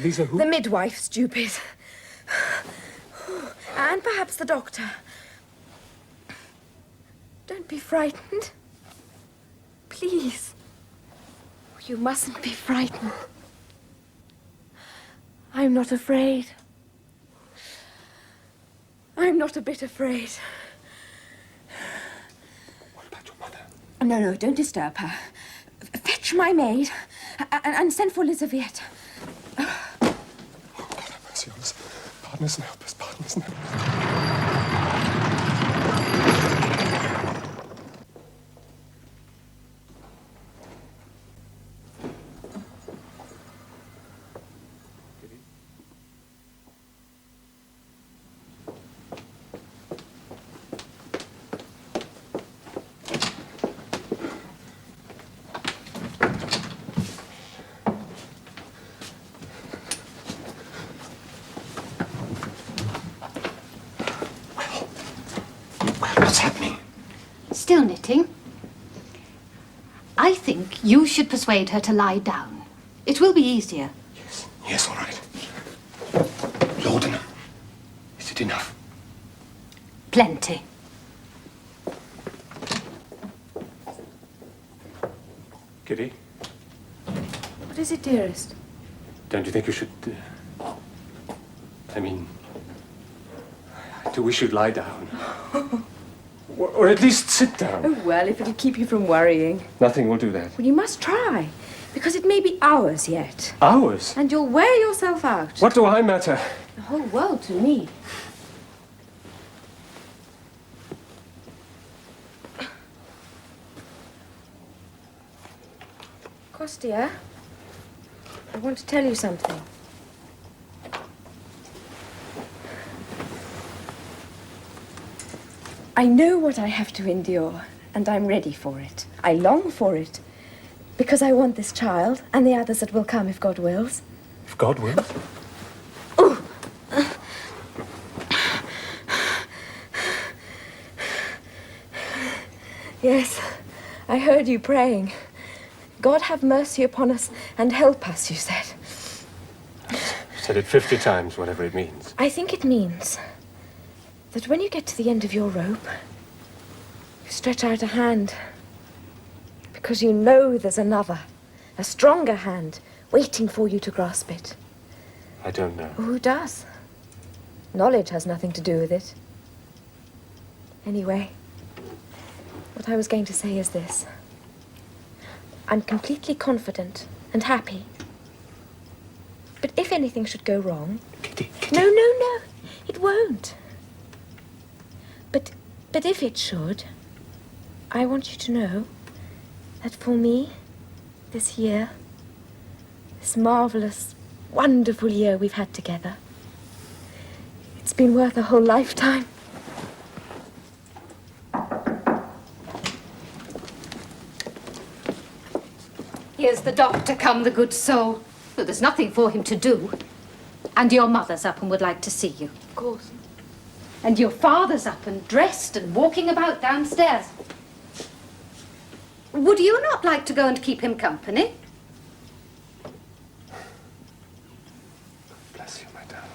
Lisa who? The midwife, stupid. And perhaps the doctor. Don't be frightened. Please. You mustn't be frightened. I'm not afraid. I'm not a bit afraid. What about your mother? No, don't disturb her. Fetch my maid and send for Lizaveta. Oh, God have mercy on us. Pardon us and help us. Pardon us and help us. What's happening? Still knitting. I think you should persuade her to lie down. It will be easier. Yes, all right. Laudanum. Is it enough? Plenty. Kitty, What is it, dearest? don't you think you should... we should lie down. Or at least sit down. Oh, well, if it'll keep you from worrying. Nothing will do that. Well, you must try, because it may be hours yet. Hours? And you'll wear yourself out. What do I matter? The whole world to me. Kostya, I want to tell you something. I know what I have to endure, and I'm ready for it. I long for it, because I want this child, and the others that will come if God wills. If God wills? Yes, I heard you praying. God have mercy upon us and help us, you said. You said it 50 times, whatever it means. I think it means that when you get to the end of your rope, you stretch out a hand because you know there's another, a stronger hand, waiting for you to grasp it. I don't know. Who does? Knowledge has nothing to do with it. Anyway, what I was going to say is this. I'm completely confident and happy. But if anything should go wrong... Kitty. No, it won't. But if it should, I want you to know that for me, this year, this marvelous, wonderful year we've had together, it's been worth a whole lifetime. Here's the doctor come, the good soul. Well, there's nothing for him to do. And your mother's up and would like to see you. Of course. And your father's up and dressed and walking about downstairs. Would you not like to go and keep him company? Bless you, my darling.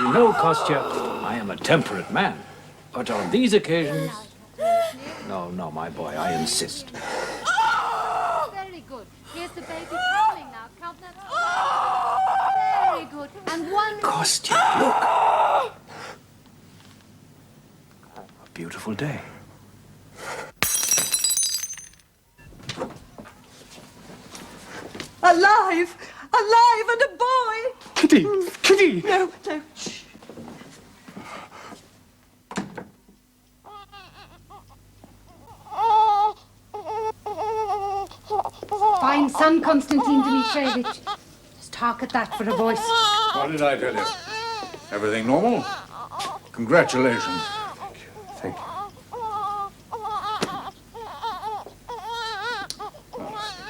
you know, Kostya, I am a temperate man. But on these occasions... No, my boy, I insist. Very good. Here's the baby crawling now. Count that. Very good. And one... Kostya, look. A beautiful day. Alive! Alive and a boy! Kitty! Kitty! No. Shh. Fine son, Konstantin Dmitrievich. Just hark at that for a voice. What did I tell you? Everything normal? Congratulations. Thank you.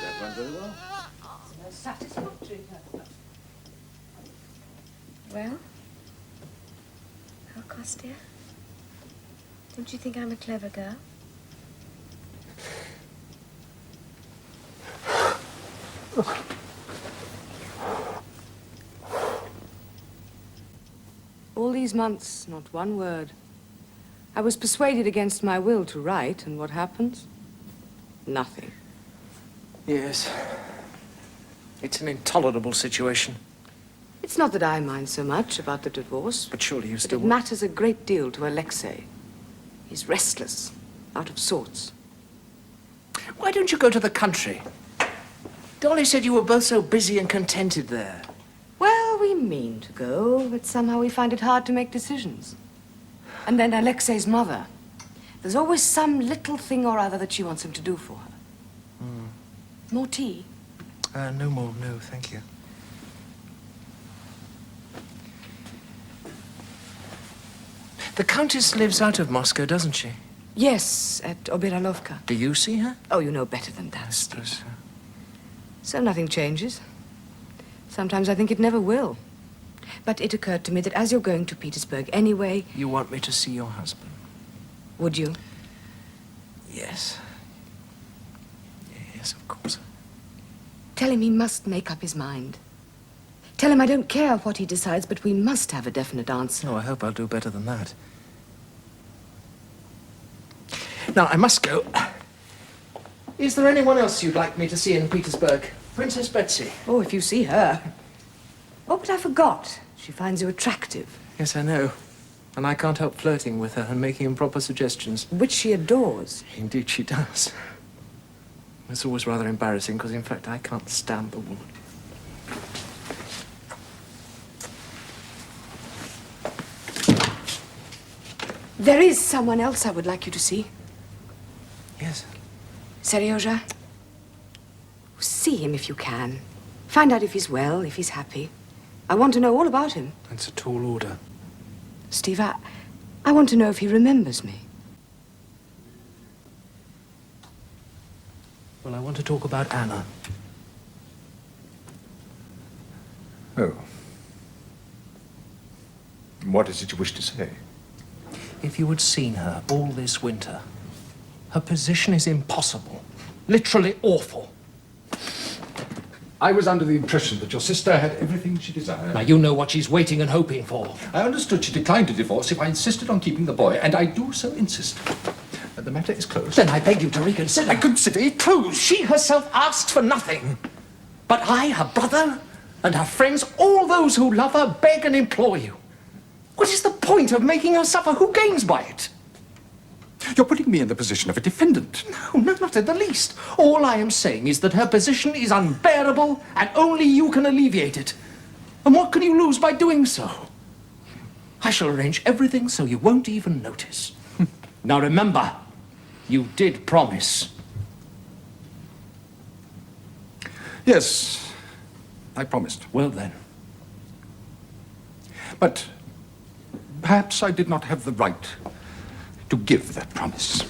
That went very well. Satisfactory. Well? Well, Kostya? Don't you think I'm a clever girl? All these months, not one word. I was persuaded against my will to write, and what happens? Nothing. Yes. It's an intolerable situation. It's not that I mind so much about the divorce. But surely you But still... it matters a great deal to Alexei. He's restless, out of sorts. Why don't you go to the country? Dolly said you were both so busy and contented there. Well, we mean to go, but somehow we find it hard to make decisions. And then Alexei's mother. There's always some little thing or other that she wants him to do for her. More tea? No more, no, thank you. The Countess lives out of Moscow, doesn't she? Yes, at Oberalovka. Do you see her? Oh, you know better than that, Steve. So nothing changes. Sometimes I think it never will. But it occurred to me that as you're going to Petersburg anyway... You want me to see your husband? Would you? Yes. Yes, of course. Tell him he must make up his mind. Tell him I don't care what he decides, but we must have a definite answer. Oh, I hope I'll do better than that. Now, I must go. Is there anyone else you'd like me to see in Petersburg? Princess Betsy. Oh, if you see her. Oh, but I forgot. She finds you attractive. Yes, I know. And I can't help flirting with her and making improper suggestions. Which she adores. Indeed, she does. It's always rather embarrassing, because, in fact, I can't stand the woman. There is someone else I would like you to see. Yes. Seryoja. See him if you can. Find out if he's well, if he's happy. I want to know all about him. That's a tall order. Steve, I want to know if he remembers me. Well, I want to talk about Anna. Oh. What is it you wish to say? If you had seen her all this winter, her position is impossible. Literally awful. I was under the impression that your sister had everything she desired. Now, you know what she's waiting and hoping for. I understood she declined to divorce if I insisted on keeping the boy, and I do so insist. The matter is closed. Then I beg you to reconsider. I consider it closed. She herself asked for nothing. But I, her brother, and her friends, all those who love her, beg and implore you. What is the point of making her suffer? Who gains by it? You're putting me in the position of a defendant. No, not in the least. All I am saying is that her position is unbearable, and only you can alleviate it. And what can you lose by doing so? I shall arrange everything so you won't even notice. Now remember, you did promise. Yes, I promised. Well then. But perhaps I did not have the right to give that promise.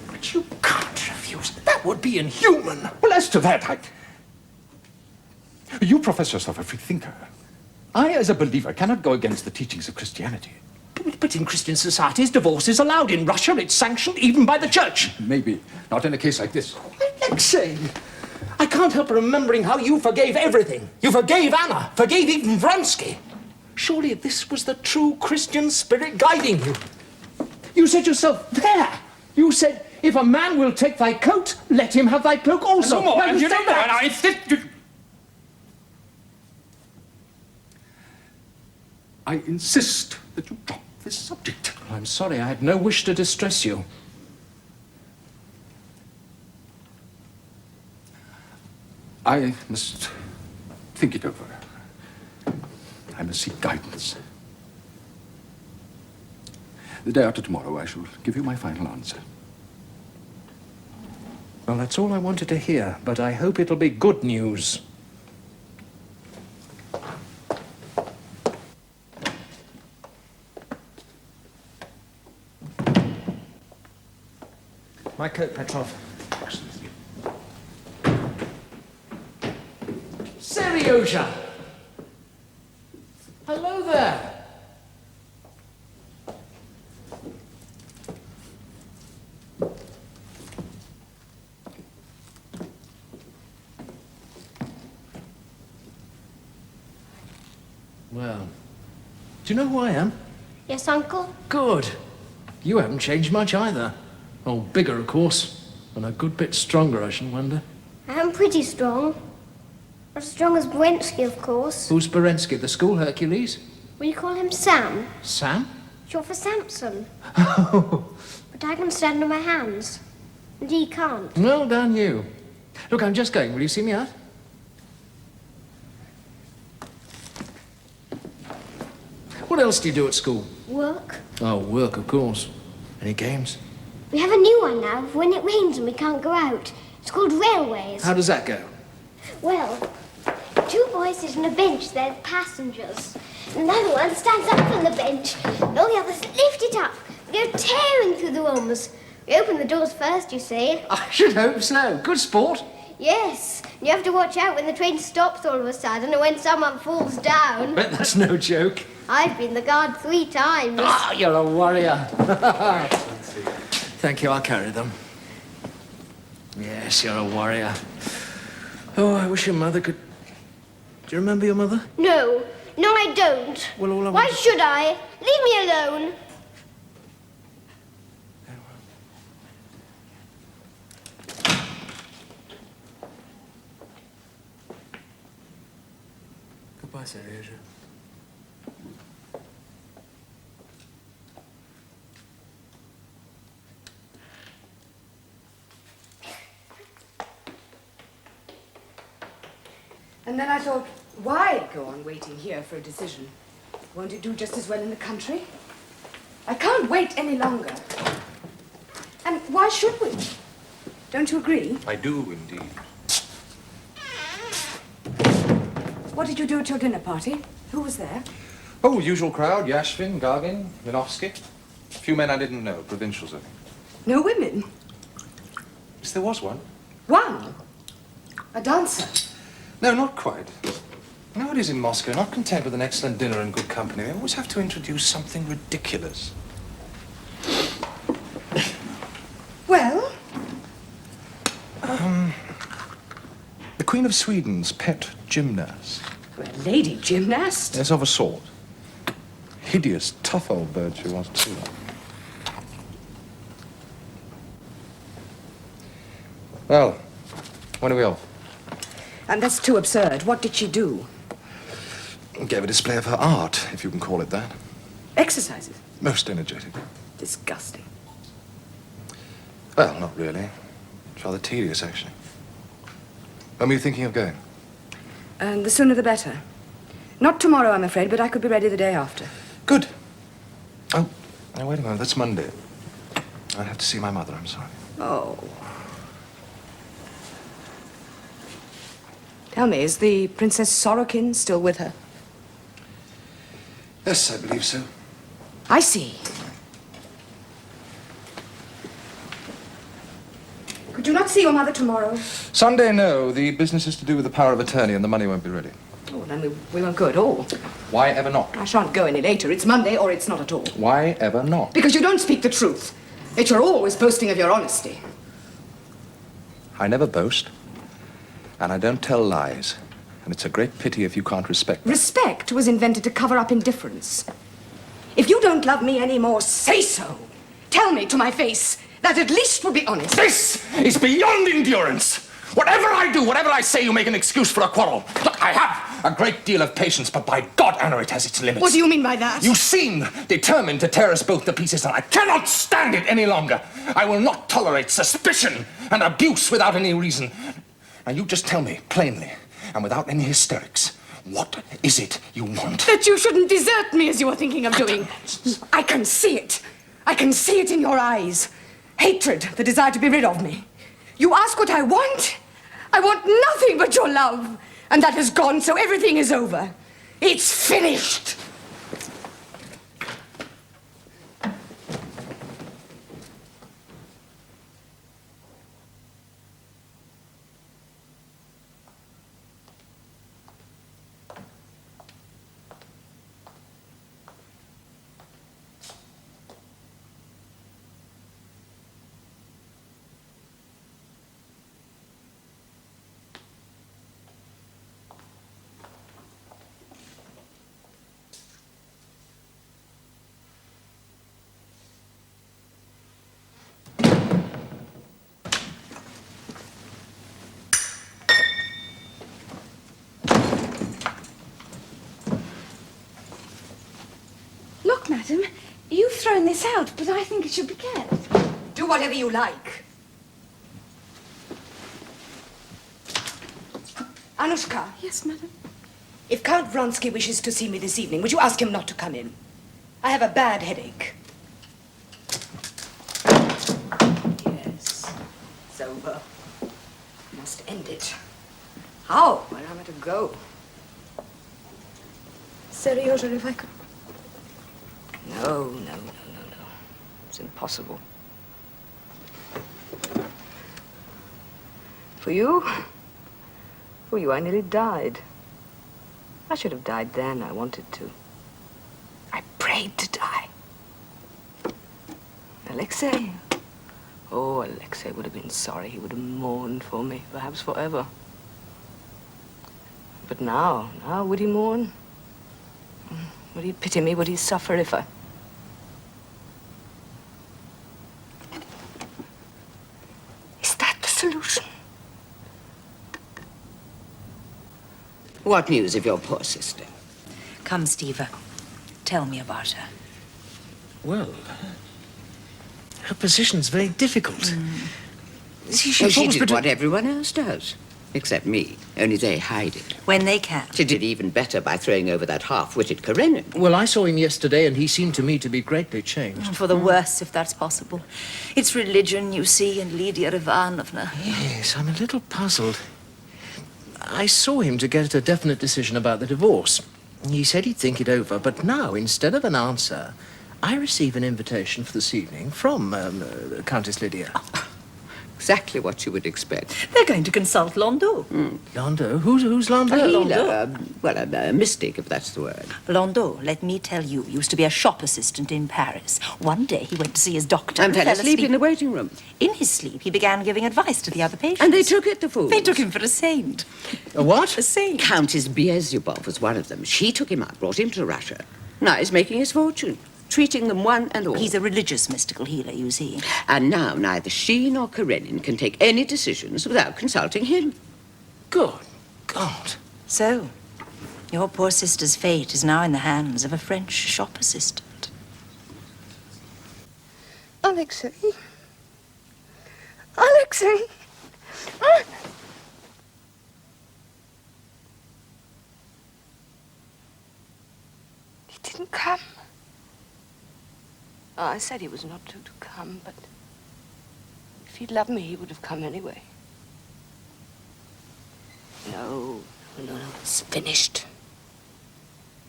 But you can't refuse. That would be inhuman. Well, as to that, You profess yourself a free thinker. I, as a believer, cannot go against the teachings of Christianity. But in Christian societies, divorce is allowed. In Russia, it's sanctioned even by the church. Maybe. Not in a case like this. Alexei, I can't help remembering how you forgave everything. You forgave Anna, forgave even Vronsky. Surely this was the true Christian spirit guiding you. You said yourself, there! You said, if a man will take thy coat, let him have thy cloak also. No more, Now, you you said know that. that. I insist you... I insist that you drop this subject. I'm sorry, I had no wish to distress you. I must think it over. I must seek guidance. The day after tomorrow, I shall give you my final answer. Well, that's all I wanted to hear, but I hope it'll be good news. My coat, Petrov. Seriosha! Hello there! Well, do you know who I am? Yes, Uncle? Good. You haven't changed much either. Oh, bigger, of course, and a good bit stronger, I shouldn't wonder. I am pretty strong. Not as strong as Vronsky, of course. Who's Berensky, the school Hercules? Will you call him Sam? Sam? Short for Samson. But I can stand on my hands. And he can't. Well done, you. Look, I'm just going. Will you see me out? What else do you do at school? Work. Oh, work, of course. Any games? We have a new one now for when it rains and we can't go out. It's called Railways. How does that go? Well, two boys sit on a bench, they're passengers. And another one stands up on the bench. And all the others lift it up. We go tearing through the rooms. We open the doors first, you see. I should hope so. Good sport. Yes. You have to watch out when the train stops all of a sudden or when someone falls down. Bet that's no joke. I've been the guard 3 times. Ah, you're a warrior. Thank you, I'll carry them. Yes, you're a warrior. Oh, I wish your mother could... Do you remember your mother? No. No, I don't. Well, all I Why want... should I? Leave me alone. Goodbye, Serioja. And then I thought, why go on waiting here for a decision? Won't it do just as well in the country? I can't wait any longer. And why should we? Don't you agree? I do, indeed. What did you do at your dinner party? Who was there? Oh, usual crowd. Yashvin, Gagin, Minovsky. A few men I didn't know. Provincials, I think. No women? Yes, there was one. One? A dancer? No, not quite. Nowadays in Moscow, not content with an excellent dinner and good company, they always have to introduce something ridiculous. Well? The Queen of Sweden's pet gymnast. A lady gymnast? Yes, of a sort. Hideous, tough old bird she was, too. Well, when are we off? And that's too absurd. What did she do? Gave a display of her art, if you can call it that. Exercises? Most energetic. Disgusting. Well, not really. It's rather tedious, actually. When were you thinking of going? And the sooner the better. Not tomorrow, I'm afraid, but I could be ready the day after. Good. Oh, now wait a moment. That's Monday. I'll have to see my mother, I'm sorry. Oh. Tell me, is the Princess Sorokin still with her? Yes, I believe so. I see. Could you not see your mother tomorrow? Sunday, no. The business is to do with the power of attorney and the money won't be ready. Oh, then we won't go at all. Why ever not? I shan't go any later. It's Monday or it's not at all. Why ever not? Because you don't speak the truth. Yet you're always boasting of your honesty. I never boast. And I don't tell lies. And it's a great pity if you can't respect that. Respect was invented to cover up indifference. If you don't love me anymore, say so. Tell me to my face. That at least would be honest. This is beyond endurance. Whatever I do, whatever I say, you make an excuse for a quarrel. Look, I have a great deal of patience, but by God, Anna, it has its limits. What do you mean by that? You seem determined to tear us both to pieces, and I cannot stand it any longer. I will not tolerate suspicion and abuse without any reason. Now, you just tell me, plainly, and without any hysterics, what is it you want? That you shouldn't desert me as you are thinking of doing. I can see it. I can see it in your eyes. Hatred, the desire to be rid of me. You ask what I want? I want nothing but your love. And that has gone, so everything is over. It's finished. Look, madam, you've thrown this out, but I think it should be kept. Do whatever you like. Anushka. Yes, madam. If Count Vronsky wishes to see me this evening, would you ask him not to come in? I have a bad headache. Yes, it's over. Must end it. How? Where am I to go? Seriously, if I could... No. It's impossible. For you? For you, I nearly died. I should have died then. I wanted to. I prayed to die. Alexei? Oh, Alexei would have been sorry. He would have mourned for me, perhaps forever. But now, would he mourn? Would he pity me? Would he suffer if I... Is that the solution? What news of your poor sister? Come, Steve. Tell me about her. Well, her position's very difficult. See, She falls did between- what everyone else does, except me. Only they hide it. When they can. She did even better by throwing over that half-witted Karenin. Well, I saw him yesterday, and he seemed to me to be greatly changed. For the worse, if that's possible. It's religion, you see, and Lydia Ivanovna. Yes, I'm a little puzzled. I saw him to get a definite decision about the divorce. He said he'd think it over, but now, instead of an answer, I receive an invitation for this evening from Countess Lydia. Exactly what you would expect. They're going to consult Landau. Landau? Who's Landau? A healer. A mystic, if that's the word. Landau, let me tell you, used to be a shop assistant in Paris. One day he went to see his doctor And fell asleep in the waiting room. In his sleep, he began giving advice to the other patients. And they took it, the fools. They took him for a saint. A what? A saint. Countess Beelzebub was one of them. She took him up, brought him to Russia. Now he's making his fortune, treating them one and all. He's a religious mystical healer, you see. And now neither she nor Karenin can take any decisions without consulting him. Good God. So, your poor sister's fate is now in the hands of a French shop assistant. Alexei. Alexei. He didn't come. Oh, I said he was not to come, but if he'd loved me, he would have come anyway. No, it's finished.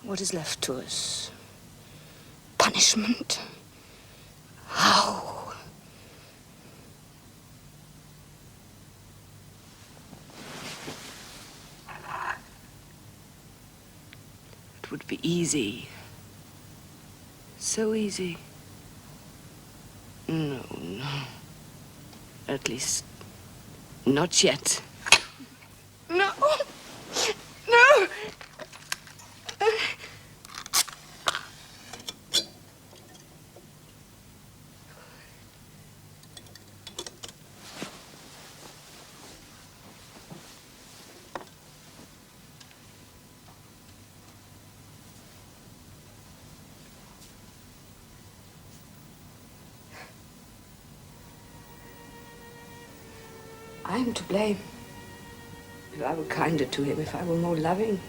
What is left to us? Punishment? How? It would be easy. So easy. No. At least, not yet. No. I'm to blame. If I were kinder to him, if I were more loving.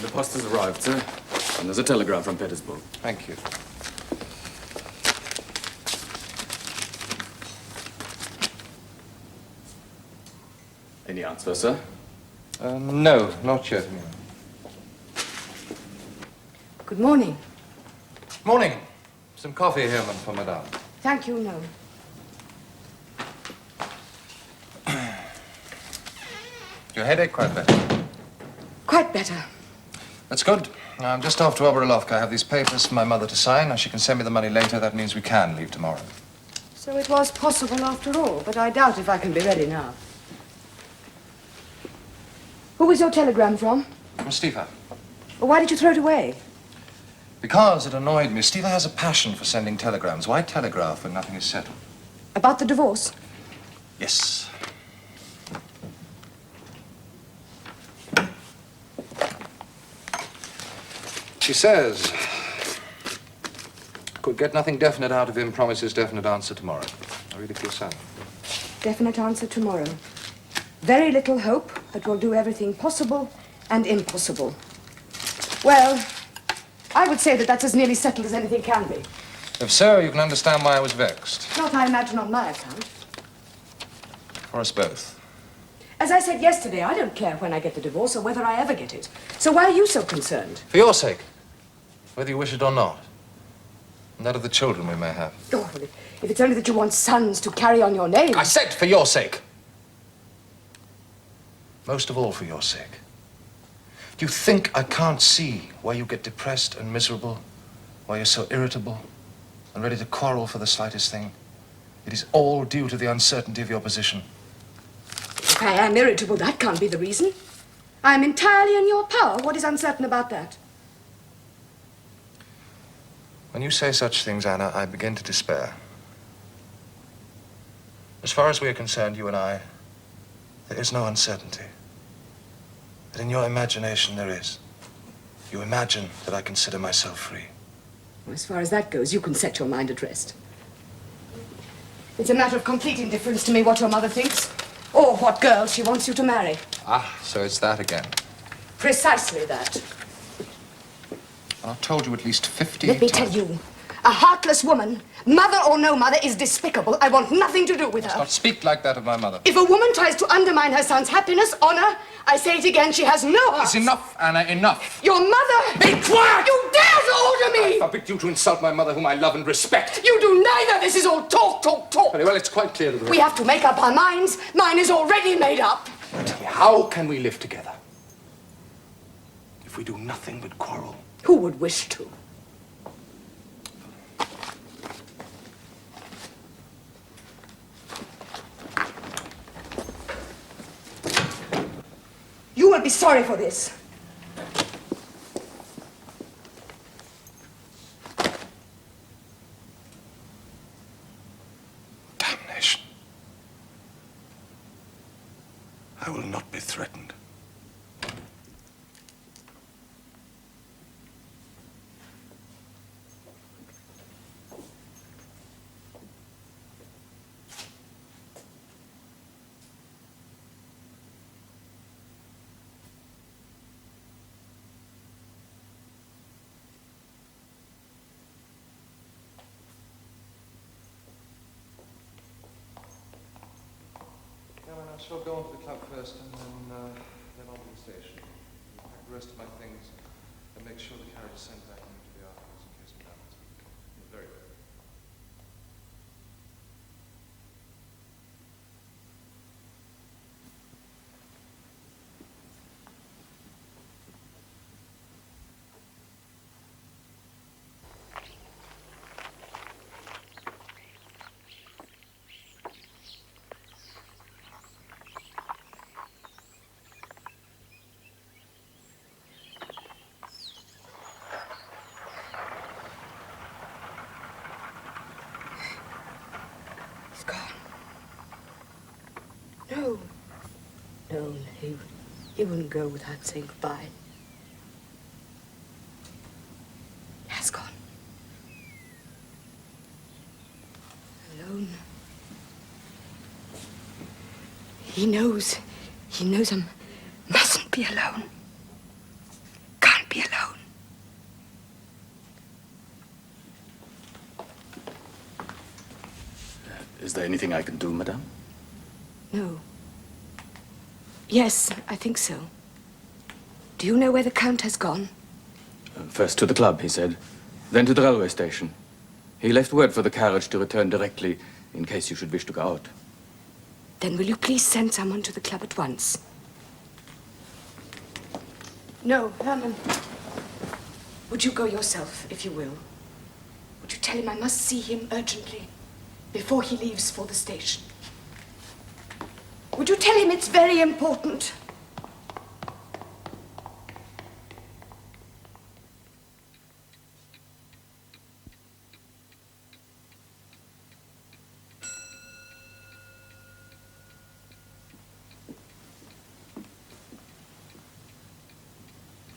The post has arrived, sir. And there's a telegram from Petersburg. Thank you. Any answer, sir? No, not yet. Good morning. Morning. Some coffee here, for Madame. Thank you, no. Your headache quite better? Quite better. That's good. I'm just off to Oberilovka. I have these papers for my mother to sign. Now, she can send me the money later. That means we can leave tomorrow. So it was possible after all, but I doubt if I can be ready now. Who was your telegram from? From Stiva. Well, why did you throw it away? Because it annoyed me. Stiva has a passion for sending telegrams. Why telegraph when nothing is settled? About the divorce? Yes. She says, could get nothing definite out of him, promises definite answer tomorrow. I really feel sad. Definite answer tomorrow. Very little hope, but we'll do everything possible and impossible. Well, I would say that that's as nearly settled as anything can be. If so, you can understand why I was vexed. Not, I imagine, on my account. For us both. As I said yesterday, I don't care when I get the divorce or whether I ever get it. So why are you so concerned? For your sake. Whether you wish it or not. And that of the children we may have. Oh, well, if it's only that you want sons to carry on your name. I said for your sake. Most of all for your sake. Do you think I can't see why you get depressed and miserable? Why you're so irritable and ready to quarrel for the slightest thing? It is all due to the uncertainty of your position. If I am irritable, that can't be the reason. I am entirely in your power. What is uncertain about that? When you say such things, Anna, I begin to despair. As far as we are concerned, you and I, there is no uncertainty. But in your imagination, there is. You imagine that I consider myself free. Well, as far as that goes, you can set your mind at rest. It's a matter of complete indifference to me what your mother thinks, or what girl she wants you to marry. Ah, so it's that again. Precisely that. I've told you at least 50 Let me times. tell you, a heartless woman, mother or no mother, is despicable. I want nothing to do with her. Not speak like that of my mother. If a woman tries to undermine her son's happiness, honor, I say it again, she has no heart. It's enough, Anna, enough. Your mother... Be quiet! You dare to order me! I forbid you to insult my mother, whom I love and respect. You do neither. This is all talk, talk, talk. Very well, it's quite clear that We have to make up our minds. Mine is already made up. Tell me, how can we live together if we do nothing but quarrel? Who would wish to? You will be sorry for this. will not be threatened. I shall go on to the club first and then on to the station. I'll pack the rest of my things and make sure the carriage is sent back immediately afterwards in case of damage. Very well. No. No, he wouldn't go without saying goodbye. He has gone. Alone. He knows I mustn't be alone. Can't be alone. Is there anything I can do, madame? No. Yes, I think so. Do you know where the Count has gone? First to the club, he said. Then to the railway station. He left word for the carriage to return directly in case you should wish to go out. Then will you please send someone to the club at once? No, Herman. Would you go yourself, if you will? Would you tell him I must see him urgently before he leaves for the station? Would you tell him it's very important?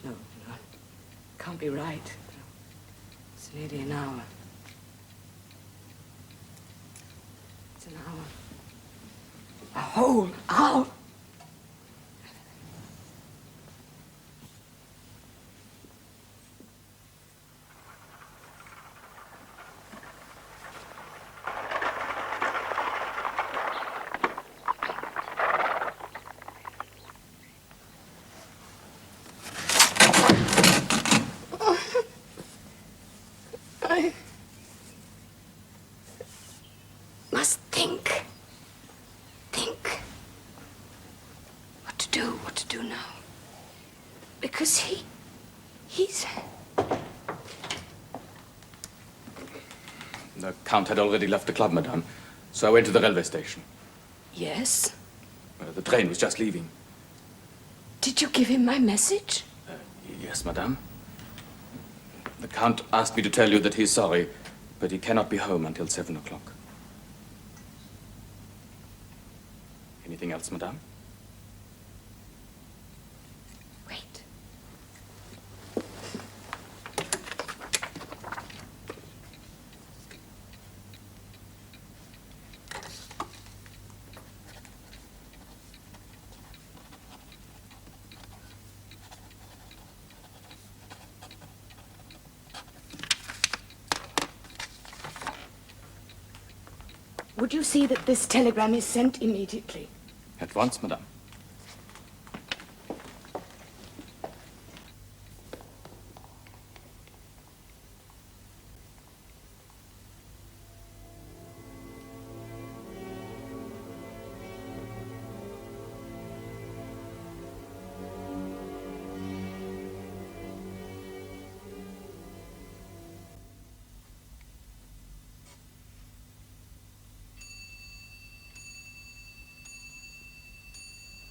No, can't be right. It's nearly an hour. It's an hour. A whole hour. I must think. What to do now. Because he's... The Count had already left the club, madame, so I went to the railway station. Yes? The train was just leaving. Did you give him my message? Yes, madame. The Count asked me to tell you that he's sorry, but he cannot be home until 7 o'clock. Anything else, madame? Wait. Would you see that this telegram is sent immediately? At once, madame.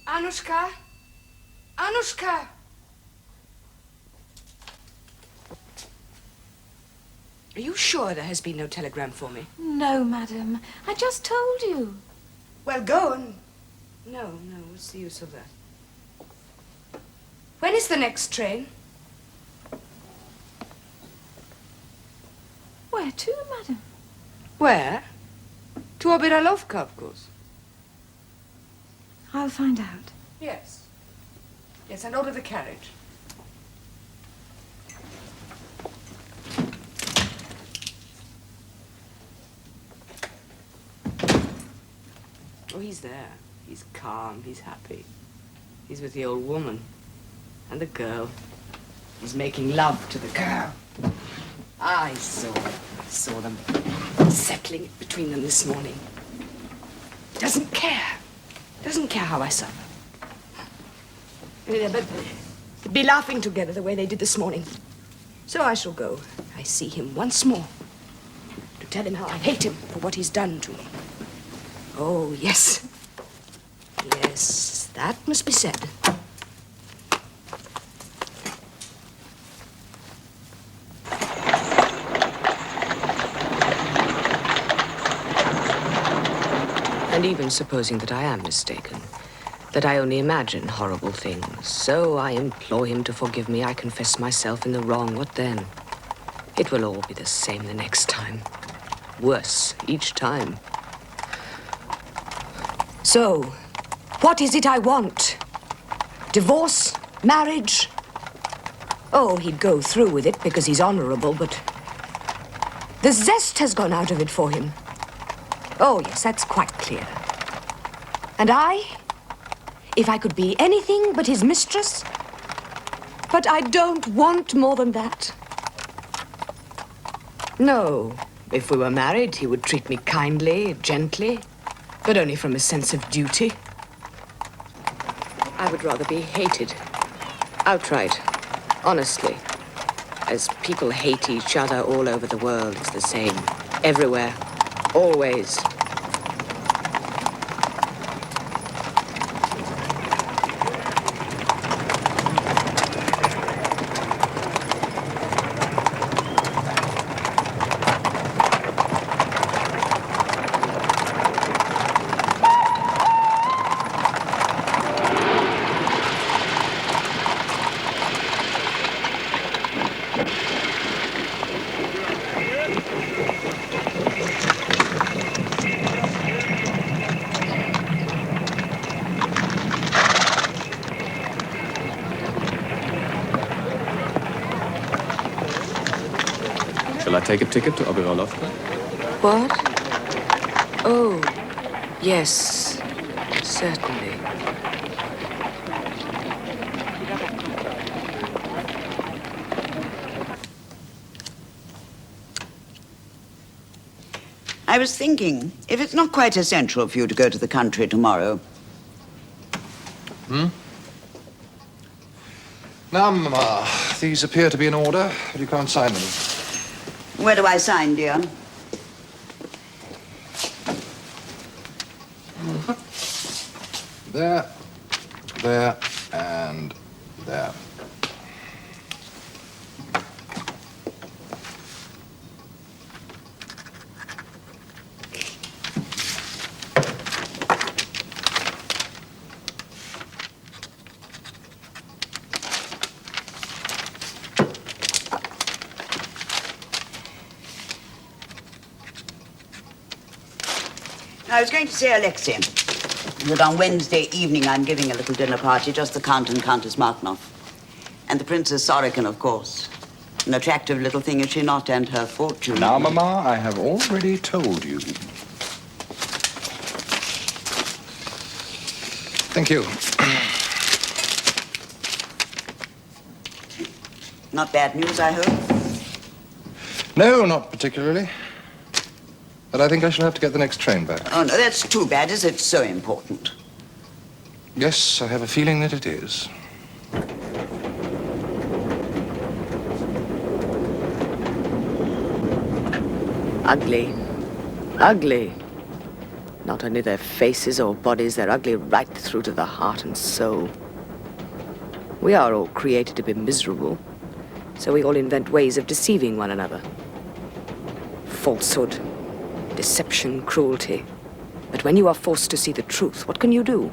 Anushka? Anushka! Are you sure there has been no telegram for me? No, madam. I just told you. Well, go and No, what's the use of that? When is the next train? Where to, madam? Where? To Obiralovka, of course. I'll find out. Yes. Yes, and order the carriage. Oh, he's there. He's calm, he's happy. He's with the old woman. And the girl. He's making love to the girl. I saw them settling it between them this morning. He doesn't care. Doesn't care how I suffer. But be laughing together the way they did this morning. So I shall go. I see him once more to tell him how I hate him for what he's done to me. Oh, yes. Yes, that must be said. And even supposing that I am mistaken, that I only imagine horrible things, so I implore him to forgive me. I confess myself in the wrong. What then? It will all be the same the next time. Worse each time. So, what is it I want? Divorce? Marriage? Oh, he'd go through with it because he's honorable, but the zest has gone out of it for him. Oh, yes, that's quite clear. And I? If I could be anything but his mistress? But I don't want more than that. No, if we were married, he would treat me kindly, gently, but only from a sense of duty. I would rather be hated, outright, honestly, as people hate each other all over the world. It's the same, everywhere, always. Shall I take a ticket to Obiralovka? What? Oh, yes, certainly. I was thinking, if it's not quite essential for you to go to the country tomorrow. Now, Mama, these appear to be in order, but you can't sign them. Where do I sign, dear? There, there, and there. I was going to say, Alexei, that on Wednesday evening I'm giving a little dinner party, just the Count and Countess Marknoff. And the Princess Sorokin, of course. An attractive little thing, is she not, and her fortune. Now, Mama, I have already told you. Thank you. Not bad news, I hope? No, not particularly. But I think I shall have to get the next train back. Oh, no, that's too bad. Is it so important? Yes, I have a feeling that it is. Ugly. Ugly. Not only their faces or bodies, they're ugly right through to the heart and soul. We are all created to be miserable, so we all invent ways of deceiving one another. Falsehood, deception, cruelty. But when you are forced to see the truth, what can you do?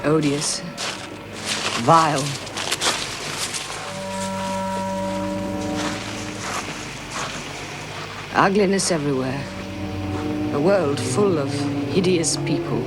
odious, vile. Ugliness everywhere. A world full of hideous people.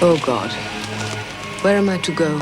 Oh, God. Where am I to go?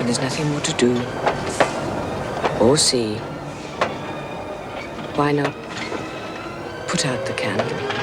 There's nothing more to do or see. Why not put out the candle?